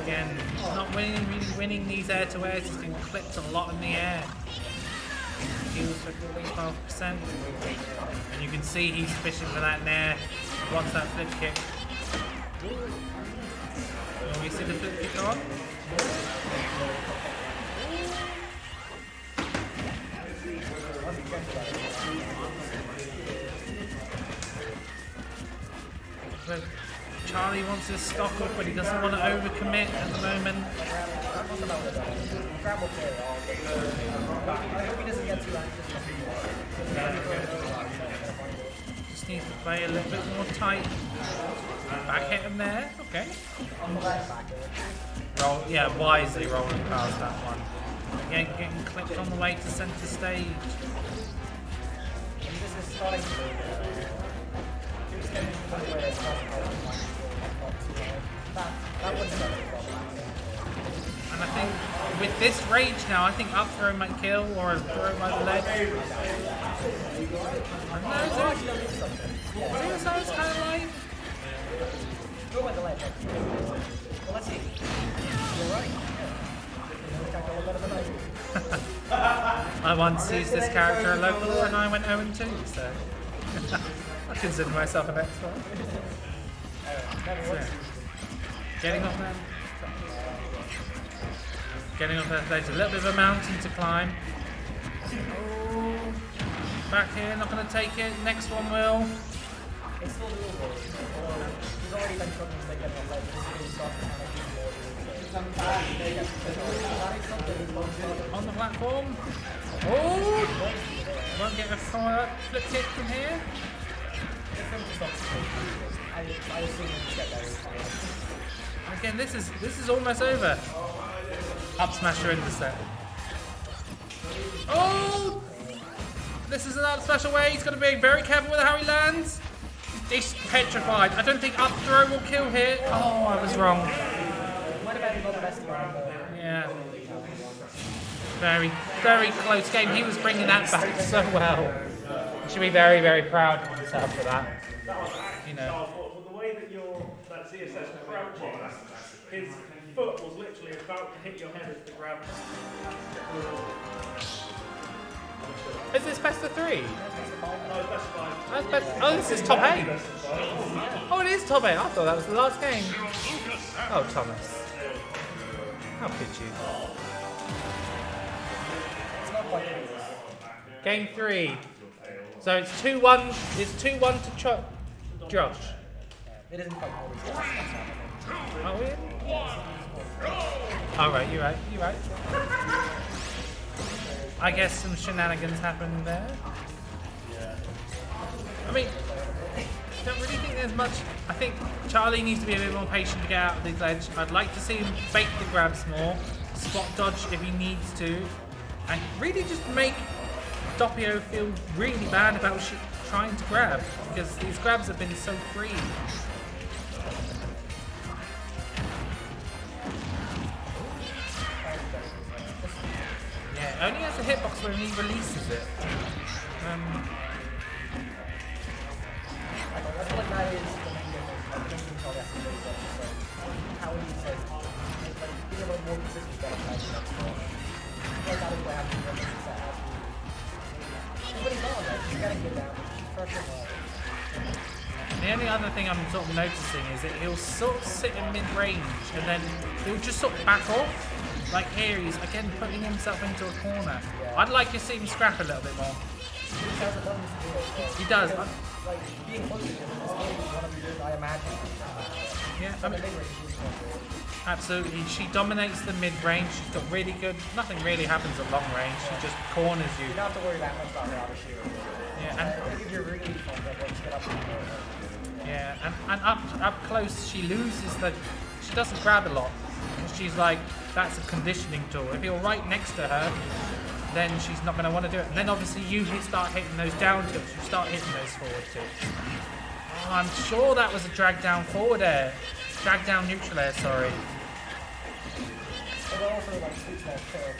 Again, he's not really winning these air to airs. He's been clipped a lot in the air. Heals for 12%. And you can see he's fishing for that nair. Wants that flip kick. Will we see the flip kick on? But Charlie wants his stock up, but he doesn't want to overcommit at the moment. Just needs to play a little bit more tight. Back hit him there, okay. Roll, yeah, wisely rolling past that one. Again, getting clipped on the way to centre stage. This is starting and I think with this rage now, I think up throw might kill or a throw might ledge. I don't know, Zero's kind of like. Go by the ledge. Well, let's see. You're right. I once used this character at local and I went 0-2, so I consider myself an expert. So, getting off there. Getting off there, there's a little bit of a mountain to climb. Oh, back here, not going to take it. Next one will. It's still doable. Or he's already been struggling to get on ledge. He's really soft and kind of keep more On the platform. Oh! Won't get a flip kick from here. I assume he'll get there. Again, this is almost over. Up smasher into set. Oh! This is an up smash away. He's got to be very careful with how he lands. He's petrified. I don't think up throw will kill here. Oh, I was wrong. Yeah. Very, very close game. He was bringing that back so well. Should be very, very proud of himself for that. You know. Well, the way that that ZSS crouching, his foot was literally about to hit your head as the grab. Is this best of 3? No, best of 5. That's best. Oh, this is top 8. Oh, it is top 8. I thought that was the last game. Oh, Thomas. How could you? Game 3. So it's 2-1. It's 2-1 to Josh. It isn't quite Are we? Oh, right, you're right. You're right. I guess some shenanigans happened there. I mean, I don't really think there's much. I think Charlie needs to be a bit more patient to get out of the ledge. I'd like to see him fake the grabs more, spot dodge if he needs to, and really just make Doppio feel really bad about trying to grab, because these grabs have been so free. Yeah, only has a hitbox when he releases it. I feel like that is the main difference. I don't think Charlie has to do that. So how he says, like, being a little more consistent about how he does it. Like that is what happens when he's set out. But he's not on that. He's getting good down. He's pressure hard. The only other thing I'm sort of noticing is that he'll sort of sit in mid-range and then he'll just sort of back off. Like here, he's again putting himself into a corner. Yeah. I'd like to see him scrap a little bit more. He does. Like being close to him is one of the good, I imagine. Yeah, I mean, absolutely. She dominates the mid-range. She's got really good. Nothing really happens at long range. She just corners you. You don't have to worry that much about her outer shield. Yeah, and if you're really fun, like once you get up to her. Yeah, and up close, she loses the. She doesn't grab a lot. She's like, that's a conditioning tool. If you're right next to her, then she's not going to want to do it. And then obviously you start hitting those down tips. You start hitting those forward tips. Oh, I'm sure that was a drag down forward air. Drag down neutral air, sorry. But also like switch that tail.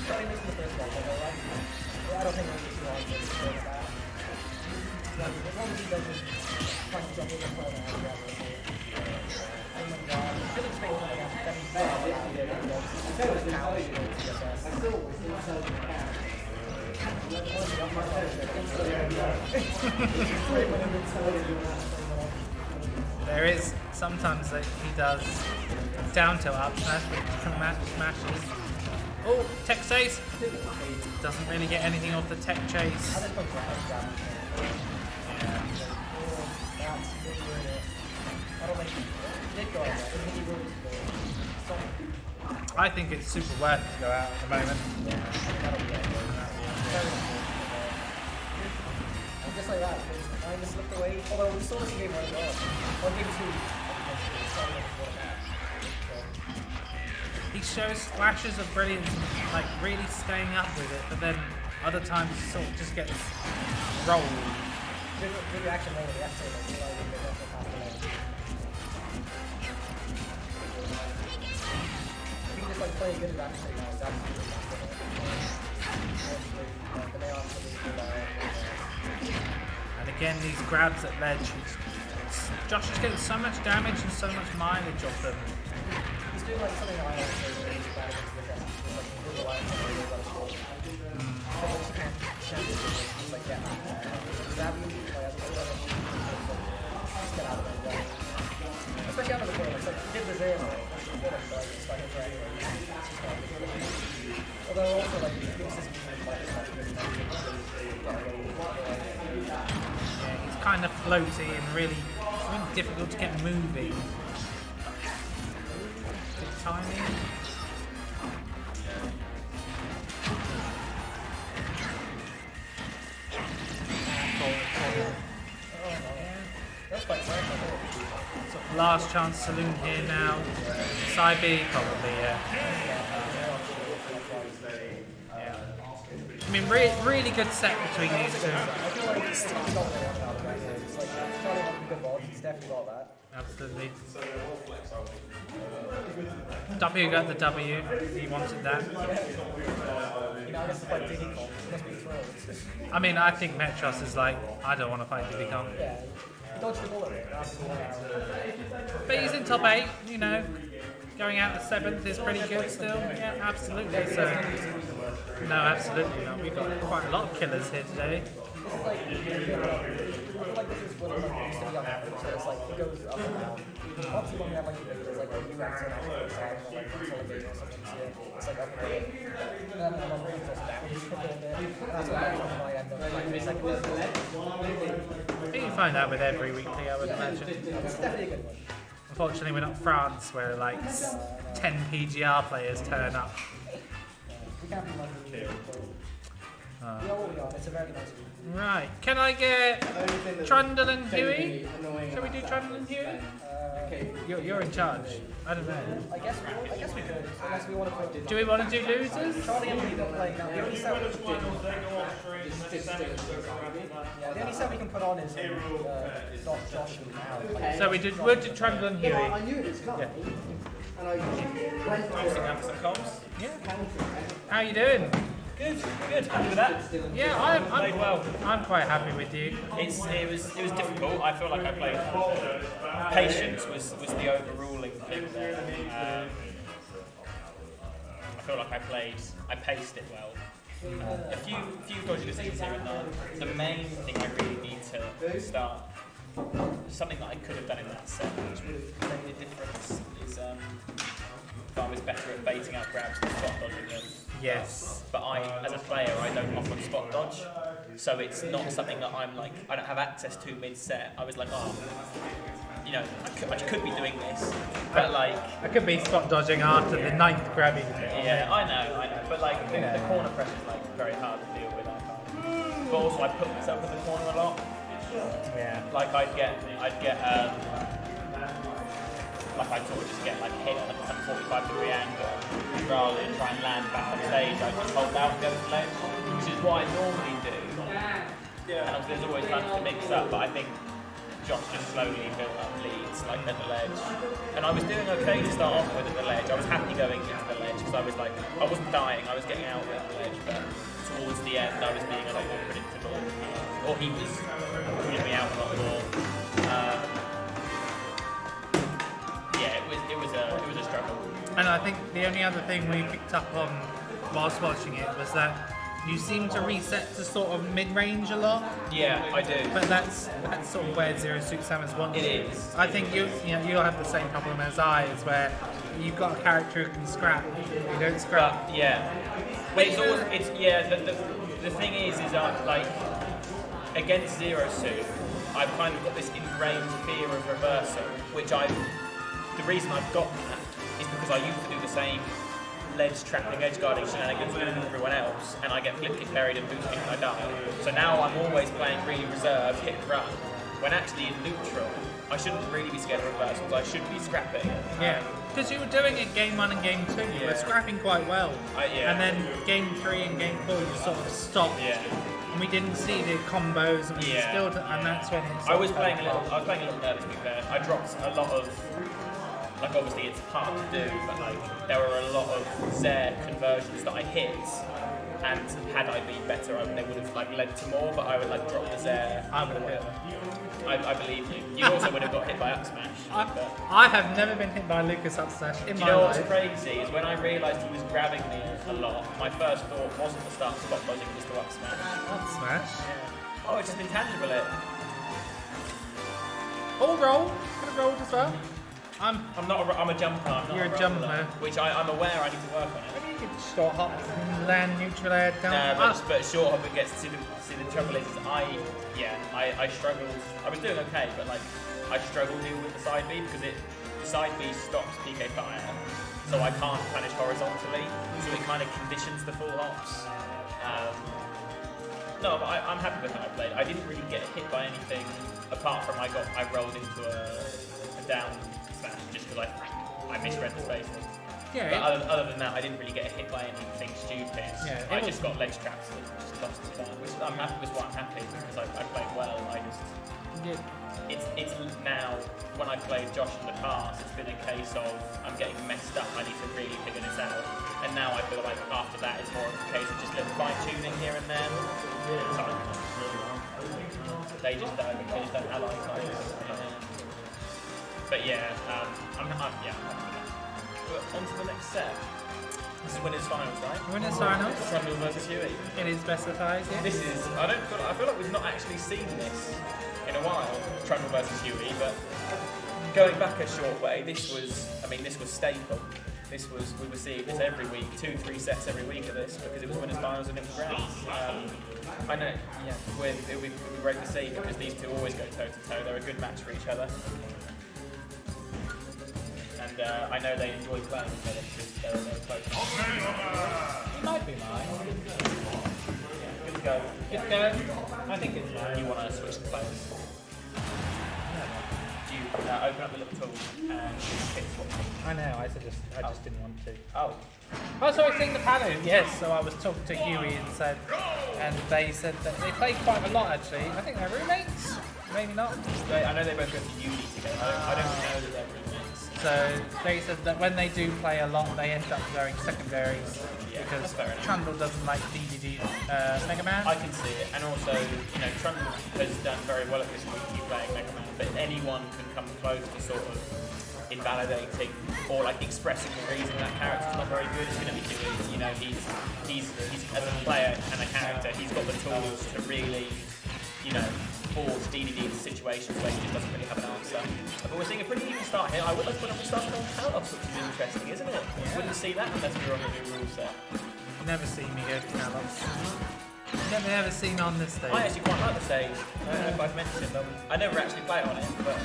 I don't think we'll be too long to explain that. As long as he doesn't try to jump in the corner and grab it. Oh my god. Philip Spain coming out. That means bad. There is sometimes that he does down tilt up smash, which smashes. Oh, tech chase. Doesn't really get anything off the tech chase. I think it's super worth it to go out at the moment. Just like that, I just slipped away. Although we saw this game right well. Or game 2. He shows flashes of brilliance, like really staying up with it, but then other times sort of just gets rolled. Good reaction over the F table. You can just like play a good reaction now. It's absolutely And again, these grabs at ledge. Josh is getting so much damage and so much mileage off them. He's doing like something I like to do with bad against the chest. Like visualize something really about school. It's like, yeah. Grab you, like, just get out of there. Especially out of the corner. Like, he did the zero. Although Although also like Lucas is like Yeah, he's kind of floaty and really difficult to get moving. Good timing. that's quite fair. So last chance saloon here now. Side B, probably, yeah. I mean, really good set between these two. I feel like he's got one out of that. It's like Charlie wants a good ball. He's definitely got that. Absolutely. W got the W. He wanted that. You know, I guess it's like Diddy Kong. He must be thrilled. I mean, I think Metros is like, I don't want to fight Diddy Kong. Yeah, he dodged the bullet. But he's in top 8, you know. Going out the 7th is pretty good still. Yeah, absolutely. So, no, absolutely not. We've got quite a lot of killers here today. This is like, I feel like this is what it's like used to be on average, so it's like it goes up and down. Obviously when we have like a UX and actual side or like consolidate or something, so it's like up and down. And then I'm really just down a bit. And that's what I end up like second. I think you find that with every weekly, I would imagine. It's definitely a good one. Unfortunately, we're not France, where like 10 PGR players turn up. We can't be lucky. We are what we are. It's a very nice week. Right, can I get Trundle and Huey? Shall we do Trundle and Huey? You're in charge. I don't know. I guess we could, unless we want to put. Do we want to do losers? Charlie and Lee don't play now. The only set we can the only set we can put on is Josh and Al. So we'll do Trundle and Huey. I knew it was coming. And I went to Yeah. How you doing? Good. Happy with that? Yeah, I'm quite happy with you. It was difficult. I feel like I played. Patience was the overruling thing there. I feel like I paced it well. A few dodgy decisions here and there. The main thing I really need to start, something that I could have done in that set, which would have made a difference, is if I was better at baiting out grabs and spot dodging them. Yes. But as a player, I don't often spot dodge, so it's not something that I don't have access to mid-set. I was like, you know, I could be doing this, but like... I could be spot dodging after the 9th grabbing. Yeah, I know, but like, the corner pressure is like very hard to deal with, I find. But also, I put myself in the corner a lot. Yeah. Like, I'd sort of just get like hit at some 45-degree angle, rather than try and land back on stage. I just hold out and go to the ledge, which is what I normally do. And obviously there's always times to mix up, but I think Josh just slowly built up leads, like at the ledge. And I was doing okay to start off with at the ledge. I was happy going into the ledge because I was like, I wasn't dying, I was getting out at the ledge, but towards the end I was being a lot more predictable. Or he was pulling me out a lot more. It was a struggle. And I think the only other thing we picked up on whilst watching it was that you seem to reset to sort of mid-range a lot. Yeah, I do. But that's sort of where Zero Suit Samus wants It you. is. I think you'll have the same problem as I, is where you've got a character who can scrap, you don't scrap. But yeah, but it's always the thing is like against Zero Suit, I've kind of got this ingrained fear of reversal, which the reason I've got that is because I used to do the same ledge trapping, edge guarding shenanigans with everyone else, and I get flip kick parried and boost kick and I die. So now I'm always playing really reserved, hit and run, when actually in neutral, I shouldn't really be scared of reversals, I should be scrapping. Yeah, because you were doing it game 1 and game 2, you were scrapping quite well. And then game 3 and game 4 you sort of stopped. Yeah. And we didn't see the combos, and and that's when it I was playing a little nervous, to be fair. I dropped a lot of, like obviously it's hard to do, but like there were a lot of Zaire conversions that I hit, and had I been better, they would have like led to more. But I would like drop the Zaire. I would have hit. I believe you. You also would have got hit by up smash. I have never been hit by Lucas up smash in Do my you know life. what's crazy is when I realised he was grabbing me a lot, my first thought wasn't to start spot dodging, just to up smash. Up smash. Yeah. Oh, it's just intangible it. All roll. Could have rolled as well. I'm I'm a jumper. I'm not You're a roller, jumper. which I'm aware I need to work on it. Maybe you could short hop and land neutral air down. But short hop it gets to the trouble is I struggled. I was doing okay, but like I struggled with the side B because the side B stops PK fire, so I can't punish horizontally. So it kind of conditions the full hops. No, but I'm happy with how I played. I didn't really get hit by anything apart from I rolled into a down smash just because I misread the spacing. Yeah. But other than that, I didn't really get hit by anything stupid. Yeah, I just got ledge traps and just lost the time, which I'm happy with. I'm happy because I played well. It's now when I played Josh in the past, it's been a case of I'm getting messed up. I need to really figure this out. And now I feel like after that, it's more of a case of just little fine tuning here and there. They just don't ally types. But yeah, I'm happy with that. On to the next set. This is winners finals, right? Winners finals. Trundle versus Huey. It is specified. Yeah. This is I feel like we've not actually seen this in a while. Trundle versus Huey, but going back a short way, this was staple. We were seeing this every week, 2-3 sets every week of this because it was winners finals and it was rounds. I know, yeah, it would be great to see because these two always go toe to toe. They're a good match for each other. And I know they enjoy playing each other because they're close. It might be mine. Yeah, good to go. Good to go. I think it's mine. You want to switch the players? Do you open up the little tool and hit swap? I know. I just didn't want to. Oh. Oh, so I seen the panel. Yes. So I was talking to Huey and they said that they play quite a lot actually. I think they're roommates. Maybe not. I know they both go to uni together. I don't know that they're roommates. So they said that when they do play a lot, they end up going secondaries because Trundle doesn't like DDD Mega Man. I can see it, and also, Trundle has done very well at this week playing Mega Man, but anyone can come close to sort of invalidating or like expressing the reason that character's not very good. It's going to be Huey. He's as a player and a character, he's got the tools to really, force DDD into situations where he just doesn't really have an answer. But we're seeing a pretty even start here. I would like to put up a start on Talos, which is interesting, isn't it? Yeah. Wouldn't see that unless we were on the new rule set. Never see me go to Talos. Never seen me on this stage. I actually quite like the stage. I don't know if I've mentioned them. I never actually play on it, but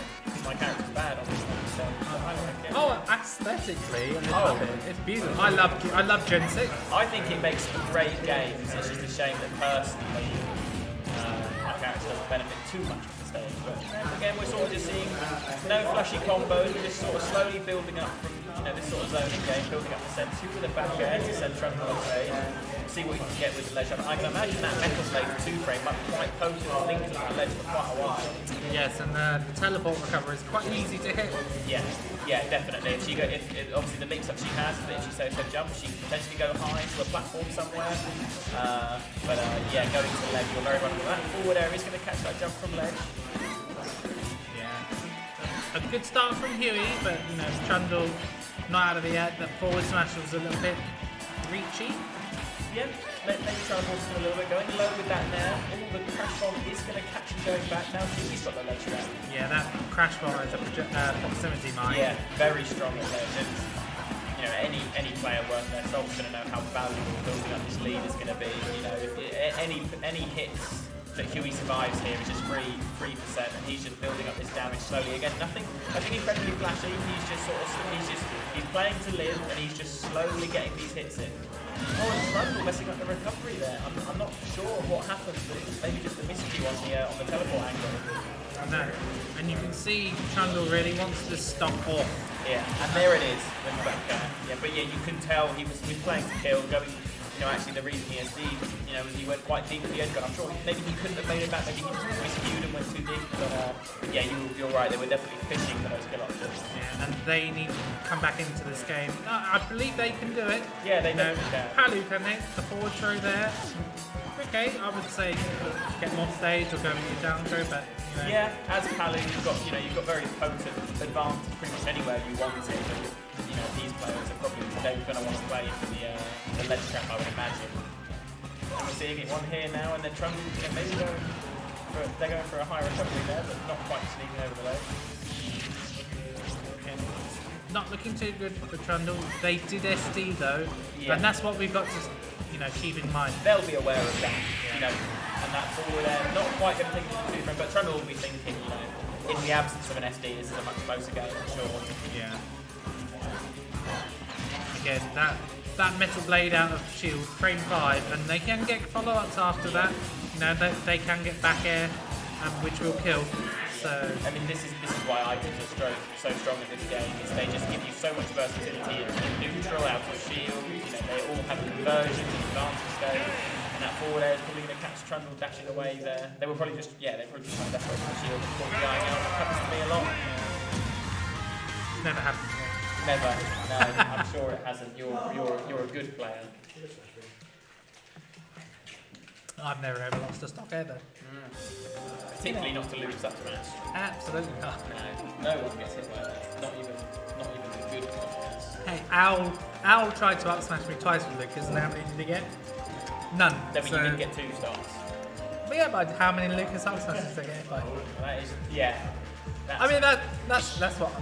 my character's bad on this one, so I like it. Oh, aesthetically, I love it. It's beautiful. I love Gen 6. I think it makes great games. It's just a shame that personally my character doesn't benefit too much from the stage. But again, we're sort of just seeing no flashy combos. We're just sort of slowly building up from this sort of zoning game, building up the set 2 with a back air to send Trundle away. See what you can get with the ledge. I can imagine that Metal Slave 2-frame might be quite potent and linked to the ledge for quite a while. Yes, and the teleport recovery is quite easy to hit. Yeah, definitely. If she obviously the mix-up she has, if she so jump, she can potentially go high to a platform somewhere. But going to the ledge, you're very vulnerable. That forward air is going to catch that jump from ledge. Yeah. A good start from Huey, but Trundle not out of the yet. The forward smash was a little bit reachy. Yeah, maybe try to force it a little bit. Going low with that now. The crash bomb is going to catch him going back now. He's got the ledge trap. Yeah, that crash bomb is a proximity mine. Yeah, very strong at ledge. And, any player worth their salt is going to know how valuable building up this lead is going to be. Any hits that Huey survives here is just 3%, and he's just building up this damage slowly. Again, nothing incredibly flashy. He's playing to live, and he's just slowly getting these hits in. Oh, and Trundle messing up the recovery there. I'm not sure what happened, but it was maybe just a miscue on the teleport angle. No, and you can see Trundle really wants to stop off. Yeah, and there it is with the back air. Yeah, but you can tell he was playing to kill, going. Actually the reason he SD'd, was he went quite deep at the end gun. I'm sure maybe he couldn't have made it back, maybe he just miscued and went too deep. But you're right, they were definitely fishing for those kill options. Yeah, and they need to come back into this game. I believe they can do it. Yeah, they definitely can. Palu can hit the forward throw there. Okay, I would say get more stage or go with your down throw, but Yeah, as Palu, you've got very potent advantage pretty much anywhere you want it. But, these players are probably going to want to play into the ledge trap, I would imagine. And we're seeing it one here now, and they're trying maybe they're going for a high recovery there, but not quite sneaking over the ledge. not looking too good for Trundle. They did SD though, Yeah. and that's what we've got to, keep in mind. They'll be aware of that, and that forward air, not quite going to take it too far, but Trundle will be thinking, in the absence of an SD, this is a much closer game, I'm sure. Yeah. Again, that metal blade out of shield, frame 5, and they can get follow-ups after that. They can get back air, which will kill. So I mean, this is why items are so strong in this game. Is they just give you so much versatility in neutral, out of shield. They all have conversions and advanced stage, and that forward air is probably going to catch Trundle dashing away there. They will probably just trying to dash away from the shield before going out. It happens to me a lot. never happened to me. Never. No, I'm sure it hasn't. You're a good player. I've never ever lost a stock ever. Particularly not to lose that match. Absolutely not. No one gets hit by that. Not even the good players. Hey, Owl tried to up smash me twice with Lucas, and how many did he get? None. Then you did get 2 stars. But yeah, but how many Lucas up smashes did they get hit by? That is, yeah. I mean, that's what.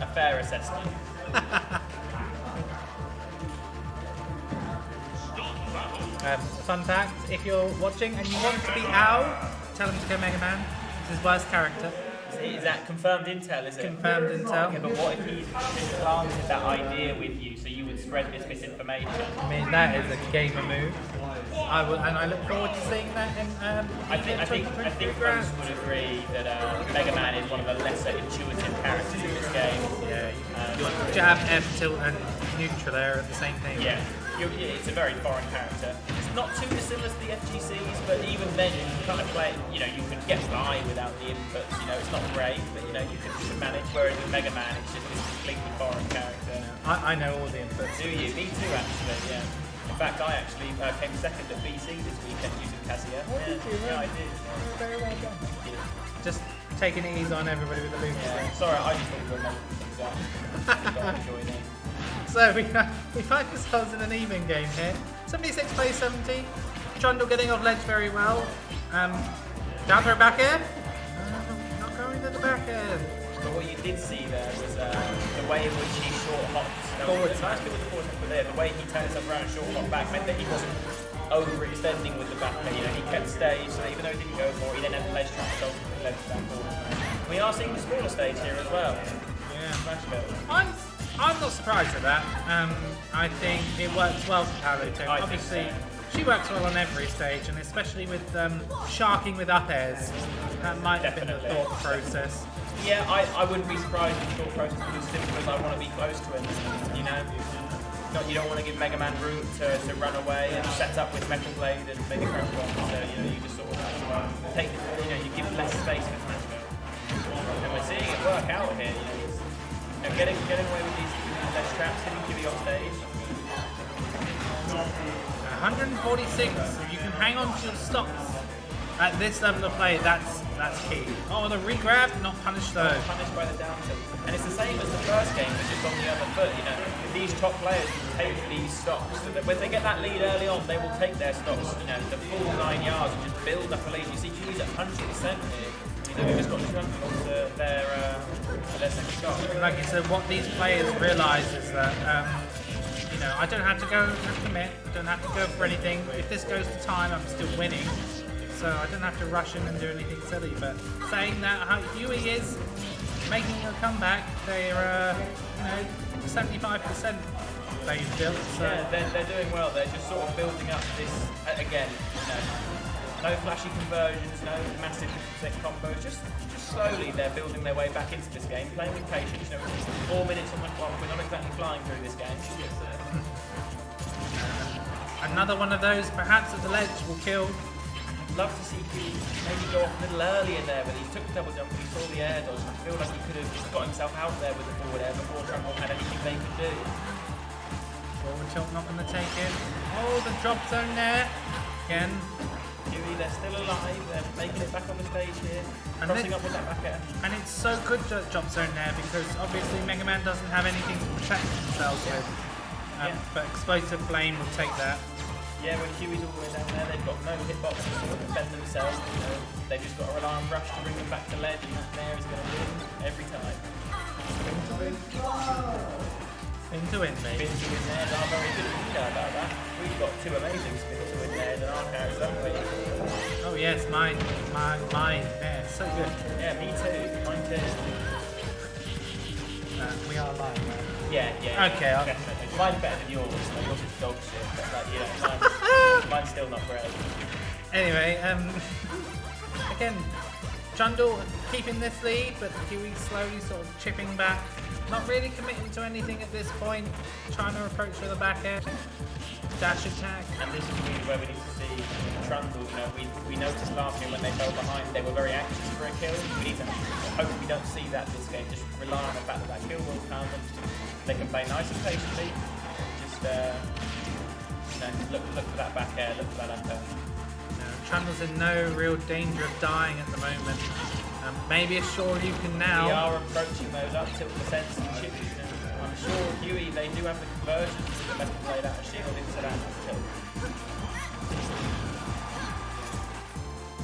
A fair assessment. Fun fact, if you're watching and you want to be Owl, tell him to go Mega Man. It's his worst character. Is that confirmed intel, is it? Confirmed intel. Yeah, but what if he planted that idea with you so you would spread this misinformation? I mean, that is a gamer move. I look forward to seeing that in I think folks would agree that Mega Man is one of the lesser intuitive characters in this game. Yeah, jab, F, tilt, and neutral there at the same thing. Yeah, it's a very foreign character. It's not too dissimilar to the FGCs, but even then you can kind of play. You can get by without the inputs. It's not great, but you can manage. Whereas with Mega Man, it's just this completely foreign character. I know all the inputs. Do you? Me too, actually. Yeah. In fact, I actually came second at BC this weekend using Cassia. Yeah, I did. Very well done. Just taking it easy on everybody with the Lucas. Yeah. Sorry, I just thought we were making things up. Don't enjoy them. So we find ourselves in an even game here. 76 plays 70. Trundle getting off ledge very well. Down throw back air. Not going to the back air. But what you did see there was the way in which he short hopped. Forward nice bit with the forward hop there. The way he turned himself around and short hop back meant that he wasn't overextending with the back air. He kept stage, so even though he didn't go for it, he then had the ledge trap, so he led back forward. We are seeing the smaller stage here as well. Yeah. Smash build. I'm not surprised at that. I think it works well for Paolo too. Obviously, she works well on every stage, and especially with sharking with up airs. That might have been the thought process. Yeah, I wouldn't be surprised if the thought process was as simple as I want to be close to him. You don't want to give Mega Man room to run away and set up with Metal Blade and Mega Crash Bomb. So you just sort of take you give less space in Smash Mode. And we're seeing it work out here. Getting away with these less traps, hitting Kiwi off stage. 146. If you can hang on to your stocks at this level of play, that's key. Oh, the regrab, not punished though. Punished by the down tilt. And it's the same as the first game, but just on the other foot. If these top players can take these stocks, so that when they get that lead early on, they will take their stocks, the full 9 yards and just build up a lead. You see Kiwi's at 100% here. They've just got to run onto their second shot. Like you said, what these players realise is that I don't have to go and commit. I don't have to go for anything. If this goes to time, I'm still winning. So I don't have to rush in and do anything silly. But saying that, how Huey is making a comeback. They're 75% they've built. So. Yeah, they're doing well. They're just sort of building up this again. No flashy conversions, no massive 50% combos. Just slowly, they're building their way back into this game, playing with patience. 4 minutes on the clock. We're not exactly flying through this game. Another one of those, perhaps at the ledge, will kill. Love to see Kiwi maybe go off a little earlier there, but he took the double jump and he saw the air dodge. I feel like he could have got himself out there with the forward air before Trundle had anything they could do. Forward tilt not going to take it. Oh, the drop zone there. Again. Kiwi, they're still alive. They're making it back on the stage here. Crossing up with that back air. And it's so good drop zone there because obviously Mega Man doesn't have anything to protect themselves with. But Explosive Flame will take that. Yeah, when Kiwi's all the way down there, they've got no hitboxes to defend themselves. They've just got to rely on Rush to bring them back to ledge, and that there is going to win every time. Spin to win, mate. Spin to win there are very good. You know about that. We've got 2 amazing spin to win there in our characters, haven't we? Oh yes, mine. Yeah, so good. Yeah, me too. Mine too. We are live. Right? Yeah. Okay, I'll... Definitely. Mine's better than yours. Like, yours is dog shit. But like, mine's still not great. Anyway, again, Trundle keeping this lead, but Huey slowly sort of chipping back. Not really committing to anything at this point. Trying to approach with a back air. Dash attack. And this is really where we need to see Trundle. You know, we noticed last game when they fell behind, they were very anxious for a kill. We need to hope we don't see that this game. Just rely on the fact that kill will come and they can play nice and patiently. Just look for that back air, look for that up air. Trundle's in no real danger of dying at the moment. Maybe a sure you can now. We are approaching those up tilt percents and chips. I'm sure Huey, they do have the conversions to let them play that shield into that tilt.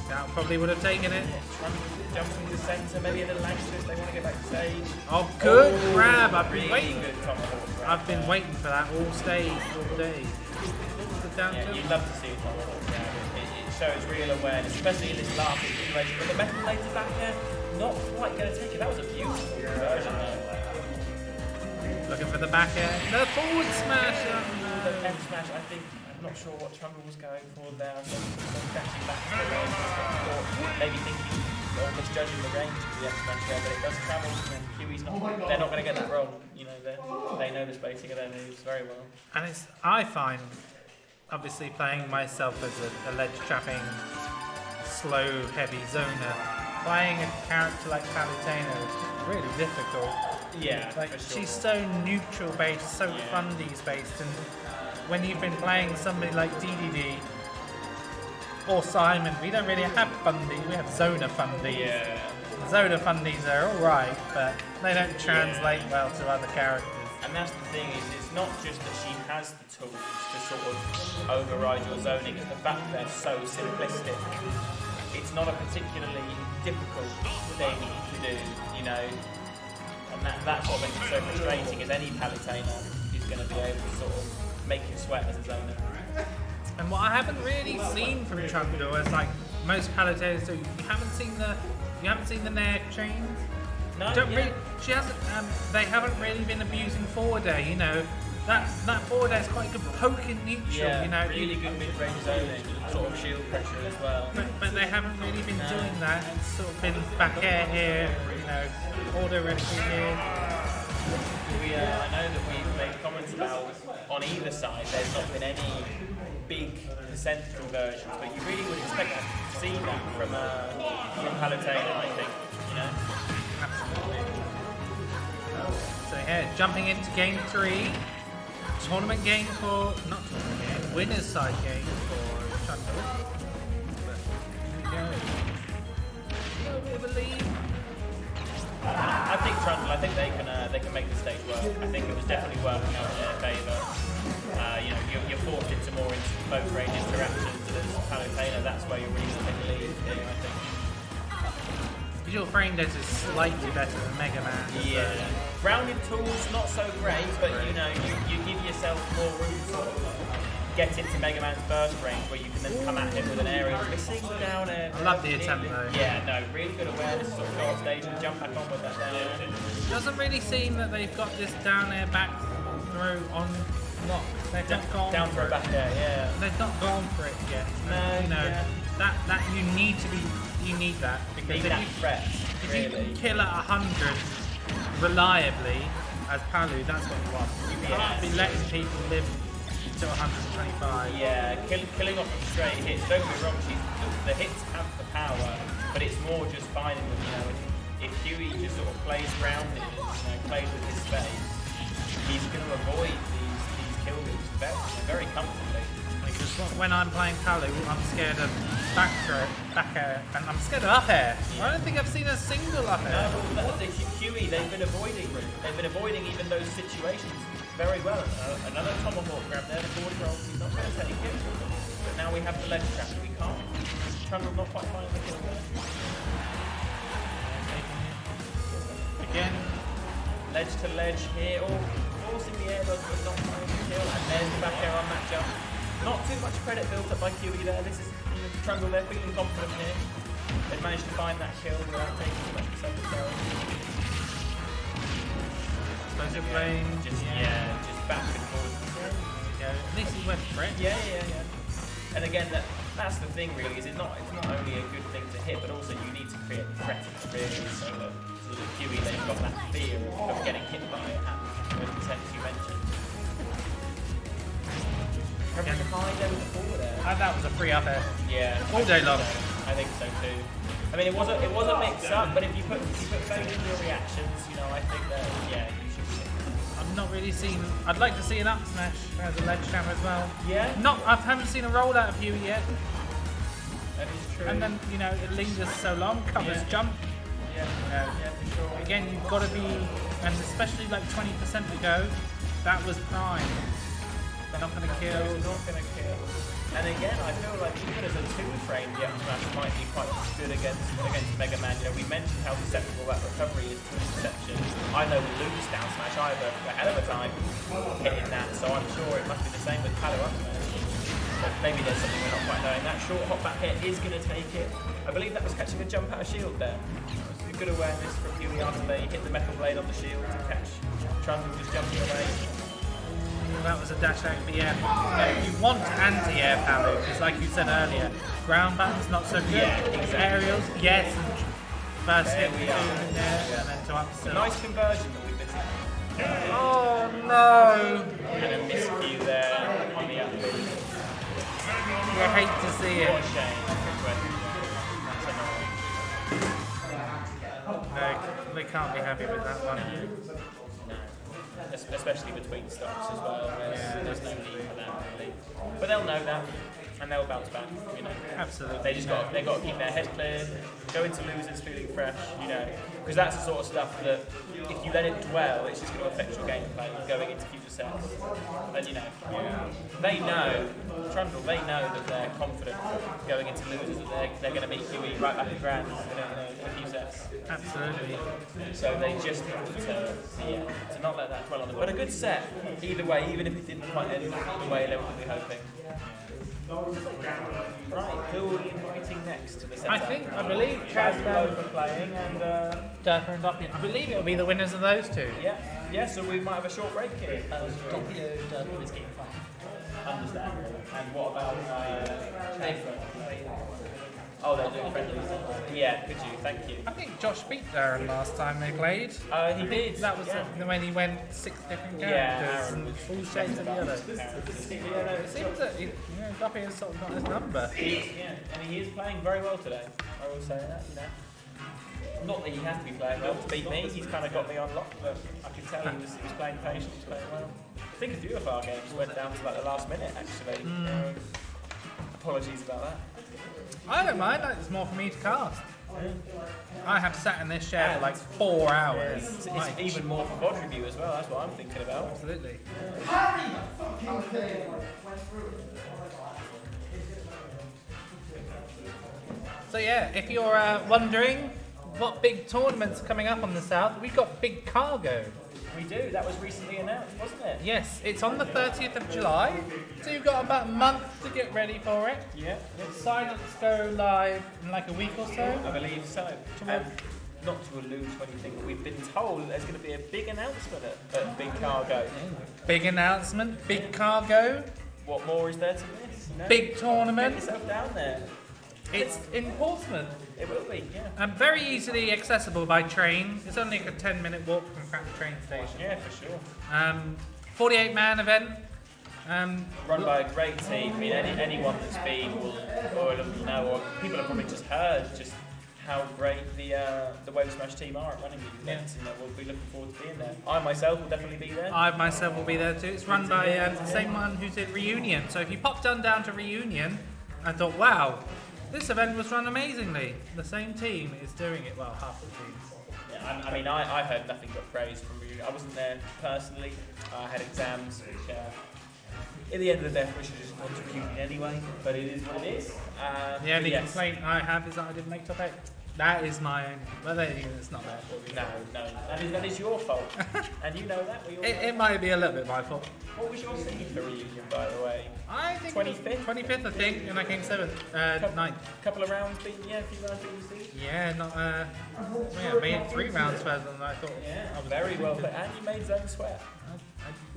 That probably would have taken it. Trundle jumping to the centre, maybe a little anxious, they want to get back to stage. Oh, good grab! I've been Really waiting. good tomahawk grab. I've been waiting for that all stage, all day. The down Yeah, tilt. you'd love to see a tomahawk grab. It shows real awareness, especially in this last situation. But the metal later back there, not quite going to take it. That was a beautiful conversion there. Looking for the back air. The forward smash! The pen smash, I think, I'm not sure what Trundle was going for there. I think catching back to the range. Or maybe thinking or misjudging the range of the F smash there, but it does travel and Huey's not, they're not going to get that wrong. You know, they know the spacing of their moves very well. And I find, obviously playing myself as a ledge trapping, slow, heavy zoner, playing a character like Palutena is really difficult. Yeah, Like, for sure. she's so neutral based, so fundies based, and when you've been playing somebody like DDD or Simon, we don't really have fundies, we have zoner fundies. Yeah. Zoner fundies are alright, but they don't translate well to other characters. And that's the thing, is it's not just that she has the tools to sort of override your zoning, it's the fact that they're so simplistic. It's not a particularly difficult thing to do, you know. And that's what makes it so frustrating, is any Palutena is going to be able to sort of make you sweat as a zoner. And what I haven't really seen from Trundle is like most Palutenas do, you haven't seen the nair chains. No, Don't yeah. really, she hasn't. They haven't really been abusing forward air. You know, that forward air is quite good poking neutral. Yeah, you know, really good mid-range zoning, sort of shield pressure as well. but they haven't really been doing that. It's sort of been back air here. You know, order rescue here. I know that we've made comments about on either side. There's not been any big percent conversions, but you really would expect to see that from Palutena, I think. You know. Absolutely. So yeah, jumping into game 3, tournament game for not tournament game, winners side game for Trundle. But here we go. A little bit of a lead. I think Trundle. I think they can make the stage work. I think it was definitely working out in their favour. You know, you're forced into more both range interactions as Palutena. That's where you're really going to lead here, I think. Visual frame data is slightly better than Mega Man. Yeah. Grounded tools not so great, but you know you give yourself more room to sort of get into Mega Man's burst range, where you can then come at him with an aerial missing down air. I love the attempt though. Yeah, no, really good awareness. Sort of go off stage and jump back on with that down air. Doesn't really seem that they've got this down air back throw on lock. They've not gone Down for throw it. back there, yeah. They've not gone for it yet. No, you know yeah. that you need to be. You need that because Need if that you, threat, if you really. can kill at 100 reliably as Palu, that's what you want. You can't be letting people live to 125. Yeah, killing off from straight hits. Don't get me wrong, the hits have the power, but it's more just finding them. You know, if Huey just sort of plays grounded, you know, plays with his space, he's going to avoid these kill moves very comfortably. Because when I'm playing Palu, I'm scared of back air, and I'm scared of up air. I don't think I've seen a single up air. No, but the Huey, they've been avoiding even those situations very well. Another tomahawk grab there, the forward roll, he's not going to take it. But now we have the ledge trap, we can't. Trundle not quite finding the kill there. Again, Ledge to ledge here. Oh, forcing the air dodge but not trying to kill, and there's the back air on that jump. Not too much credit built up by QE there. This is Trundle, they're feeling confident here. They've managed to find that kill without taking too much percentage damage. Explosive flame. Just back and forth. At least he went for it. Yeah. And again, that's the thing really, is it's not only a good thing to hit, but also you need to create threat experience so that QE they've got that fear of getting hit by it at those percentages you mentioned. Having the high there with the forward air. That was a free up air. Yeah. All day long. I think so too. I mean, it was a mix up, but if you put faith in your reactions, I think that you should. I've not really seen. I'd like to see an up smash as a ledge jam as well. Yeah. I haven't seen a roll out of you yet. That is true. And then it lingers so long. Covers jump. Yeah, for sure. Again, you've got to be, and especially like 20% to go. That was prime. They're not going to kill. It's not going to kill. And again, I feel like even as a two-frame, the up smash might be quite good against Mega Man. We mentioned how susceptible that recovery is to interception. I know with Luke's down smash, I have a hell of a time hitting that, so I'm sure it must be the same with Palo up smash. But maybe there's something we're not quite knowing. That short hop back hit is going to take it. I believe that was catching a jump out of shield there. It was good awareness from QE after they hit the metal blade on the shield to catch Trundle just jumping away. That was a dash out of the air. You want anti-air Palu, because like you said earlier, ground button's not so good. Yeah, exactly. Aerials, yes. And first hit we two are. in there, and then to up. It's a nice conversion that we've been seeing. Oh no! And a miscue there on the up B. You hate to see What a it. shame. That's annoying. No, they can't be happy with that one. Especially between stocks as well. There's no need for that really. But they'll know that, and they'll bounce back. Absolutely. They've got to keep their head clear, go into losers feeling fresh. Because that's the sort of stuff that if you let it dwell, it's just going to affect your gameplay going into future sets. And they know, Trundle, they know that they're confident going into losers that they're going to meet QE right back in grand in a few sets. Absolutely. So they just have to not let that dwell on them. But a good set, either way, even if it didn't quite end the way they were really hoping. Right, who are we inviting next to the set? I believe Chaz both are playing, and Durper and Doppio. I believe it'll be the winners of those two. yeah, so we might have a short break here. Doppio Durper is game 5. Understand. And what about Oh, they're doing friendlies. Yeah, could you? Thank you. I think Josh beat Darren last time they played. He did. That was when he went 6 different characters and full shades of yellow. It seems that Duffy has sort of got his number. And he is playing very well today. I will say that. Not that he has to be playing well to beat me. He's kind of got me on lock, but I could tell he was playing patient. He was playing well. I think a few of our games went down to like the last minute actually. Apologies about that. I don't mind. It's more for me to cast. I have sat in this chair for like 4 hours. It's even more for VOD review as well. That's what I'm thinking about. Absolutely. So yeah, if you're wondering what big tournaments are coming up on the South, we've got Big Cargo. We do. That was recently announced, wasn't it? Yes, it's on the 30th of July, so you've got about a month to get ready for it. Yeah. Sign-ups go live in like a week or so. I believe so. Not to allude to anything, but we've been told that there's going to be a big announcement at Big Cargo. Big announcement, Big Cargo, What more is there to miss? big Get tournament. yourself down there. It's in Portsmouth. It will be, yeah. Very easily accessible by train. It's only like a 10-minute walk from Crampton train station. Yeah, for sure. 48-man event. Run by a great team. I mean, anyone that's been will know, or people have probably just heard just how great the Wave Smash team are at running these events, and we'll be looking forward to being there. I myself will definitely be there. I myself will be there too. It's run by the same one who did Reunion. So if you popped down to Reunion and thought, wow, this event was run amazingly, the same team is doing it. Well, half the team. Yeah, I mean, I heard nothing but praise from you. I wasn't there personally. I had exams, which in the end of the day, we should just contribute anyway. But it is what it is. The only complaint I have is that I didn't make top 8. That is my own. Well, there you go, it's not there. No, that is your fault, and you know that. It might be a little bit my fault. What was your seed for reunion, by the way? I think 25th? 25th, I think, and I came 7th, 9th. Couple of rounds beaten, a few rounds beaten seed. Yeah, not made 3 rounds further than I thought. Yeah, very well, but and you made zone sweat.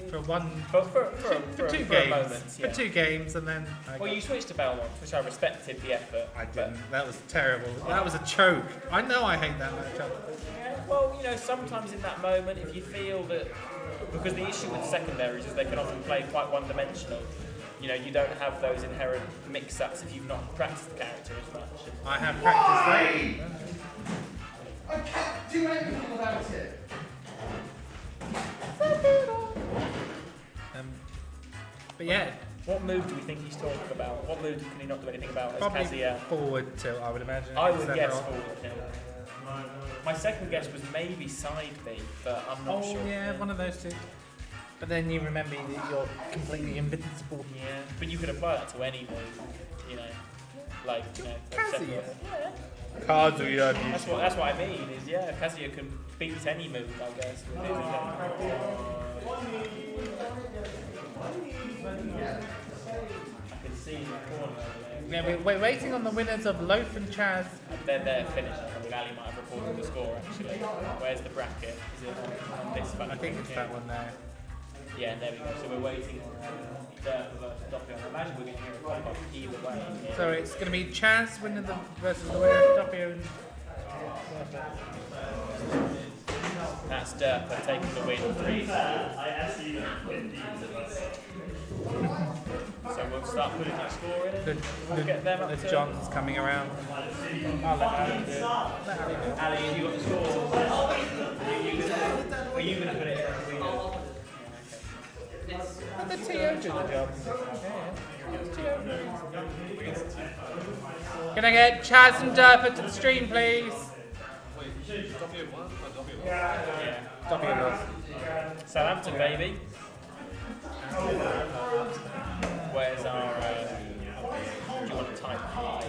For one, For for 2 a games, moment, yeah. for 2 games, and then Well, you switched to Belmont, which I respected the effort. I didn't. That was terrible. That was a choke. I know I hate that matchup. Yeah, well, sometimes in that moment, if you feel that, because the issue with secondaries is they can often play quite one-dimensional. You don't have those inherent mix-ups if you've not practiced the character as much. I have practiced I can't do anything about it. but yeah, What move do we think he's talking about? What move can he not do anything about as probably Kazuya? forward tilt, I would imagine. I would Sephiroth. guess forward tilt. My second guess was maybe side B, but I'm not Oh sure. yeah, one of those 2. But then you remember that you're completely invincible. Yeah, but you could apply that to any move, like Kazuya. Yeah. Kazuya. That's what I mean. Is Kazuya can beat any move, I guess. With his I can see in the corner over there. Yeah, we're waiting on the winners of Loaf and Chaz. They're finished. I mean, Ali might have reported the score actually. Where's the bracket? Is it on this one? I think it's that one there. Yeah, there we go. So we're waiting on Derpa versus Doppio. I imagine we're going to hear a pop up either way. Yeah. So it's going to be Chaz winning versus the winner of Doppio. That's Derpa taking the win. So we'll start putting that score in. We'll get them up The to John's coming around. I'll let Ali do it. Let Ali do it. Ali, have you got the score? Are you going to put it in? Let the TO do the job. Can I get Chaz and Derpa to the stream, please? Yeah. Doppio lost. Southampton, baby. Where's our... do you want to type high?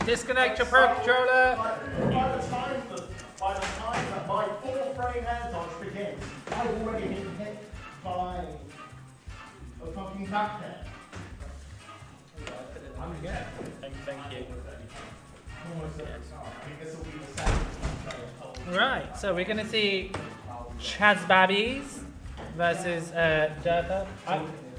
Disconnect your Pro Controller. By the time that my 4-frame hand dodge begins, I've already been hit by a fucking back there. Thank you. Right, so we're going to see Chaz Babbies versus Derpa.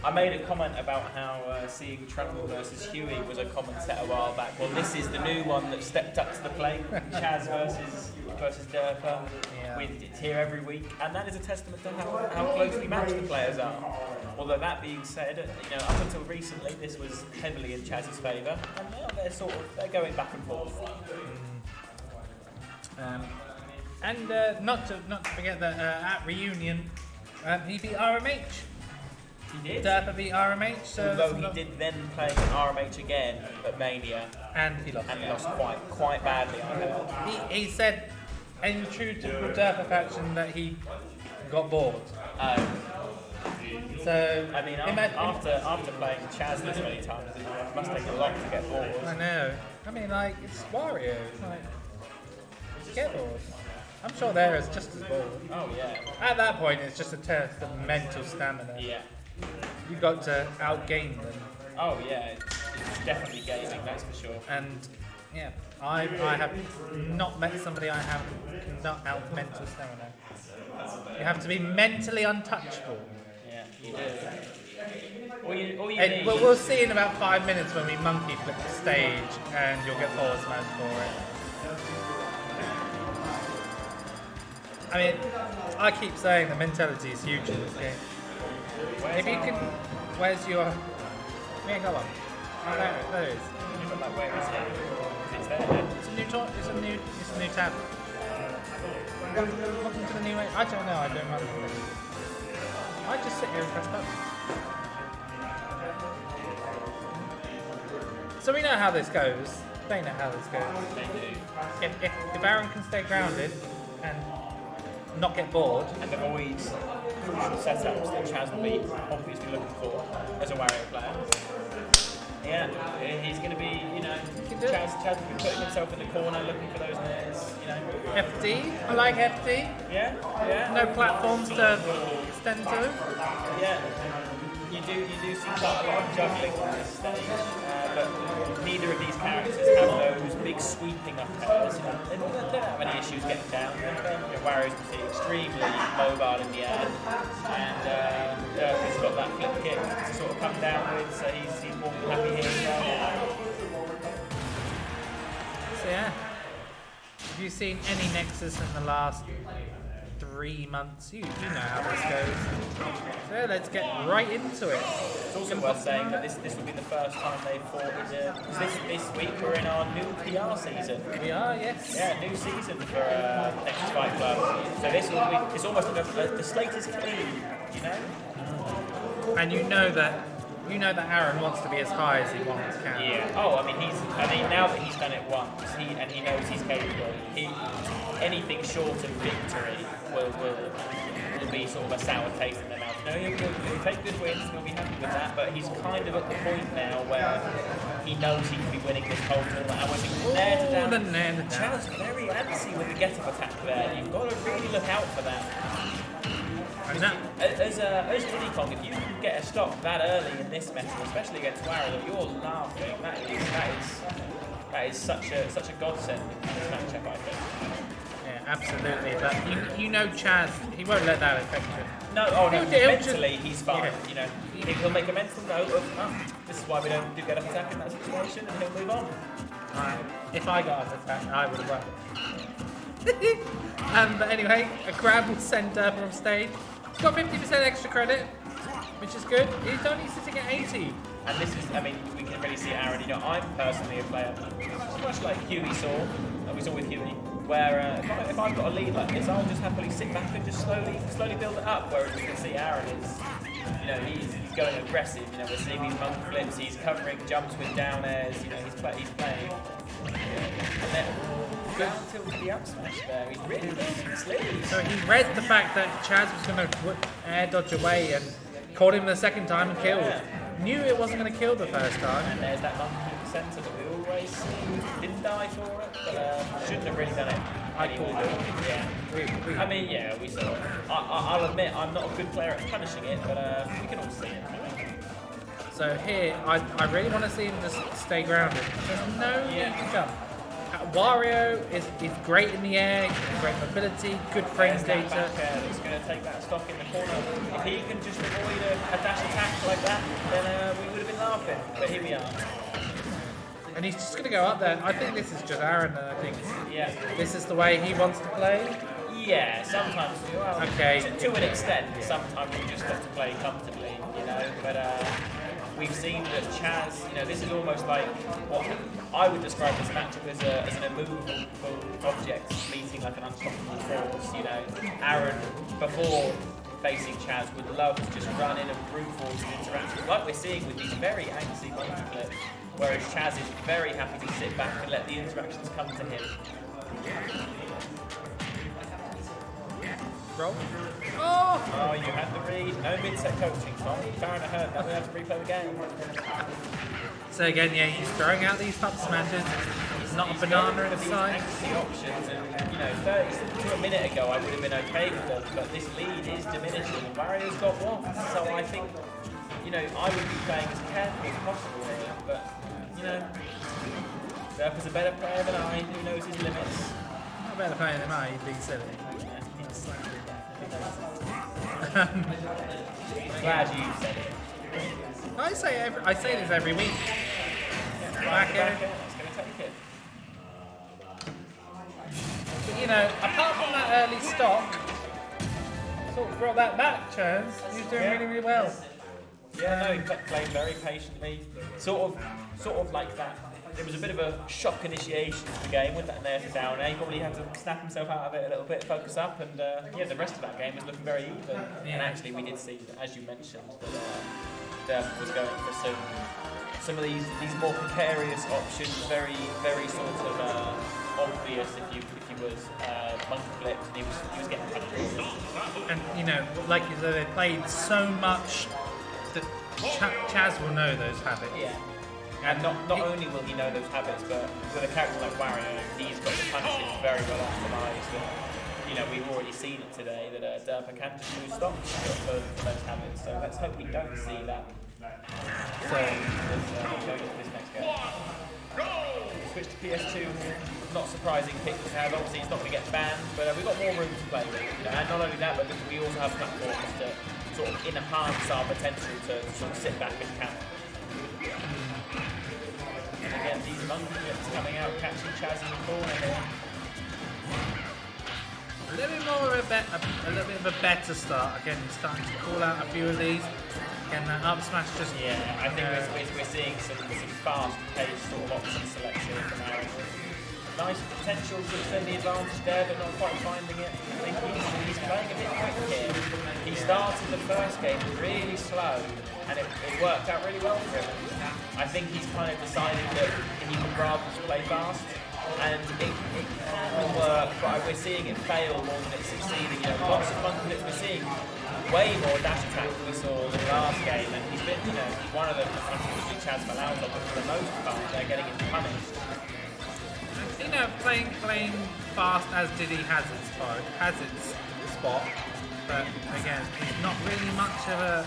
I made a comment about how seeing Trundle versus Huey was a common set a while back. Well, this is the new one that stepped up to the plate. Chaz versus Derpa. Yeah. It's here every week, and that is a testament to how closely matched the players are. Although that being said, up until recently, this was heavily in Chaz's favour, and now they're going back and forth. And not to forget that at Reunion, he beat RMH. He did. Derpa beat RMH. So Although he did then play RMH again at Mania, and he lost. and he lost quite badly, I heard. He said, in true to Derpa faction, that he got bored. So I mean, after playing Chaz this many times, it must take a lot to get bored. I know. I mean, like, it's Wario. It's like, get bored. I'm sure they're just as bored. Oh yeah. At that point, it's just a test of mental stamina. Yeah. You've got to outgame them. Oh yeah. It's definitely gaming, that's for sure. And yeah, I have not met somebody I have cannot out mental stamina. You have to be mentally untouchable. Yeah, you do. All you And need. we'll see in about 5 minutes when we monkey flip the stage, and you'll get forward smash for it. I mean, I keep saying the mentality is huge in this game. If you can, where's your? Yeah, go on. Oh, there it is. Like, where is it? It's there. It's a new tab. Welcome to the new. I don't know. I don't run it. I just sit here and press buttons. So we know how this goes. explain it how this goes. If Aaron can stay grounded and not get bored, And avoid crucial setups that Chaz will be obviously looking for as a Wario player. Yeah, he's going to be, Chaz will be putting himself in the corner looking for those nairs, FD, I like FD. Yeah. No platforms to extend to. Yeah. You do see quite a lot of juggling on this stage, but neither of these characters have those big sweeping up airs. They don't have any issues getting down. Wario's extremely mobile in the air, and he's got that flip kick to sort of come down with, so he's more than happy here as well. So yeah, have you seen any Nexus in the last 3 months? You know how this goes. So let's get right into it. It's also worth saying that this will be the first time they've fought because this week we're in our new PR season. We are, yes. Yeah, new season for Nexus Fight Club. So this will be, it's almost like the slate is clean, And you know that Aaron wants to be as high as he wants can. Yeah. Oh, I mean now that he's done it once, he knows he's capable. Anything short of victory will be sort of a sour taste in the mouth. He'll take good wins, he'll be happy with that, but he's kind of at the point now where he knows he can be winning this whole tournament. And when he nair to down, Chad's very antsy with the get-up attack there. You've got to really look out for that. As Diddy Kong, if you can get a stop that early in this meta, especially against Wario, you're laughing. That is such a godsend in this matchup, I think. Yeah, absolutely. But Chaz, he won't let that affect him. No, mentally he's fine. Yeah. He'll make a mental note of, this is why we don't do get-up attack in that situation, and he'll move on. If I got up attack, I would have won. But anyway, a grab will send Durper off stage. He's got 50% extra credit, which is good. He's only sitting at 80. And this is, we can really see Aaron. I'm personally a player, much like Huey saw, we saw with Huey, where if I've got a lead like this, I'll just happily sit back and just slowly build it up. Whereas we can see Aaron is, he's going aggressive. We're seeing these monk flips, he's covering jumps with down airs. He's playing. And then down till the up smash there. He's really building this lead. So he read the fact that Chaz was going to air dodge away and caught him the second time and killed. Yeah. Knew it wasn't going to kill the first time. And there's that monkey center that we always see. Didn't die for it, but shouldn't have really done it. I called it. Yeah. We saw it. I'll admit I'm not a good player at punishing it, but we can all see it. So here, I really want to see him just stay grounded. There's no need to jump. Wario is great in the air, great mobility, good frame data. He's going to take that stock in the corner. If he can just avoid a dash attack like that, then we would have been laughing. But here we are. And he's just going to go up there. I think this is just Aaron, and I think this is the way he wants to play. Yeah, sometimes. Well, okay. To an extent, sometimes you just have to play comfortably, But we've seen that Chaz, this is almost like what I would describe this matchup as an immovable object meeting like an unstoppable force. Aaron, before facing Chaz, would love to just run in and brute force the interaction, like we're seeing with these very angsty monkey flips, whereas Chaz is very happy to sit back and let the interactions come to him. Roll. Oh, you had the read. No mid-set coaching, Tom. Baron heard that. We have to replay the game. So again, he's throwing out these top smashes. He's not a banana inside. The options, and 30 to a minute ago, I would have been okay with them, but this lead is diminishing. Wario's got one, so I think, I would be playing as carefully as possible here. But Durper's a better player than I. Who knows his limits? Not a better player than I. He's being silly. Glad you said it. I say this every week. Back air. It's going to take it. But apart from that early stock, sort of brought that back, Chaz. He's doing really, really well. Yeah, no, he played very patiently. Sort of like that. It was a bit of a shock initiation to the game with that nair to down air. He probably had to snap himself out of it a little bit, focus up, and the rest of that game was looking very even. Yeah. And actually, we did see, as you mentioned, that Derp was going for some of these more precarious options, very sort of obvious if you was monkey flips, and he was getting punished. And you know, like you said, they played so much that Chaz will know those habits. Yeah. And not only will he know those habits, but with a character like Wario, he's got the punishes very well optimized. And, you know, we've already seen it today that Derpa can just lose stocks for those habits. So let's hope we don't see that. So this next game. Switch to PS2. Not surprising pick to have. Obviously, it's not going to get banned, but we've got more room to play with. You know, and not only that, but we also have platforms to sort of enhance our potential to sort of sit back and count. And again, these monkey flips coming out, catching Chaz in the corner here. A little bit more of a little bit of a better start. Again, he's starting to call out a few of these. Again, that up smash just I think we're seeing some fast-paced sort of option selection from Aaron. Nice potential to extend the advantage there, but not quite finding it. I think he's playing a bit quick here. He started the first game really slow, and it worked out really well for him. I think he's kind of decided that he would rather just play fast, and it can work, but we're seeing it fail more than it's succeeding. You know, lots of monkey flips we're seeing way more dash attack than we saw in the last game, and he's been, you know, he's one of the unfortunately Chaz Malau's, but for the most part, they're getting him punished. you know, playing fast as Diddy has its spot, but again, he's not really much of a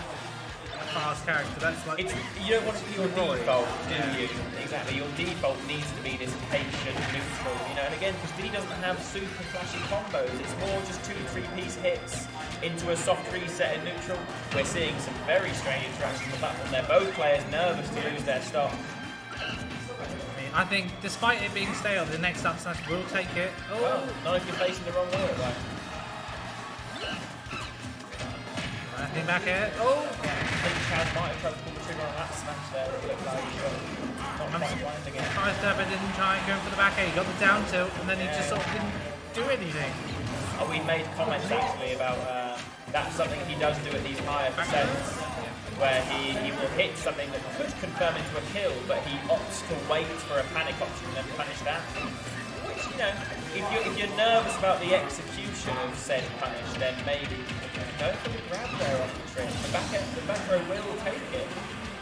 fast character. That's like you don't want it to be your default, do you? Exactly. Your default needs to be this patient neutral, you know. And again, because Diddy doesn't have super flashy combos, it's more just 2-3-piece hits into a soft reset in neutral. We're seeing some very strange interactions on the platform there. Both players nervous to lose their stock. I think, despite it being stale, the next up smash will take it. Oh, Well, not if you're facing the wrong way, right? Nothing back here. Oh, I think Chaz might have tried to pull the trigger on that smash there. It looked like he got not quite blind again. Derpa didn't try going for the back air. He got the down tilt, and then he just sort of didn't do anything. We made comments actually about that's something he does do at these higher percents, where he will hit something that could confirm into a kill, but he opts to wait for a panic option and then punish that. Which, you know, if you're nervous about the execution of said punish, then maybe go for the grab there off the trip. The back row will take it.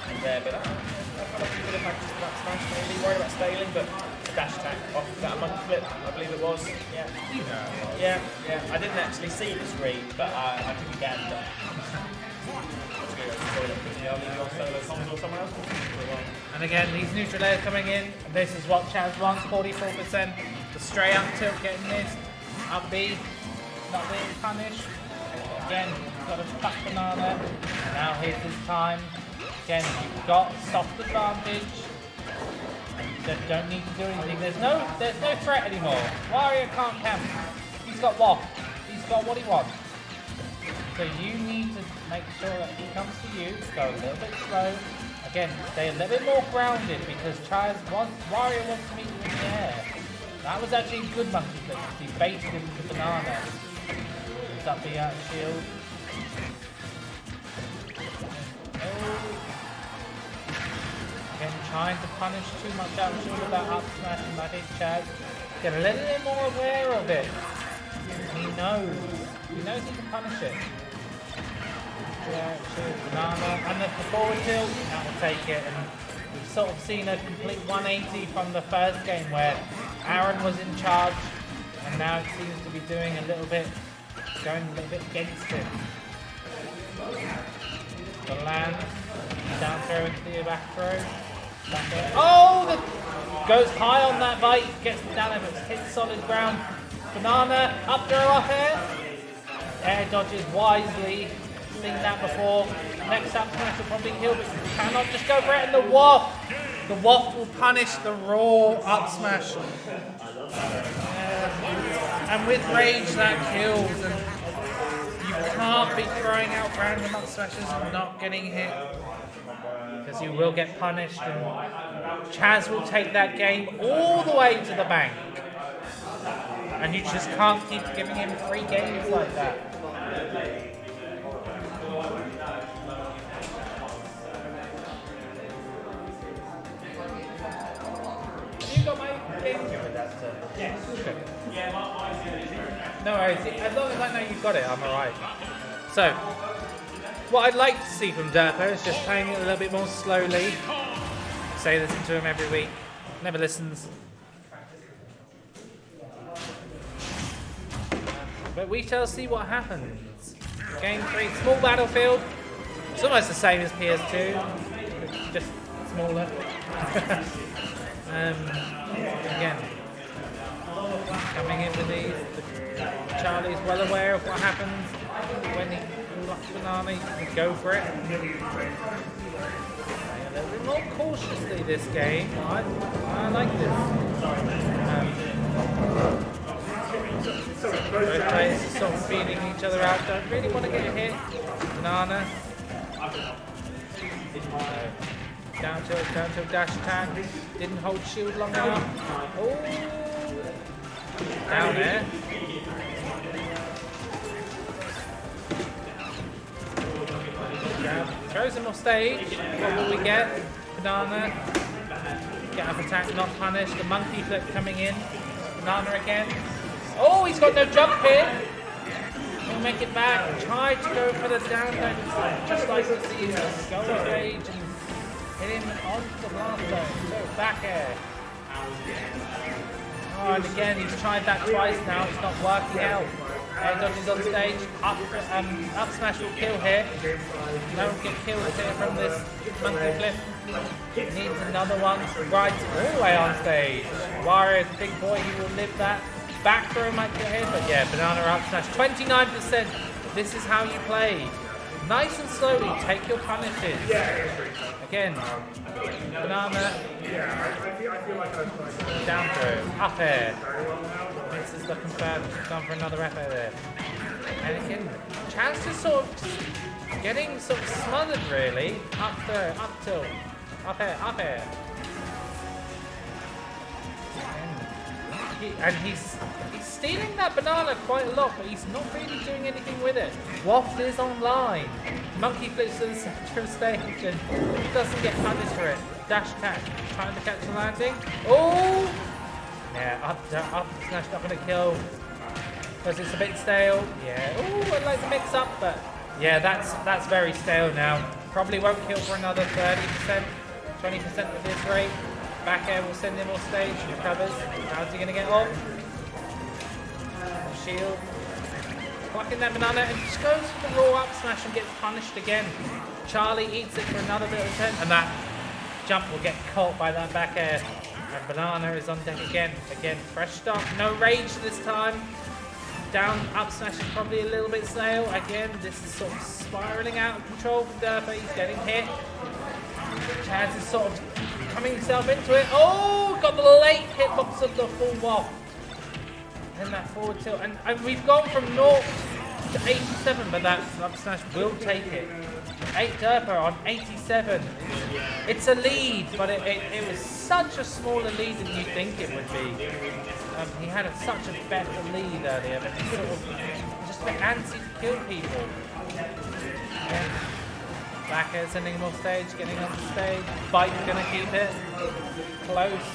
And there, but I feel like he could have practiced that smash maybe, worried about scaling, but a dash attack off that monkey flip, I believe it was. Yeah. I didn't actually see the screen, but I took a gander. And again, these neutral layers coming in. And this is what Chaz wants, 44%. The straight up tilt getting missed. Up B, not being punished. Again, got a stuck banana. Now here's his time. Again, you've got soft advantage. You don't need to do anything. There's no threat anymore. Wario can't camp. He's got waft. He's got what he wants. So you need to make sure that he comes to you, go a little bit slow. Again, stay a little bit more grounded because Wario wants to meet you in the air. That was actually a good monkey flip. He baited him with the banana. Is up the shield. Oh. Again, trying to punish too much out shield with that up smash, and I think Chaz get a little bit more aware of it. He knows he can punish it. Yeah, banana, and the forward tilt, that will take it. And we've sort of seen a complete 180 from the first game where Aaron was in charge, and now it seems to be going a little bit against him. The land, down throw into the back throw. Goes high on that bite, gets the down but hits solid ground. Banana, up throw, up air. Air dodges wisely. Seen that before. Next up smash will probably heal, but you cannot just go for it in the waft. The waft will punish the raw up smash. And with rage that kills, and you can't be throwing out random up smashes and not getting hit, because you will get punished, and Chaz will take that game all the way to the bank. And you just can't keep giving him 3 games like that. Okay. No worries. As long as I know you've got it, I'm alright. So, what I'd like to see from Derpo is just playing it a little bit more slowly. Say this to him every week. Never listens. But we shall see what happens. Game 3, small battlefield. It's almost the same as PS2, just smaller. Again, coming in with these. Charlie's well aware of what happens when he blocks Banana. He can go for it. A little bit more cautiously this game. I like this. Both players are sort of feeding each other out. Don't really want to get a hit. Banana. Down to dash attack. Didn't hold shield long enough. Oh, down there. Throws him off stage. What will we get? Banana. Get up attack, not punished. The monkey flip coming in. Banana again. Oh, he's got no jump here. He'll make it back. Try to go for the down just like the season. Go on stage and hit him onto the blast zone. So back air. Oh, and again, he's tried that twice now. It's not working out. Air dodges on stage. Up smash will kill here. No one get killed here from this monkey flip. Needs another one. Right all the way on stage. Warrior's a big boy. He will live that. Back throw might get hit, but yeah, Banana up smash. 29%. This is how you play. Nice and slowly, take your punishes. Again, Banana. Down throw, up air. This is looking bad. Gone for another F air there. And again, Chaz just sort of getting sort of smothered really. Up throw, up tilt, up air, up air. And he's stealing that banana quite a lot, but he's not really doing anything with it. Waft is online. Monkey flips to the center of stage and he doesn't get punished for it. Dash attack, trying to catch the landing. Oh! Yeah, up smash, not going to kill. Because it's a bit stale. Yeah, oh, I'd like to mix up, but yeah, that's very stale now. Probably won't kill for another 30%, 20% at this rate. Back air will send him off stage, recovers. How's he going to get off? Shield. Blocking that banana and just goes for the raw up smash and gets punished again. Charlie eats it for another bit of attempt, and that jump will get caught by that back air. And Banana is on deck again. Again, fresh start. No rage this time. Down up smash is probably a little bit stale. Again, this is sort of spiraling out of control from Derpa. He's getting hit. Chaz is sort of coming himself into it. Oh, got the late hitbox of the full waft. And that forward tilt. And we've gone from 0 to 87, but that up smash will take it. 8 Derpa on 87. It's a lead, but it was such a smaller lead than you think it would be. He had such a better lead earlier, but he's sort of just a bit antsy to kill people. Yeah. Back air sending him off stage, getting on the stage. Bite's gonna keep it. Close.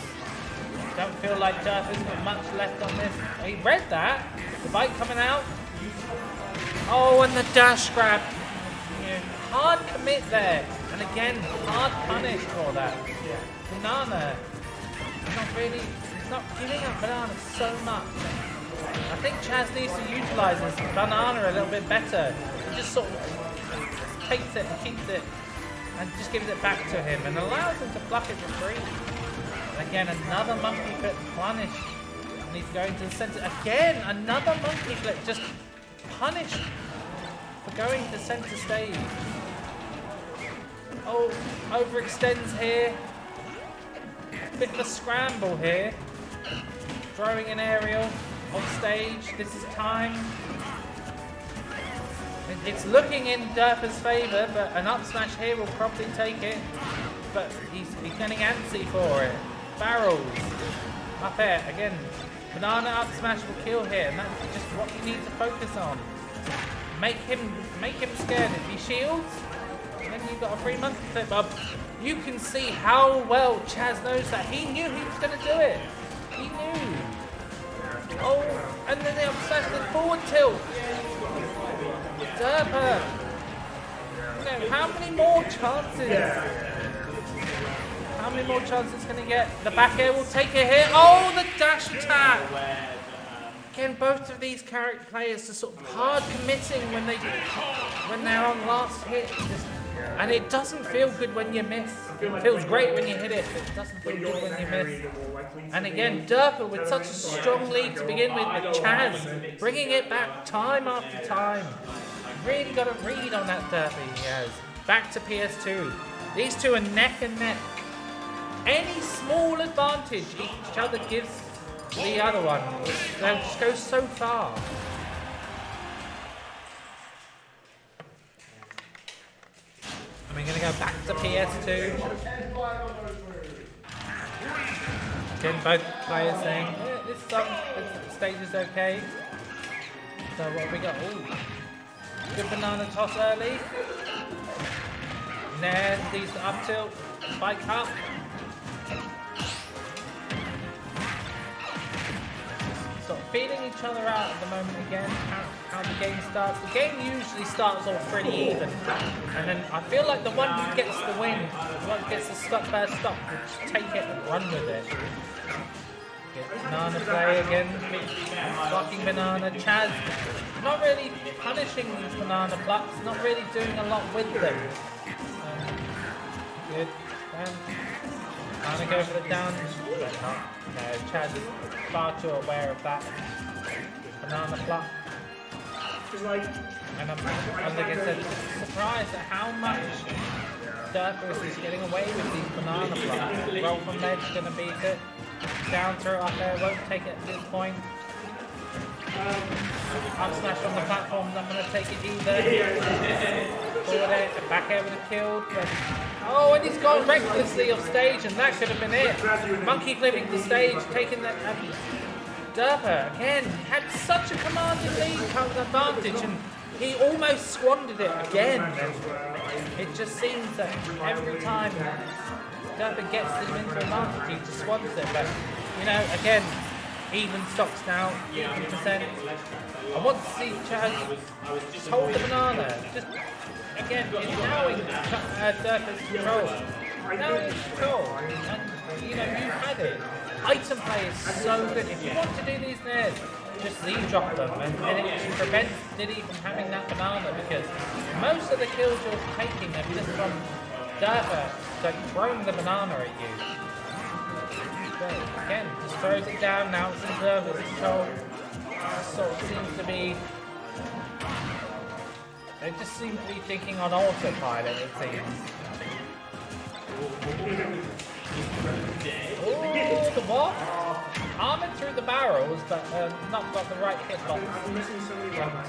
Don't feel like Derpa's got much left on this. He read that. The bite coming out. Oh, and the dash grab. Yeah. Hard commit there. And again, hard punish for that. Banana. He's not giving up Banana so much. I think Chaz needs to utilise this Banana a little bit better. He just sort of takes it and keeps it and just gives it back to him and allows him to pluck it for free. And again, another monkey flip punish. And he's going to the centre. Again, another monkey flip just punished for going to centre stage. Oh, overextends here. Bit of a scramble here. Throwing an aerial on stage. This is time. It's looking in Derpa's favour, but an up smash here will probably take it. But he's getting antsy for it. Barrels. Up air again. Banana up smash will kill here, and that's just what you need to focus on. Make him scared. If he shields, then you've got a free monkey flip up. You can see how well Chaz knows that. He knew he was going to do it. He knew. Oh, and then the obsessed with forward tilt. Derper. No, how many more chances? How many more chances can he get? The back air will take a hit. Oh, the dash attack. Again, both of these character players are sort of hard committing when they're on last hit. And it doesn't feel good when you miss. It feels great when you hit it, but it doesn't feel good when you miss. And again, Derper with such a strong lead to begin with Chaz, bringing it back time after time. Really got a read on that Derper he has. Back to PS2. These two are neck and neck. Any small advantage each other gives the other one, they'll just go so far. And we're going to go back to PS2. Again, both players saying, yeah, this stage is okay. So what have we got? Ooh. Good banana toss early. And then these up tilt, spike up. Sort of feeling each other out at the moment again, how the game starts. The game usually starts off pretty even, and then I feel like the one who gets the win, the one who gets the first stop, will just take it and run with it. Get banana play again, blocking banana. Chaz not really punishing these banana plucks, not really doing a lot with them. Good. Trying to go for the down, but not. No, Chaz is far too aware of that banana pluck. And I'm like I said, surprised at how much Derper is getting away with these banana plucks. Roll from ledge, gonna beat it. Down throw up there, won't take it at this point. Up smash on the platform, not gonna take it either. Forward air, back air would have killed, but oh, and he's gone recklessly off stage, and that could have been it. Monkey flipping the stage, taking that. Derper again had such a commanding lead, advantage, and he almost squandered it again. And it just seems that every time Derper gets the mental advantage, he just squanders it. But you know, again, even stocks now, 50%. I want to see Chaz just hold the banana. Just again, it's now in Derper's control. Now in control, and you know, you had it. Item play is so good. If you want to do these nairs, just lead drop them, and it prevents Diddy from having that banana, because most of the kills you're taking are just from Derper throwing the banana at you. So again, just throws it down. Now it's in Derper's control. Sort of seems to be. They just seem to be thinking on autopilot, it seems. Oh, the what? Armored through the barrels, but not got the right hitbox to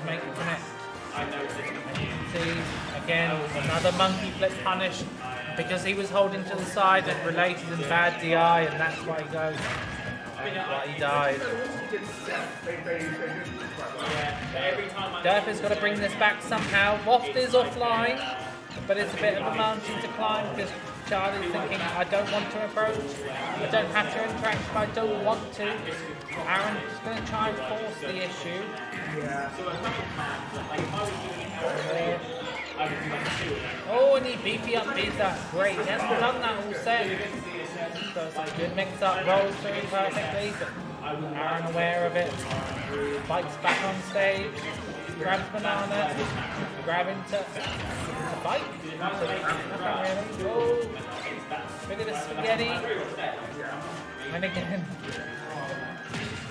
make it connect. And you can see, again, another monkey flip punish because he was holding to the side and related in bad DI, and that's why he goes. Why he died. Derper's got to bring this back somehow. Waft is offline, but it's a bit of a mountain to climb because Charlie's thinking, I don't want to approach, I don't have to interact if I don't want to. Aaron's going to try and force the issue. Oh, and he beefy up beats that. Great, he hasn't done that all set. So it's a good mix up, rolls through perfectly, but Aaron aware of it. Bikes back on stage, grabs banana, grab into bike. Nothing really. Oh, bit of a spaghetti. And again,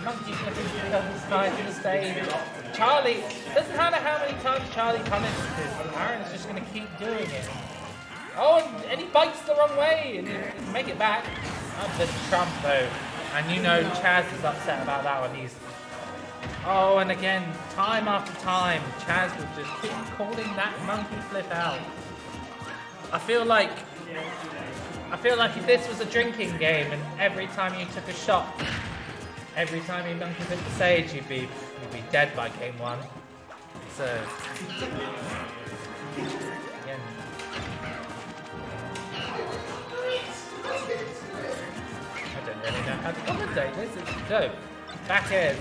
monkey flipping to the other side of the stage. Charlie, doesn't matter how many times Charlie punishes this, Aaron's just going to keep doing it. Oh, and he bites the wrong way, and he can make it back. That's the trump though. And you know Chaz is upset about that one. He's... Oh, and again, time after time, Chaz will just keep calling that monkey flip out. I feel like if this was a drinking game and every time you took a shot, every time you monkey flipped the stage, you'd be dead by game one. So again. I don't really know how to commentate this. It's dope. Back in.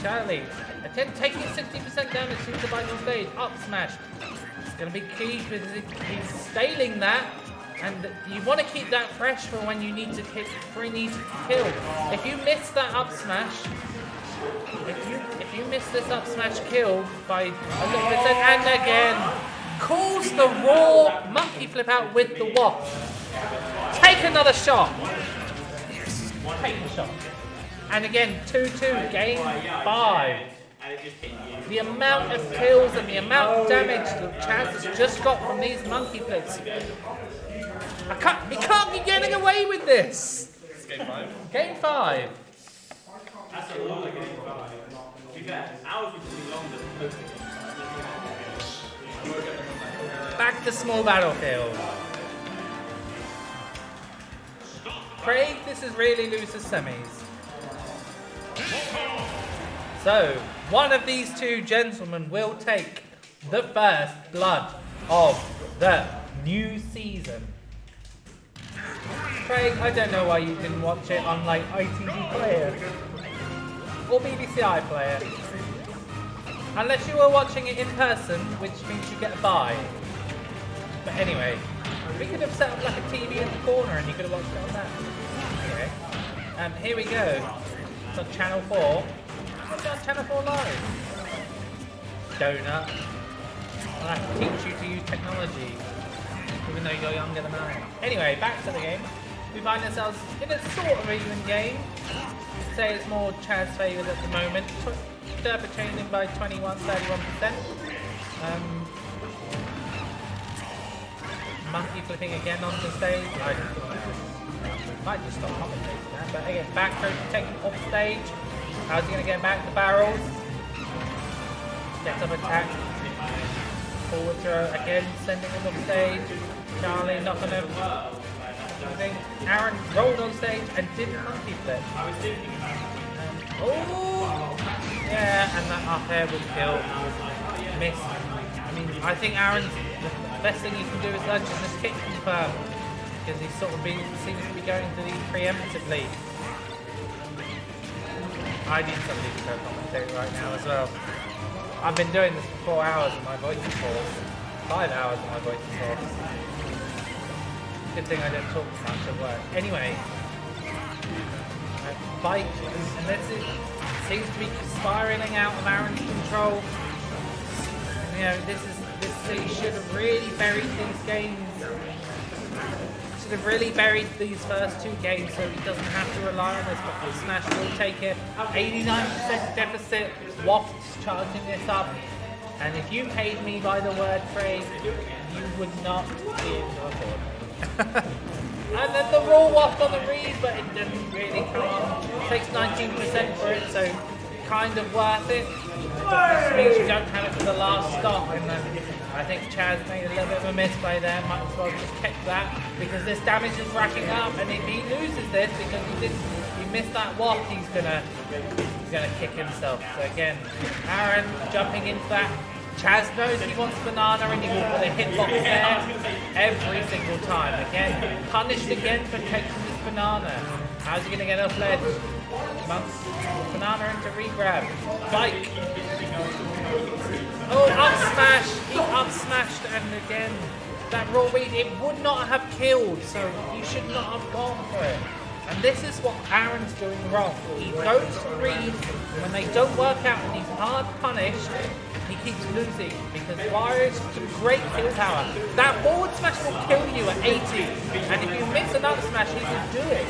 Charlie, again taking 60% damage to the final stage. Up smash. It's going to be key because he's staling that. And you want to keep that fresh for when you need to kill. If you miss that up smash, if you miss this up smash kill by a little bit, and again calls the raw monkey flip out with the waft. Take another shot. Take the shot. And again, 2-2, game 5. The amount of kills and the amount of damage that Chaz has just got from these monkey flips. He can't be getting away with this. It's game 5. Game 5. That's a lot of game 5. To be fair, ours would be longer than most of them. Back to small battlefield. Craig, this is really losers semis. So, one of these two gentlemen will take the first blood of the new season. Craig, I don't know why you didn't watch it on like ITV Player or BBC Player. Unless you were watching it in person, which means you get a buy. But anyway, we could have set up like a TV in the corner and you could have watched it on that. Anyway, here we go. It's on Channel 4. It's on Channel 4 Live. Donut. I'll have to teach you to use technology, even though you're younger than I am. Anyway, back to the game. We find ourselves in a sort of even game. I'd say it's more Chaz favoured at the moment. Derpa changing by 31%. Monkey flipping again on the stage. I don't know. Might just stop commentating that. But again, back throw taken off stage. How's he going to get back to barrels? Gets up attack. Forward throw again, sending him off stage. Charlie not going to. Aaron rolled on stage and didn't monkey flip. Oh! Yeah, and that up air would kill. Miss. I mean, I think Aaron's the best thing he can do is just hit confirm. Because he's sort of seems to be going to these preemptively. I need somebody to go commentate right now as well. I've been doing this for 4 hours and my voice is hoarse. 5 hours and my voice is hoarse. Good thing I don't talk much at work. Anyway, bike, and this seems to be spiraling out of Aaron's control. And, you know, this city should have really buried these games. Should have really buried these first 2 games so he doesn't have to rely on this. But Smash will take it. 89% deficit. Wafts charging this up. And if you paid me by the word phrase, you would not be able to afford it. And then the raw waft on the read, but it doesn't really come on. It takes 19% for it, so kind of worth it. But this means you don't have it for the last stop. And I think Chaz made a little bit of a misplay there. Might as well just keep that because this damage is racking up. And if he loses this because he missed that waft, he's gonna kick himself. So again, Aaron jumping into that. Chaz knows he wants banana and he will put a hitbox there every single time. Again, punished again for taking this banana. How's he going to get off ledge? Banana into regrab. Bike. Oh, up smash. He up smashed and again, that raw read, it would not have killed, so you should not have gone for it. And this is what Aaron's doing wrong. He goes for read when they don't work out and he's hard punished. He keeps losing because Wario's some great kill power. That forward smash will kill you at 80, and if you miss another smash, he will do it.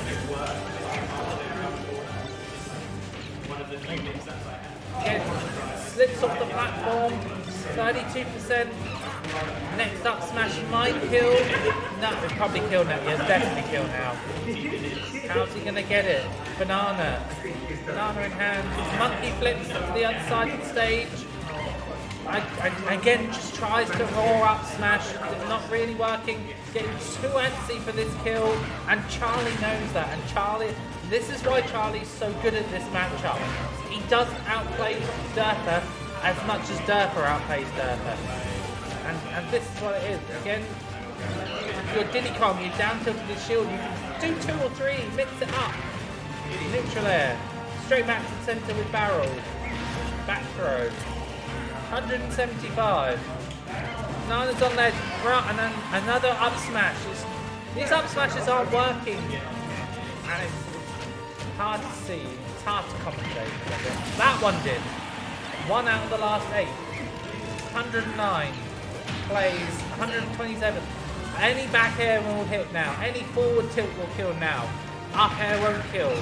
Again, slips off the platform, 32%. Next up smash might kill. No, it's probably kill now. Yeah, definitely kill now. How's he gonna get it? Banana. Banana in hand. Monkey flips to the other side of the stage. Again, just tries to roar up smash, not really working, getting too antsy for this kill, and Charlie knows that, and this is why Charlie's so good at this matchup. He doesn't outplay Derpa as much as Derpa outplays Derpa. And this is what it is. Again, your Diddy Kong, you down tilted the shield, you can do 2 or 3, mix it up. Neutral air, straight back to the centre with barrels. Back throw. 175. Nana's on ledge. Right, and then another up smash. These up smashes aren't working. And it's hard to see. It's hard to commentate. That one did. 1 out of the last 8. 109. Plays 127. Any back air will hit now. Any forward tilt will kill now. Up air won't kill.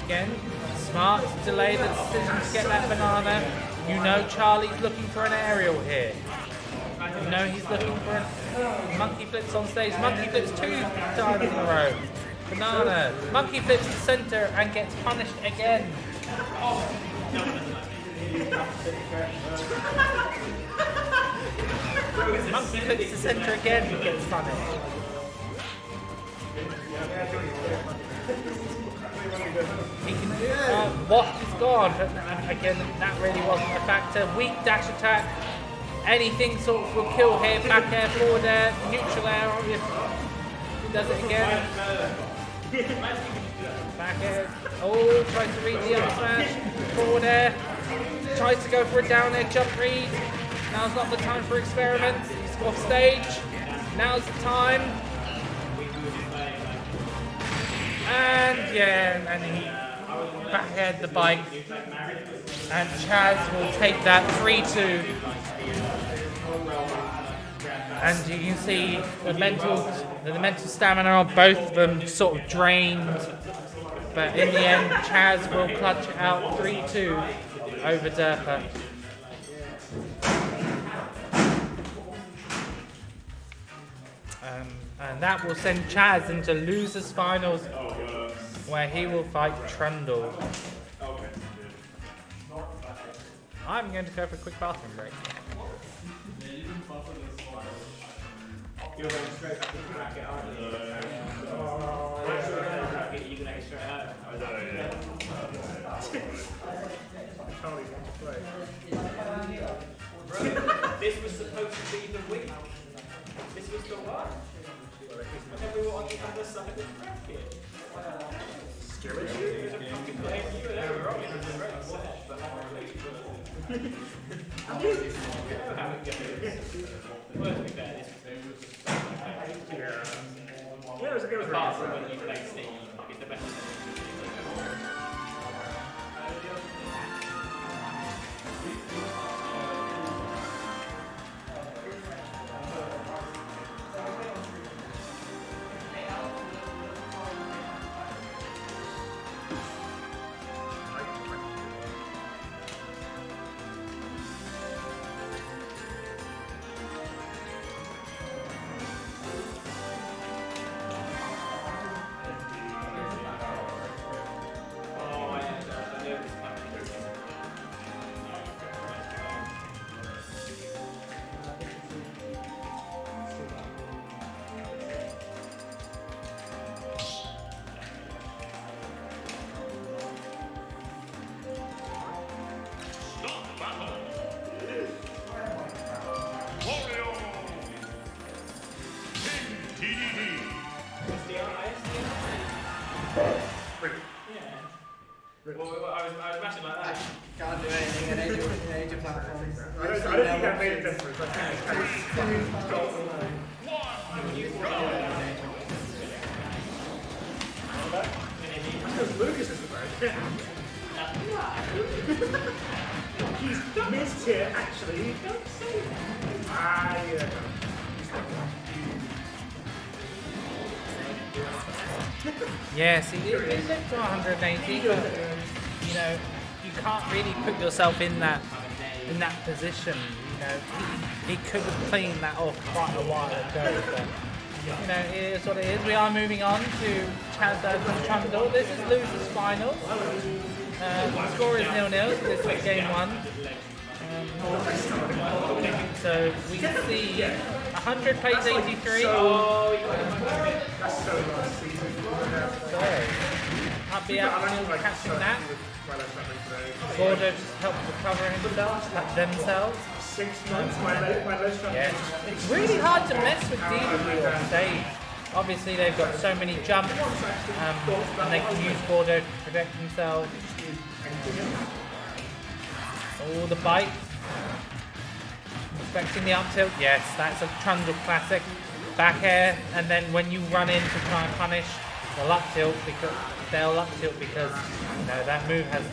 Again, smart to delay the decision to get that banana. You know Charlie's looking for an aerial here. You know he's looking for a monkey flips on stage. Monkey flips 2 times in a row. Banana. Monkey flips to center and gets punished again. Monkey flips to center again and gets punished. He can Waft is gone, but again, that really wasn't a factor. Weak dash attack. Anything sort of will kill here. Back air, forward air, neutral air. If he does it again. Back air. Oh, tries to read the up smash. Forward air. Tries to go for a down air jump read. Now's not the time for experiments. He's off stage. Now's the time. And yeah, and he backhand the bike. And Chaz will take that 3-2. And you can see the mental stamina on both of them sort of drained. But in the end, Chaz will clutch it out 3-2 over Derpa. And that will send Chaz into losers finals, where he will fight Trundle. I'm going to go for a quick bathroom break. You're going straight back into bracket, aren't you? You can make it straight out. This was supposed to be the week. This was the one. And then we were on the other side of the bracket. Skill issue? It was a fucking play. You and I were wrong. It was a very set, but not really. Well, to be fair, this was apart from when you play Steve, it's the best. I was mashing like that. Can't do anything in age of platforms. I don't think that made a difference. I think Lucas is the bird. He's missed here, actually. Don't say that. Yeah. Yes, he lived to 180, but you know, you can't really put yourself in that position. You know, he could have cleaned that off quite a while ago, but you know, it is what it is. We are moving on to Chaz versus Trundle. This is losers finals. The score is 0-0. This is game 1. So we can see 100 plays 83. I'll be out catching that. Gordo just helped recover himself, themselves. 6 months, my legs. Yeah. It's really hard to mess with DW on stage. Obviously, they've got so many jumps, and they can use Gordo to protect themselves. Oh, the bite. Expecting the up tilt. Yes, that's a Trundle classic. Back air, and then when you run in to try and punish, they'll up tilt because that move has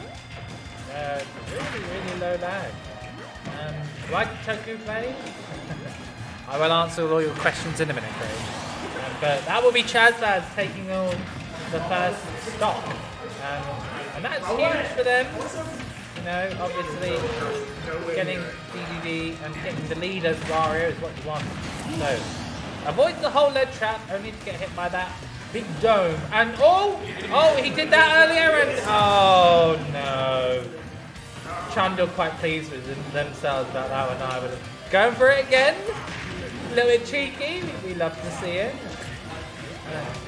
really low lag. Like Toku play? I will answer all your questions in a minute, Craig. But that will be Chazbaz taking on the first stop. And that's huge for them. Obviously getting DDD and getting the lead as Wario is what you want. So, avoid the whole lead trap, only to get hit by that big dome. And he did that earlier and oh no. Trundle quite pleased with themselves about that one. I would have gone for it again. A little bit cheeky. We love to see it.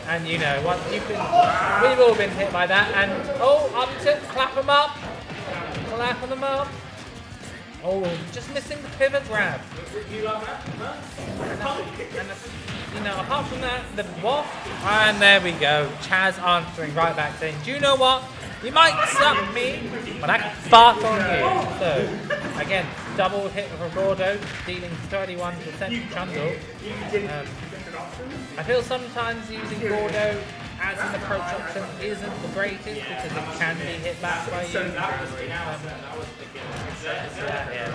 And we've all been hit by that. And up to clap them up. Clapping them up. Oh, just missing the pivot grab. And apart from that, the waft. And there we go. Chaz answering right back saying, do you know what? You might suck me, but I can fart on you. So, again, double hit of a Gordo, dealing 31% to Trundle. I feel sometimes using Gordo as an approach option isn't the greatest because it can be hit back by you.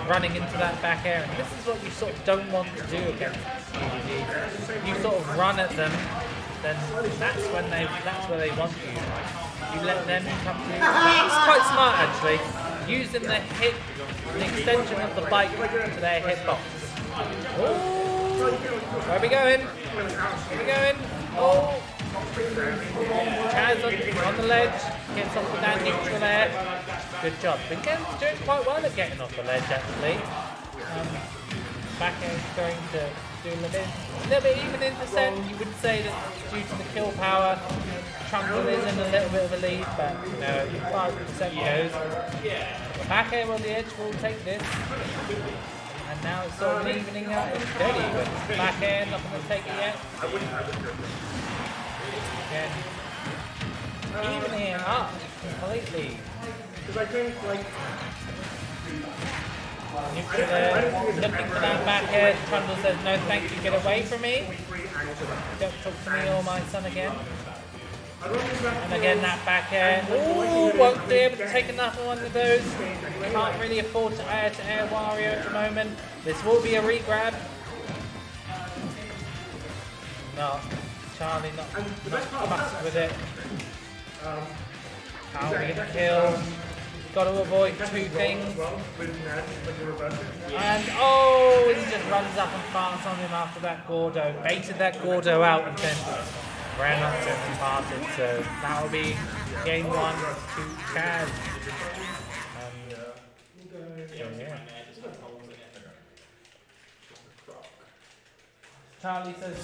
Running into that back air, and this is what you sort of don't want to do against DDD. You sort of run at them, then that's where they want you. You let them come to you. It's quite smart actually, using the extension of the bike to their hitbox. Oh, where are we going? Oh, Chaz on the ledge, gets off with that neutral there. Good job. Been doing quite well at getting off the ledge actually. Back air is going to do a little bit even in percent. You would say that due to the kill power, Trundle is in a little bit of a lead, but 5% goes. The back air on the edge will take this. And now it's sort of evening out. It's dead even. Back air, not going to take it yet. Again, evening it up completely. Because I think, Neutral there, looking for that back air. Trundle says, no thank you, get away from me. Don't talk to me or my son again. And again, that back air. Ooh, won't be able to take another one of those. Can't really afford to air Wario at the moment. This will be a regrab. No, Charlie not fussed with it. How are we going to kill? Got to avoid two things. And he just runs up and farts on him after that Gordo. Baited that Gordo out and then ran up to him and farted. So that will be game 1 to Chaz. Charlie says,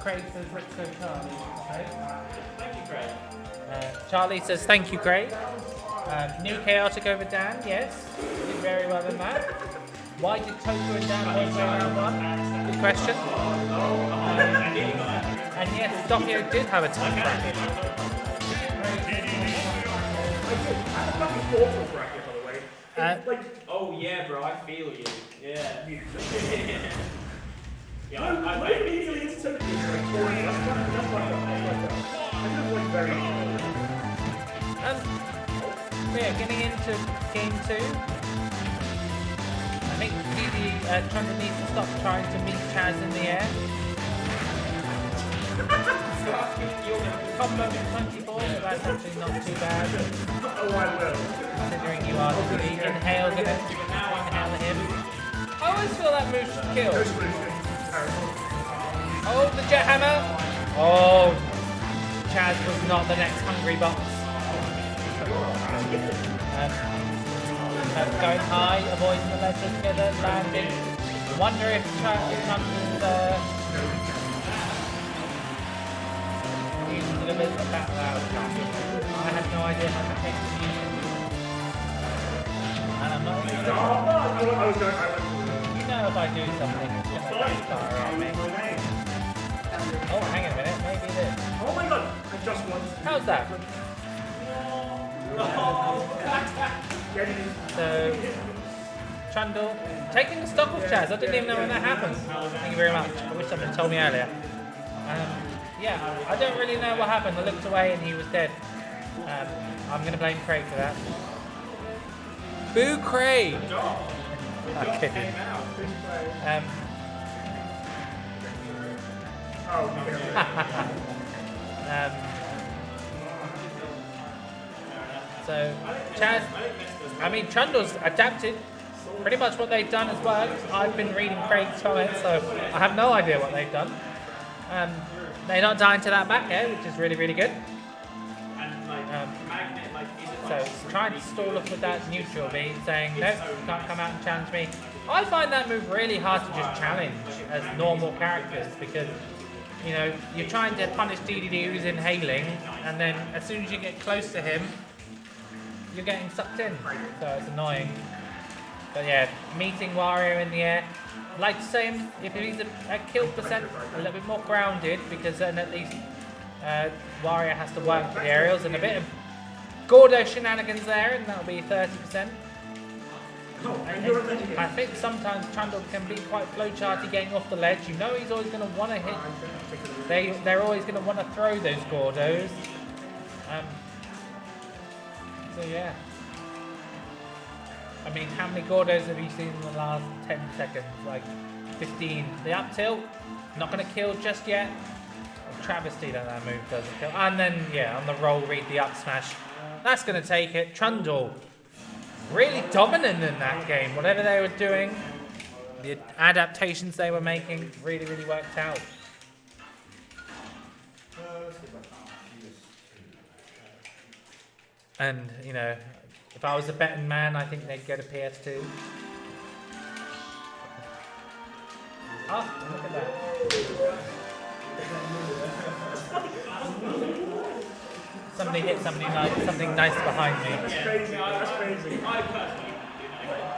Craig says, let's go Charlie. Okay. Thank you, Craig. Charlie says, thank you, Craig. New chaotic over Dan, yes. Did very well in that. Why did Toku and Dan both go round 1? Good question. And yes, Doppio did have a tough bracket. Oh yeah, bro, I feel you. Yeah. I immediately into Tokyo. That's very Getting into game 2. I think Trundle needs to stop trying to meet Chaz in the air. Combo 24, but that's actually not too bad. Oh, I will. Considering you are the inhale him. I always feel that move should kill. Oh, the jet hammer. Oh, Chaz was not the next hungry box. Going high, avoiding the ledge together, landing. Wonder if Chaz comes using a little bit of battle out. I had no idea how to take the music. And I'm not even if I do something, it's going to backfire on me. Oh, hang on a minute. Maybe it is. Oh my god! I just won. How's that? So, Trundle taking the stock of Chaz. I didn't even know when that happened. Thank you very much. I wish someone had told me earlier. Yeah, I don't really know what happened. I looked away and he was dead. I'm going to blame Craig for that. Boo Craig! Okay. So, Chaz, I mean, Trundle's adapted. Pretty much what they've done has worked. I've been reading Craig's comments, so I have no idea what they've done. They're not dying to that back air, which is really, really good. So it's trying to stall us with that neutral beat, saying, nope, you can't come out and challenge me. I find that move really hard to just challenge as normal characters because, you know, you're trying to punish DDD who's inhaling, and then as soon as you get close to him, you're getting sucked in. So it's annoying. But yeah, meeting Wario in the air. I'd like to say him, if he's at kill percent, a little bit more grounded, because then at least Wario has to work for the aerials, and a bit of Gordo shenanigans there, and that'll be 30%. I think sometimes Trundle can be quite flowcharty getting off the ledge. You know he's always going to want to hit. They're always going to want to throw those Gordos. So yeah. I mean, how many Gordos have you seen in the last 10 seconds? Like 15. The up tilt, not going to kill just yet. Travesty that move doesn't kill. And then, yeah, on the roll read the up smash. That's going to take it. Trundle, really dominant in that game. Whatever they were doing, the adaptations they were making really, really worked out. And, you know, if I was a betting man, I think they'd get a PS2. Oh, look at that. Somebody hit something nice behind me. That's crazy. That's crazy.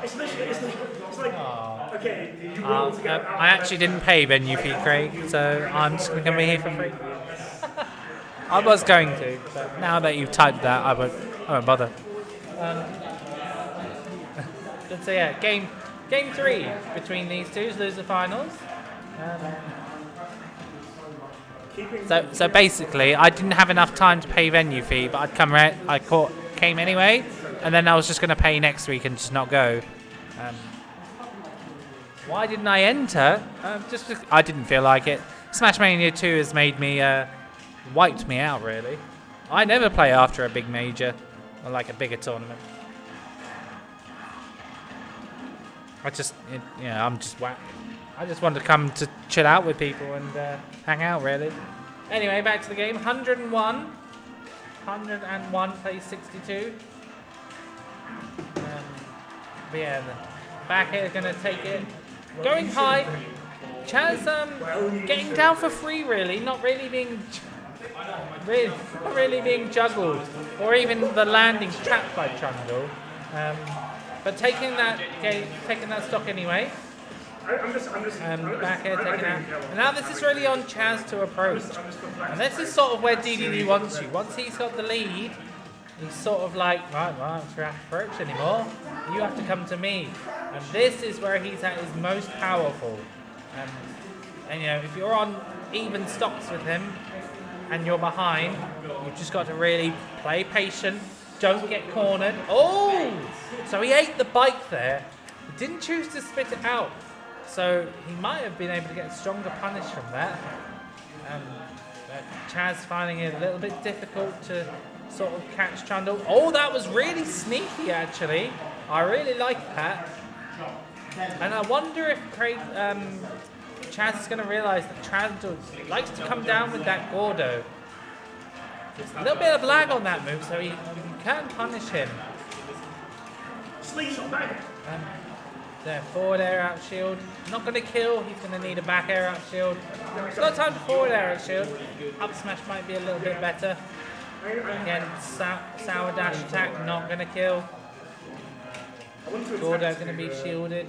It's literally, it's like, okay, you will to get out. I actually didn't pay venue fee, Craig, so I'm just going to be here for free. I was going to, but now that you've typed that, I won't bother. So yeah, game 3 between these two, so those are the finals. So basically, I didn't have enough time to pay venue fee, but came anyway, and then I was just going to pay next week and just not go. Why didn't I enter? Just because I didn't feel like it. Smash Mania 2 has made me wiped me out really. I never play after a big major or like a bigger tournament. I'm just whacked. I just want to come to chill out with people and hang out, really. Anyway, back to the game. 101 plays 62. But yeah, the back here is going to take it. Going high. Chaz getting down for free, really. Not really being juggled. Or even the landings trapped by Trundle. But taking that stock anyway. Back here taking out. And now this is really on Chaz to approach. And this is sort of where DDD wants you. Once he's got the lead, he's sort of like, right, I don't have to approach anymore. You have to come to me. And this is where he's at his most powerful. And you know, if you're on even stocks with him and you're behind, you've just got to really play patient. Don't get cornered. Oh! So he ate the bike there. He didn't choose to spit it out. So he might have been able to get a stronger punish from that. But Chaz finding it a little bit difficult to sort of catch Trundle. Oh, that was really sneaky actually. I really like that. And I wonder if Chaz is going to realise that Trundle likes to come down with that Gordo. There's a little bit of lag on that move, so you can punish him. There, forward air out shield. Not going to kill, he's going to need a back air out shield. He's got time to forward air out shield. Up smash might be a little bit better. Again, sour dash attack, not going to kill. Gordo going to be shielded.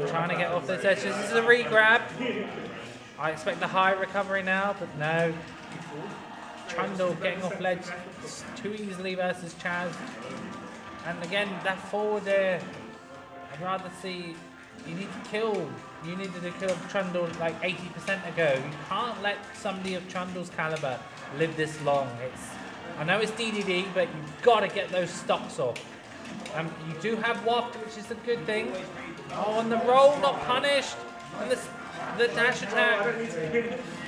Trying to get off this edge. This is a re-grab. I expect the high recovery now, but no. Trundle getting off ledge too easily versus Chaz. And again, that forward there, I'd rather see, you need to kill. You needed to kill Trundle like 80% ago. You can't let somebody of Trundle's caliber live this long. I know it's DDD, but you've got to get those stocks off. You do have waft, which is a good thing. Oh, and the roll not punished. And the dash attack.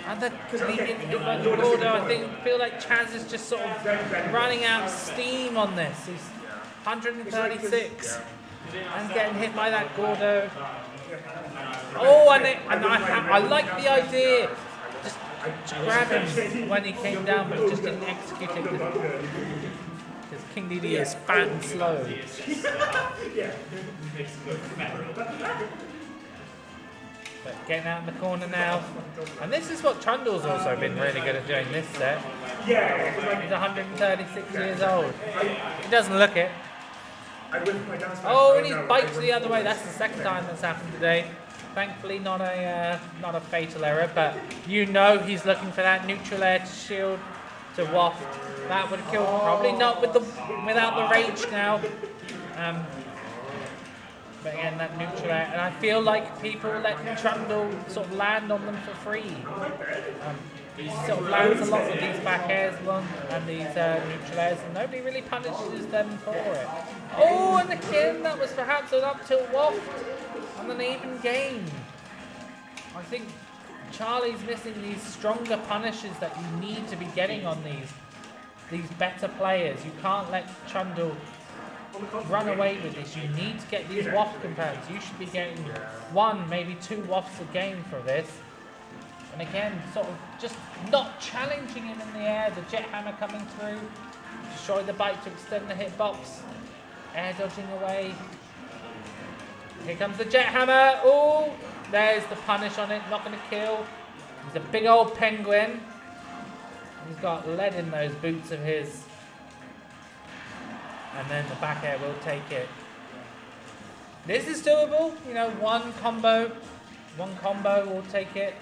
And the Gordo, I feel like Chaz is just sort of running out of steam on this. He's 136 and getting hit by that Gordo. Oh, and I like the idea. Just to grab him when he came down, but just didn't execute it because King DD is fat and slow. But getting out in the corner now. And this is what Trundle's also been really good at doing this set. He's 136 years old. He doesn't look it. Oh, and he bites the other way. That's the second time that's happened today. Thankfully not a fatal error, but you know he's looking for that neutral air to shield to waft. That would kill, probably not without the rage now. But again, that neutral air, and I feel like people let Trundle sort of land on them for free. He sort of lands a lot with these back airs and these neutral airs, and nobody really punishes them for it. Oh, and again, that was perhaps an up tilt waft on an even game. I think Charlie's missing these stronger punishes that you need to be getting on these better players. You can't let Trundle run away with this. You need to get these waft confirms. You should be getting 1, maybe 2 wafts a game for this. And again, sort of just not challenging him in the air. The jet hammer coming through. Destroy the bite to extend the hitbox. Air dodging away. Here comes the jet hammer. Oh, there's the punish on it. Not going to kill. He's a big old penguin. He's got lead in those boots of his. And then the back air will take it. This is doable. You know, one combo will take it.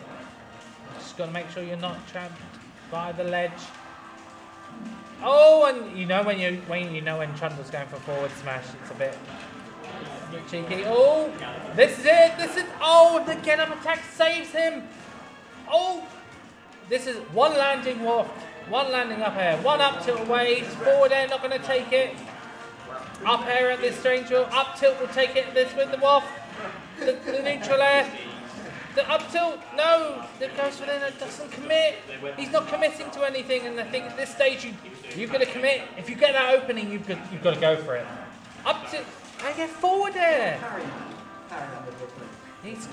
Just got to make sure you're not trapped by the ledge. Oh, and you know when Trundle's going for forward smash, it's a bit cheeky. Oh, this is it. Oh, the get up attack saves him. Oh, this is one landing waft, one landing up air, one up tilt away, forward air not going to take it. Up air at this strange wheel, up tilt will take it. This with the waft, the neutral air. The up tilt, no, that goes for then, it doesn't commit. He's not committing to anything, and I think at this stage you've got to commit. If you get that opening, you've got to go for it. Up tilt, I get forward there. And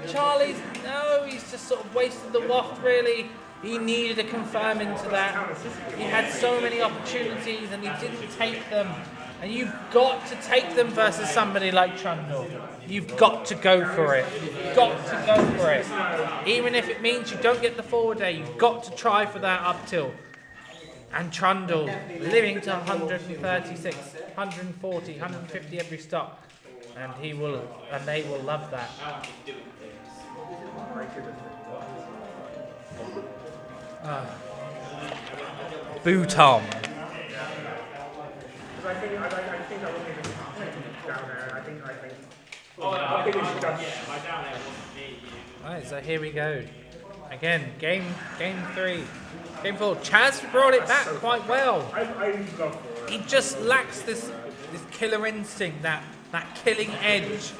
Charlie's, he's just sort of wasted the waft really. He needed to confirm into that. He had so many opportunities and he didn't take them. And you've got to take them versus somebody like Trundle. You've got to go for it. You've got to go for it. Even if it means you don't get the forward air, you've got to try for that up tilt. And Trundle living to 136, 140, 150 every stock. And they will love that. Boo Tom. I think I wasn't even down there. I think. My down air wasn't me. Right, so here we go. Again, game 3. Game 4. Chaz brought it back quite well. He just lacks this killer instinct, that killing edge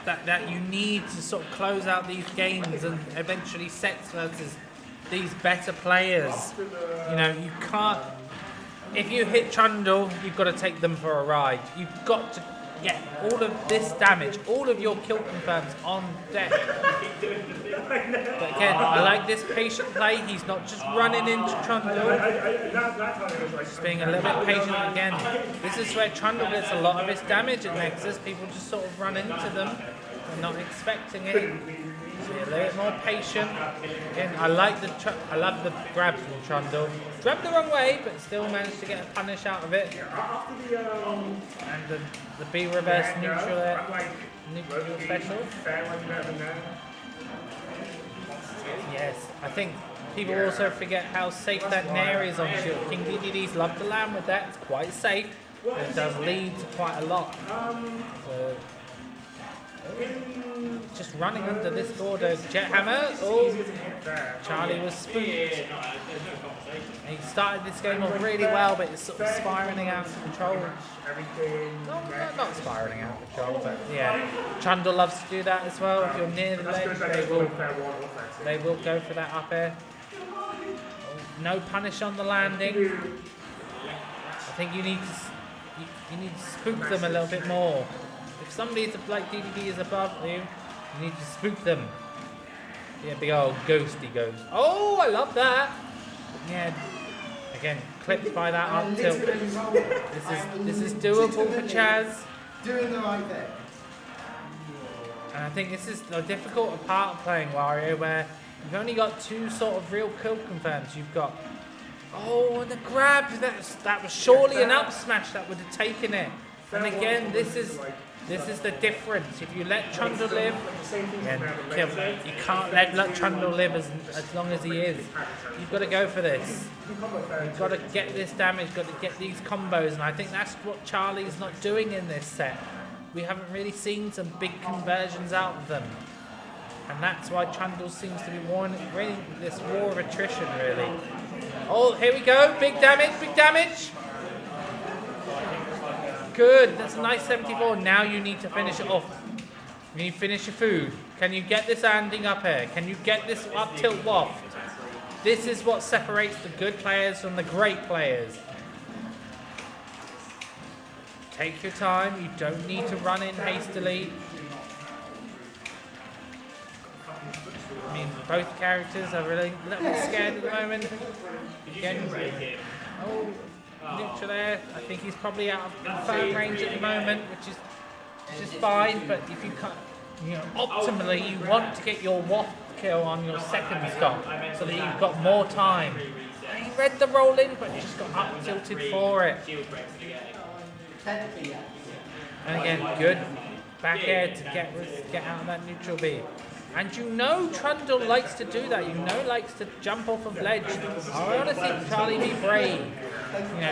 that you need to sort of close out these games and eventually sets versus these better players. You know, you can't. If you hit Trundle, you've got to take them for a ride. You've got to get all of this damage, all of your kill confirms on deck. But again, I like this patient play. He's not just running into Trundle. Just being a little bit patient again. This is where Trundle gets a lot of his damage at Nexus. People just sort of run into them and not expecting it. Be a little bit more patient. Again, I love the grab from Trundle. Grabbed the wrong way, but still managed to get a punish out of it. And the B reverse neutral special. Yes, I think people also forget how safe that nair is on shield. King DDDs love to land with that. It's quite safe, but it does lead to quite a lot. So, just running under this border. Jet Hammer. Oh, Charlie was spooked. He started this game off really well, but it's sort of spiraling out of control. No, not spiraling out of control, but yeah. Trundle loves to do that as well. If you're near the ledge, they will go for that up air. No punish on the landing. I think you need to spook them a little bit more. If somebody's like DDD is above you, you need to spook them. Yeah, big old ghosty goes. Oh, I love that. Yeah. Again, clipped by that up tilt. This is doable for Chaz. Doing the right thing. And I think this is the difficult part of playing Wario, where you've only got two sort of real kill confirms. You've got and the grab. That was surely an up smash that would have taken it. And again, this is the difference. If you let Trundle live, you can't let Trundle live as long as he is. You've got to go for this. You've got to get this damage, got to get these combos, and I think that's what Charlie's not doing in this set. We haven't really seen some big conversions out of them. And that's why Trundle seems to be winning this war of attrition, really. Oh, here we go. Big damage. Good, that's a nice 74. Now you need to finish it off. You need to finish your food. Can you get this landing up here? Can you get this up tilt waft? This is what separates the good players from the great players. Take your time. You don't need to run in hastily. I mean, both characters are really a little bit scared at the moment. Again, neutral air. I think he's probably out of confirm range at the moment, which is fine. But if you can't, optimally you want to get your waft kill on your second stop so that you've got more time. He read the roll in, but he just got up tilted for it. And again, good back air to get out of that neutral B. And Trundle likes to do that. Likes to jump off of ledge. I want to see Charlie be brave.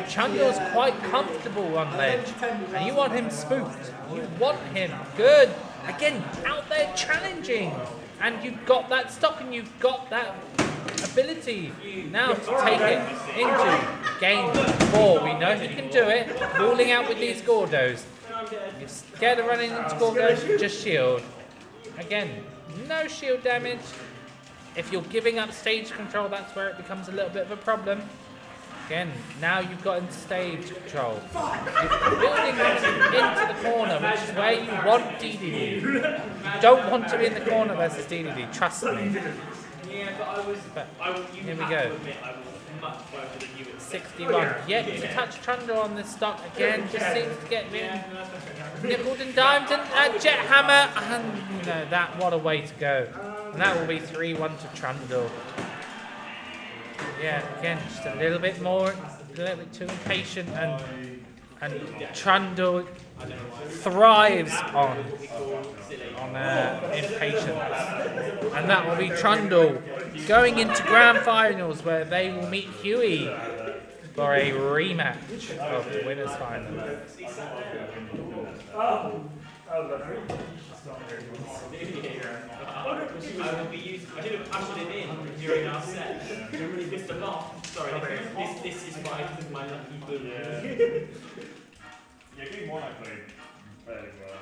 Trundle's quite comfortable on ledge. And you want him spooked. You want him good. Again, out there challenging. And you've got that stock and you've got that ability now to take it into game 4. We know he can do it. Ruling out with these Gordos. You're scared of running into Gordos, just shield. Again, no shield damage. If you're giving up stage control, that's where it becomes a little bit of a problem. Again, now you've got into stage control. You're building into the corner, which is where you want DDD. You don't want to be in the corner versus DDD, trust me. But here we go. 61. Yet to touch Trundle on this stock again, just seems to get nibbled and dimed, and Jet Hammer, and what a way to go. And that will be 3-1 to Trundle. Yeah, again, just a little bit too impatient, and Trundle thrives on impatience. And that will be Trundle going into grand finals, where they will meet Huey for a rematch of the winners final. I should have ushered him in during our set. Mr. Moth, sorry, this is my lucky blue. Yeah, game 1 I played fairly well.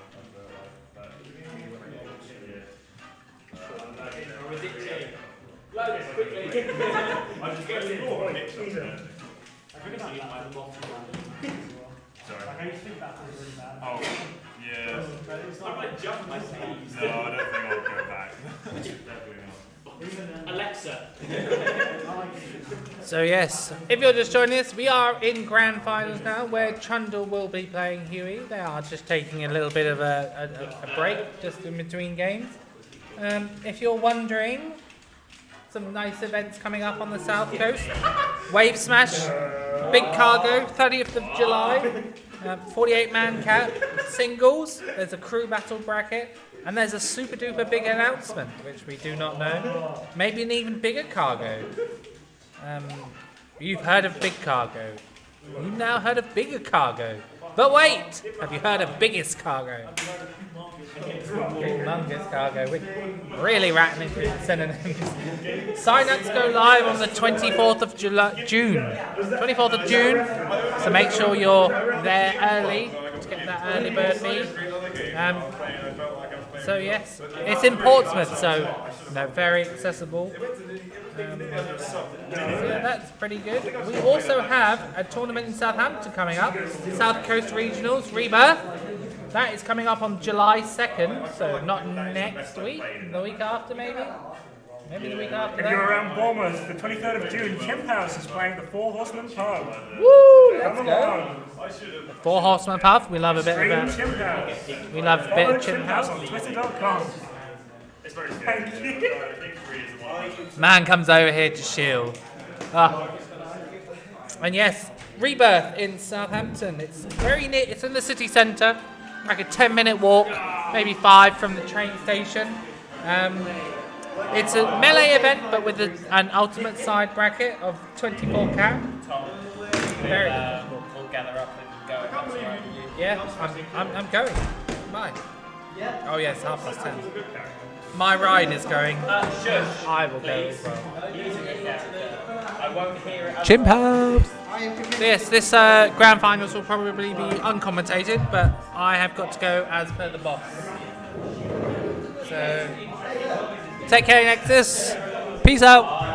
Or was it Jay? Loads, quickly. I just get in more hits. I think I used my Moth one. Sorry. I used to think that was really bad. Oh, yeah. I might jump my sleeves. No, I don't think I'll go back. Definitely not. Alexa. So yes, if you're just joining us, we are in grand finals now, where Trundle will be playing Huey. They are just taking a little bit of a break just in between games. If you're wondering, some nice events coming up on the South Coast. Wave Smash, Big Cargo, 30th of July, 48-man cap, singles. There's a crew battle bracket. And there's a super duper big announcement, which we do not know. Maybe an even bigger cargo. You've heard of big cargo. You've now heard of bigger cargo. But wait! Have you heard of biggest cargo? Humongous cargo. We're really rattling through the synonyms. Sign-ups go live on the 24th of June. 24th of June. So make sure you're there early to get that early bird fee. So yes, it's in Portsmouth, so very accessible. So yeah, that's pretty good. We also have a tournament in Southampton coming up, South Coast Regionals Rebirth. That is coming up on July 2nd, so not next week, the week after maybe. Maybe the week after If that. you're around Bournemouth, the 23rd of June, Chimp House is playing the Four Horsemen Pub. Woo! Let's Come go. along. Four Horsemen Puff. We love a bit Stream of Chimp House. we love a bit Follow of Chimp Chimp House House. on Twitter.com. Thank you. Man comes over here to shield. And yes, Rebirth in Southampton. It's very near. It's in the city centre, like a 10-minute walk, maybe 5 from the train station. It's a melee event, but with an ultimate side bracket of 24 cap. Very We'll gather up and go. That's all right. yeah, I'm going. Mine. Oh yes, 10:30. My ride is going. Shush. I will go as well. I won't hear it. Chimp House. So yes, this grand finals will probably be uncommentated, but I have got to go as per the boss. So take care, Nexus. Peace out.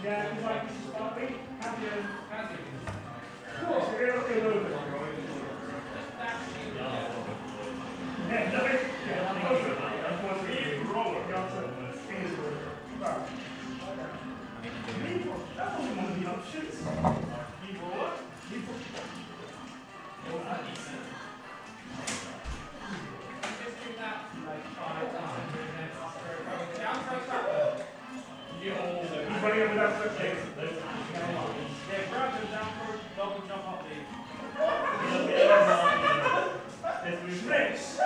Yeah, if you'd like to start me, have you? Of course, we're going to look at yeah, but that's okay. Yeah, grab them down for double jump up the. Snakes!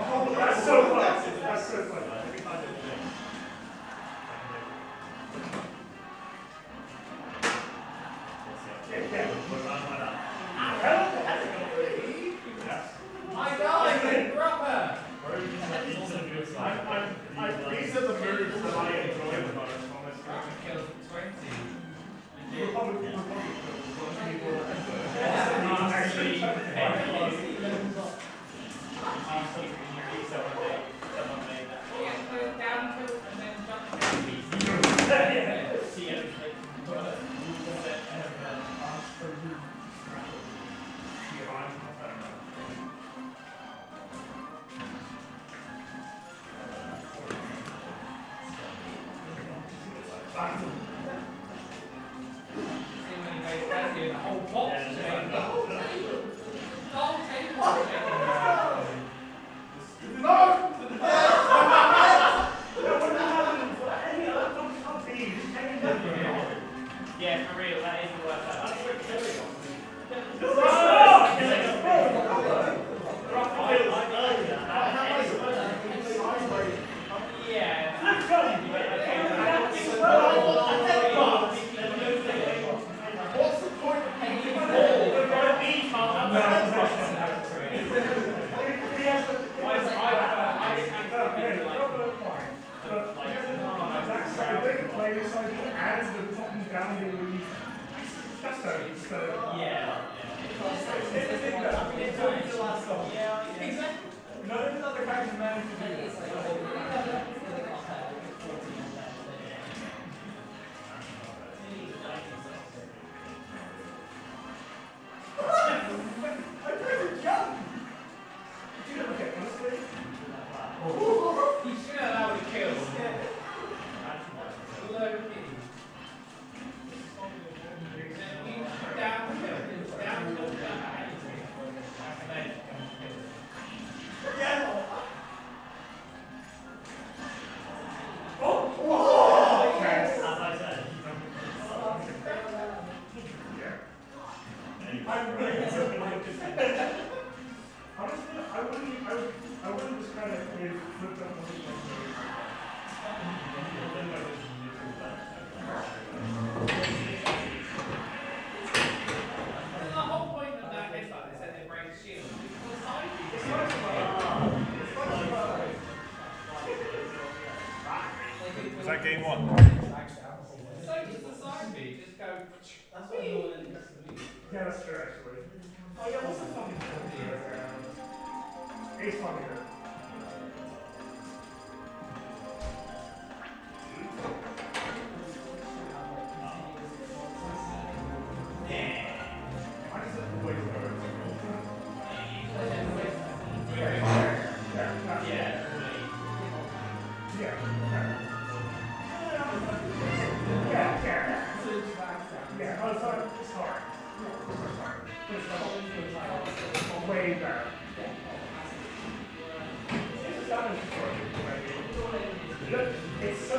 Oh, that's so funny. That's so funny. These are the moves that I enjoy the most, honestly. Yeah, for real, that is the worst. What's the point of painting None of his other characters managed to do this. I wouldn't describe it with flipped up The whole point of that is like they said they break shield. Was that game one? So does the side B just go? That's what Yeah, that's true actually. Oh yeah, what's the fucking Ace funny here. Way better. It's so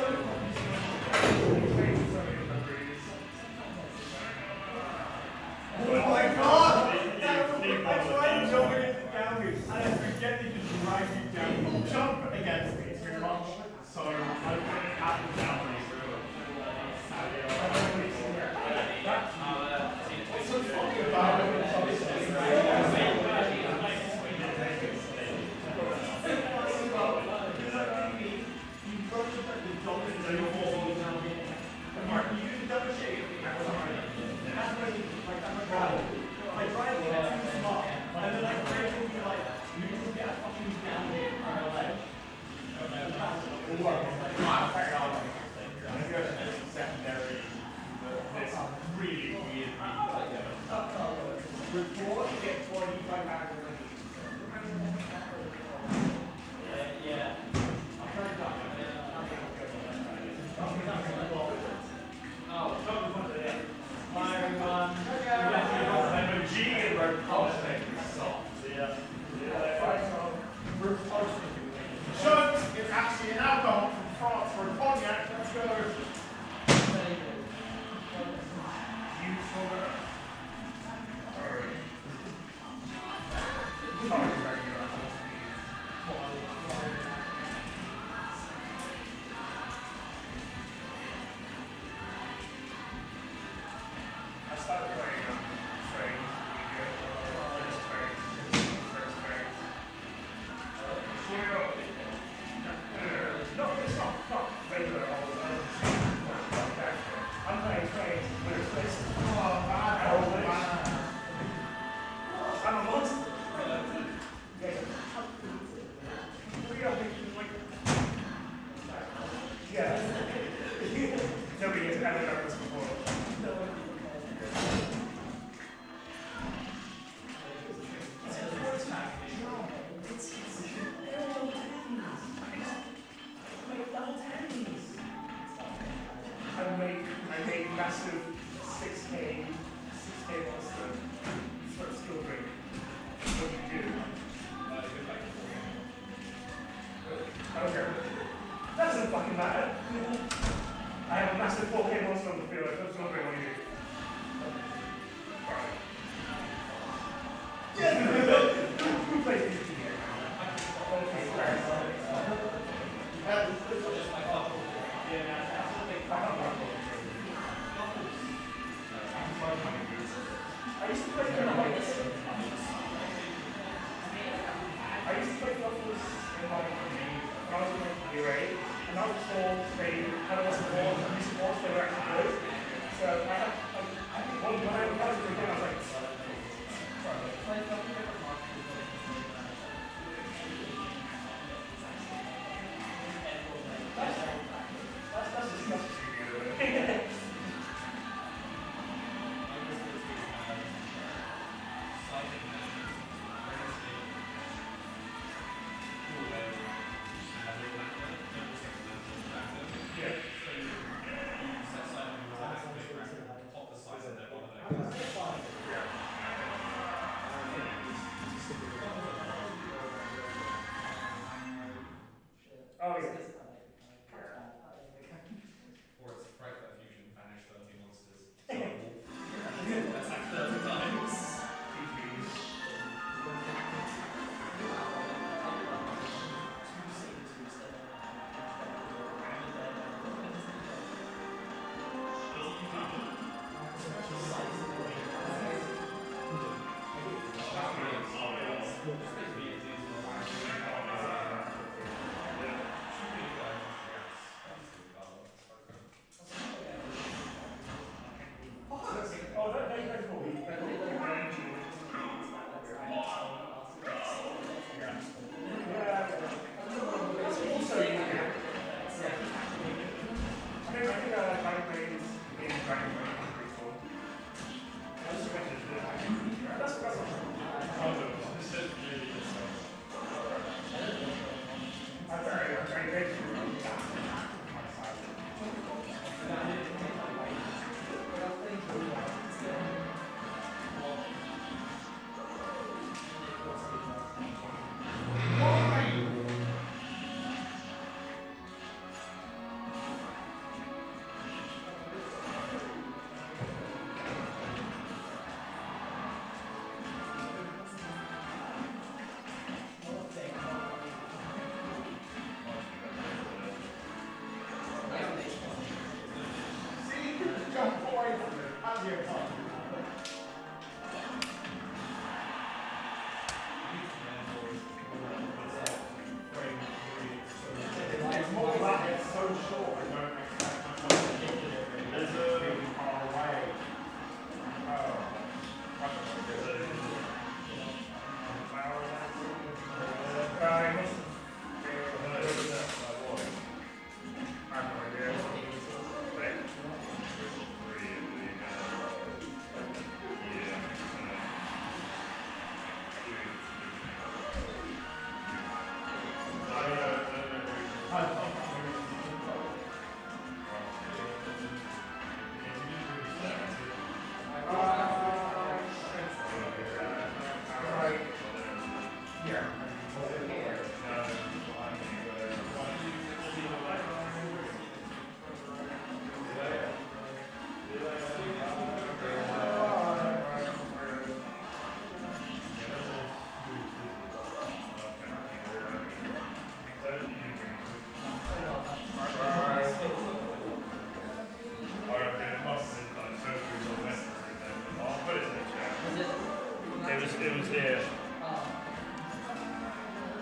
oh my god! That's why I'm jumping into boundaries. And I forget they just drive you down. You jump against me too much. So I put it at the boundaries. What's so funny about it?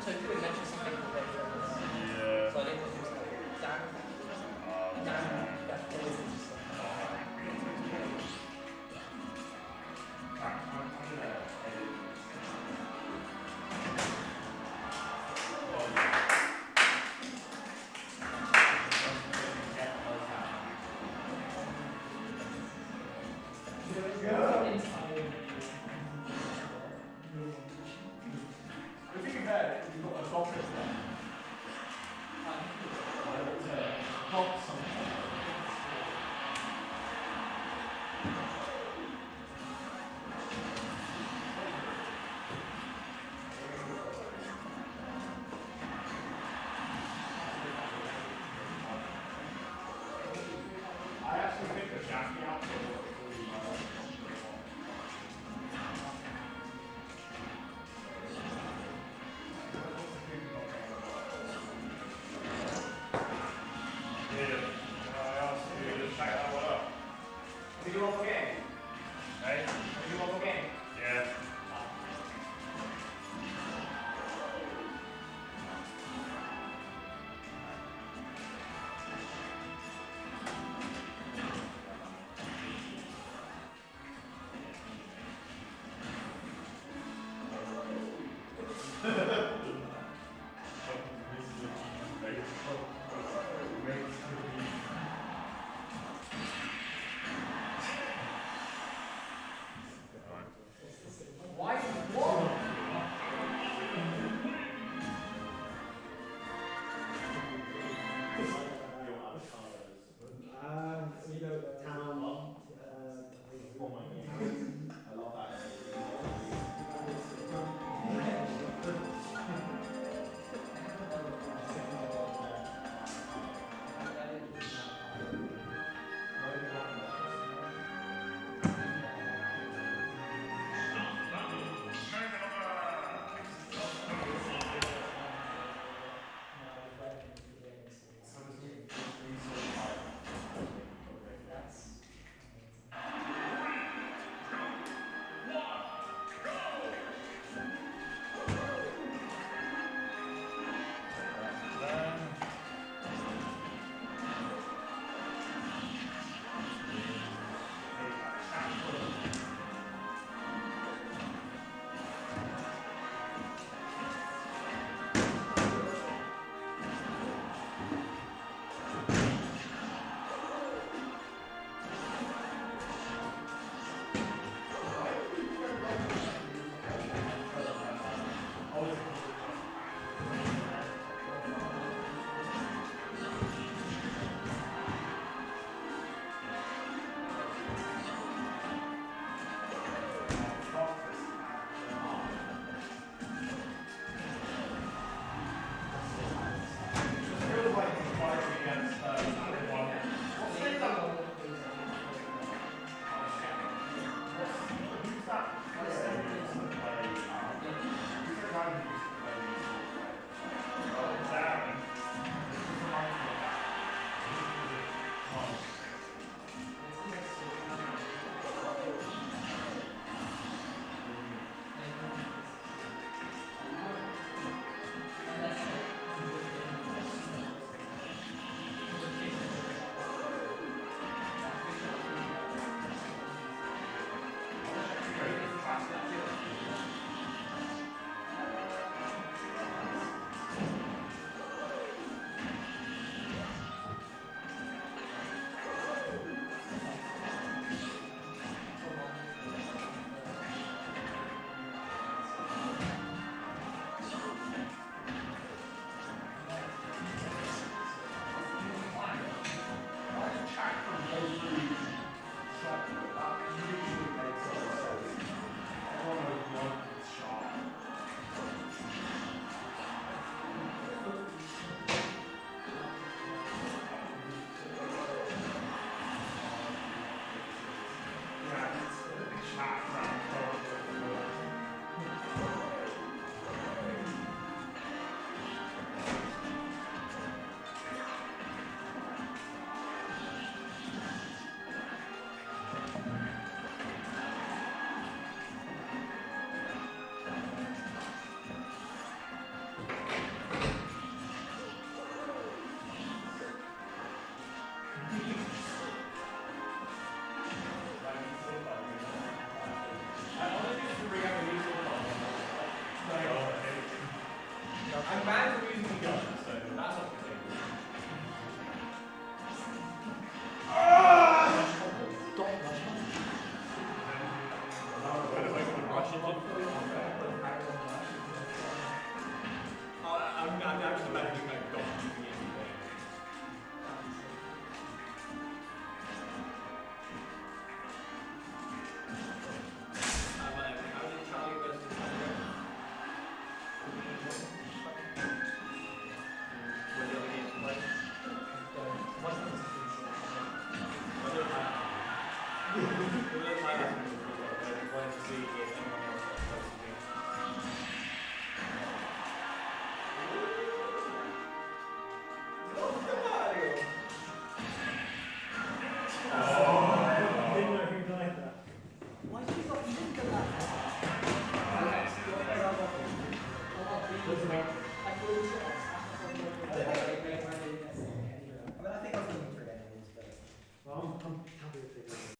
So if you would mention something that they were Yeah. so I didn't know if it was like Dan. That's always interesting. The thing is that you've got a doctor there. banned from using the gun, so that's off the table. I'm just imagining like Dom using it. How did Charlie versus Tiger? What the other games play? I don't know. We don't play that many before, but I wanted to see if anyone else plays the game. Why did you not even go that I think I was looking for it anyways, but... Well, I'm happy with it.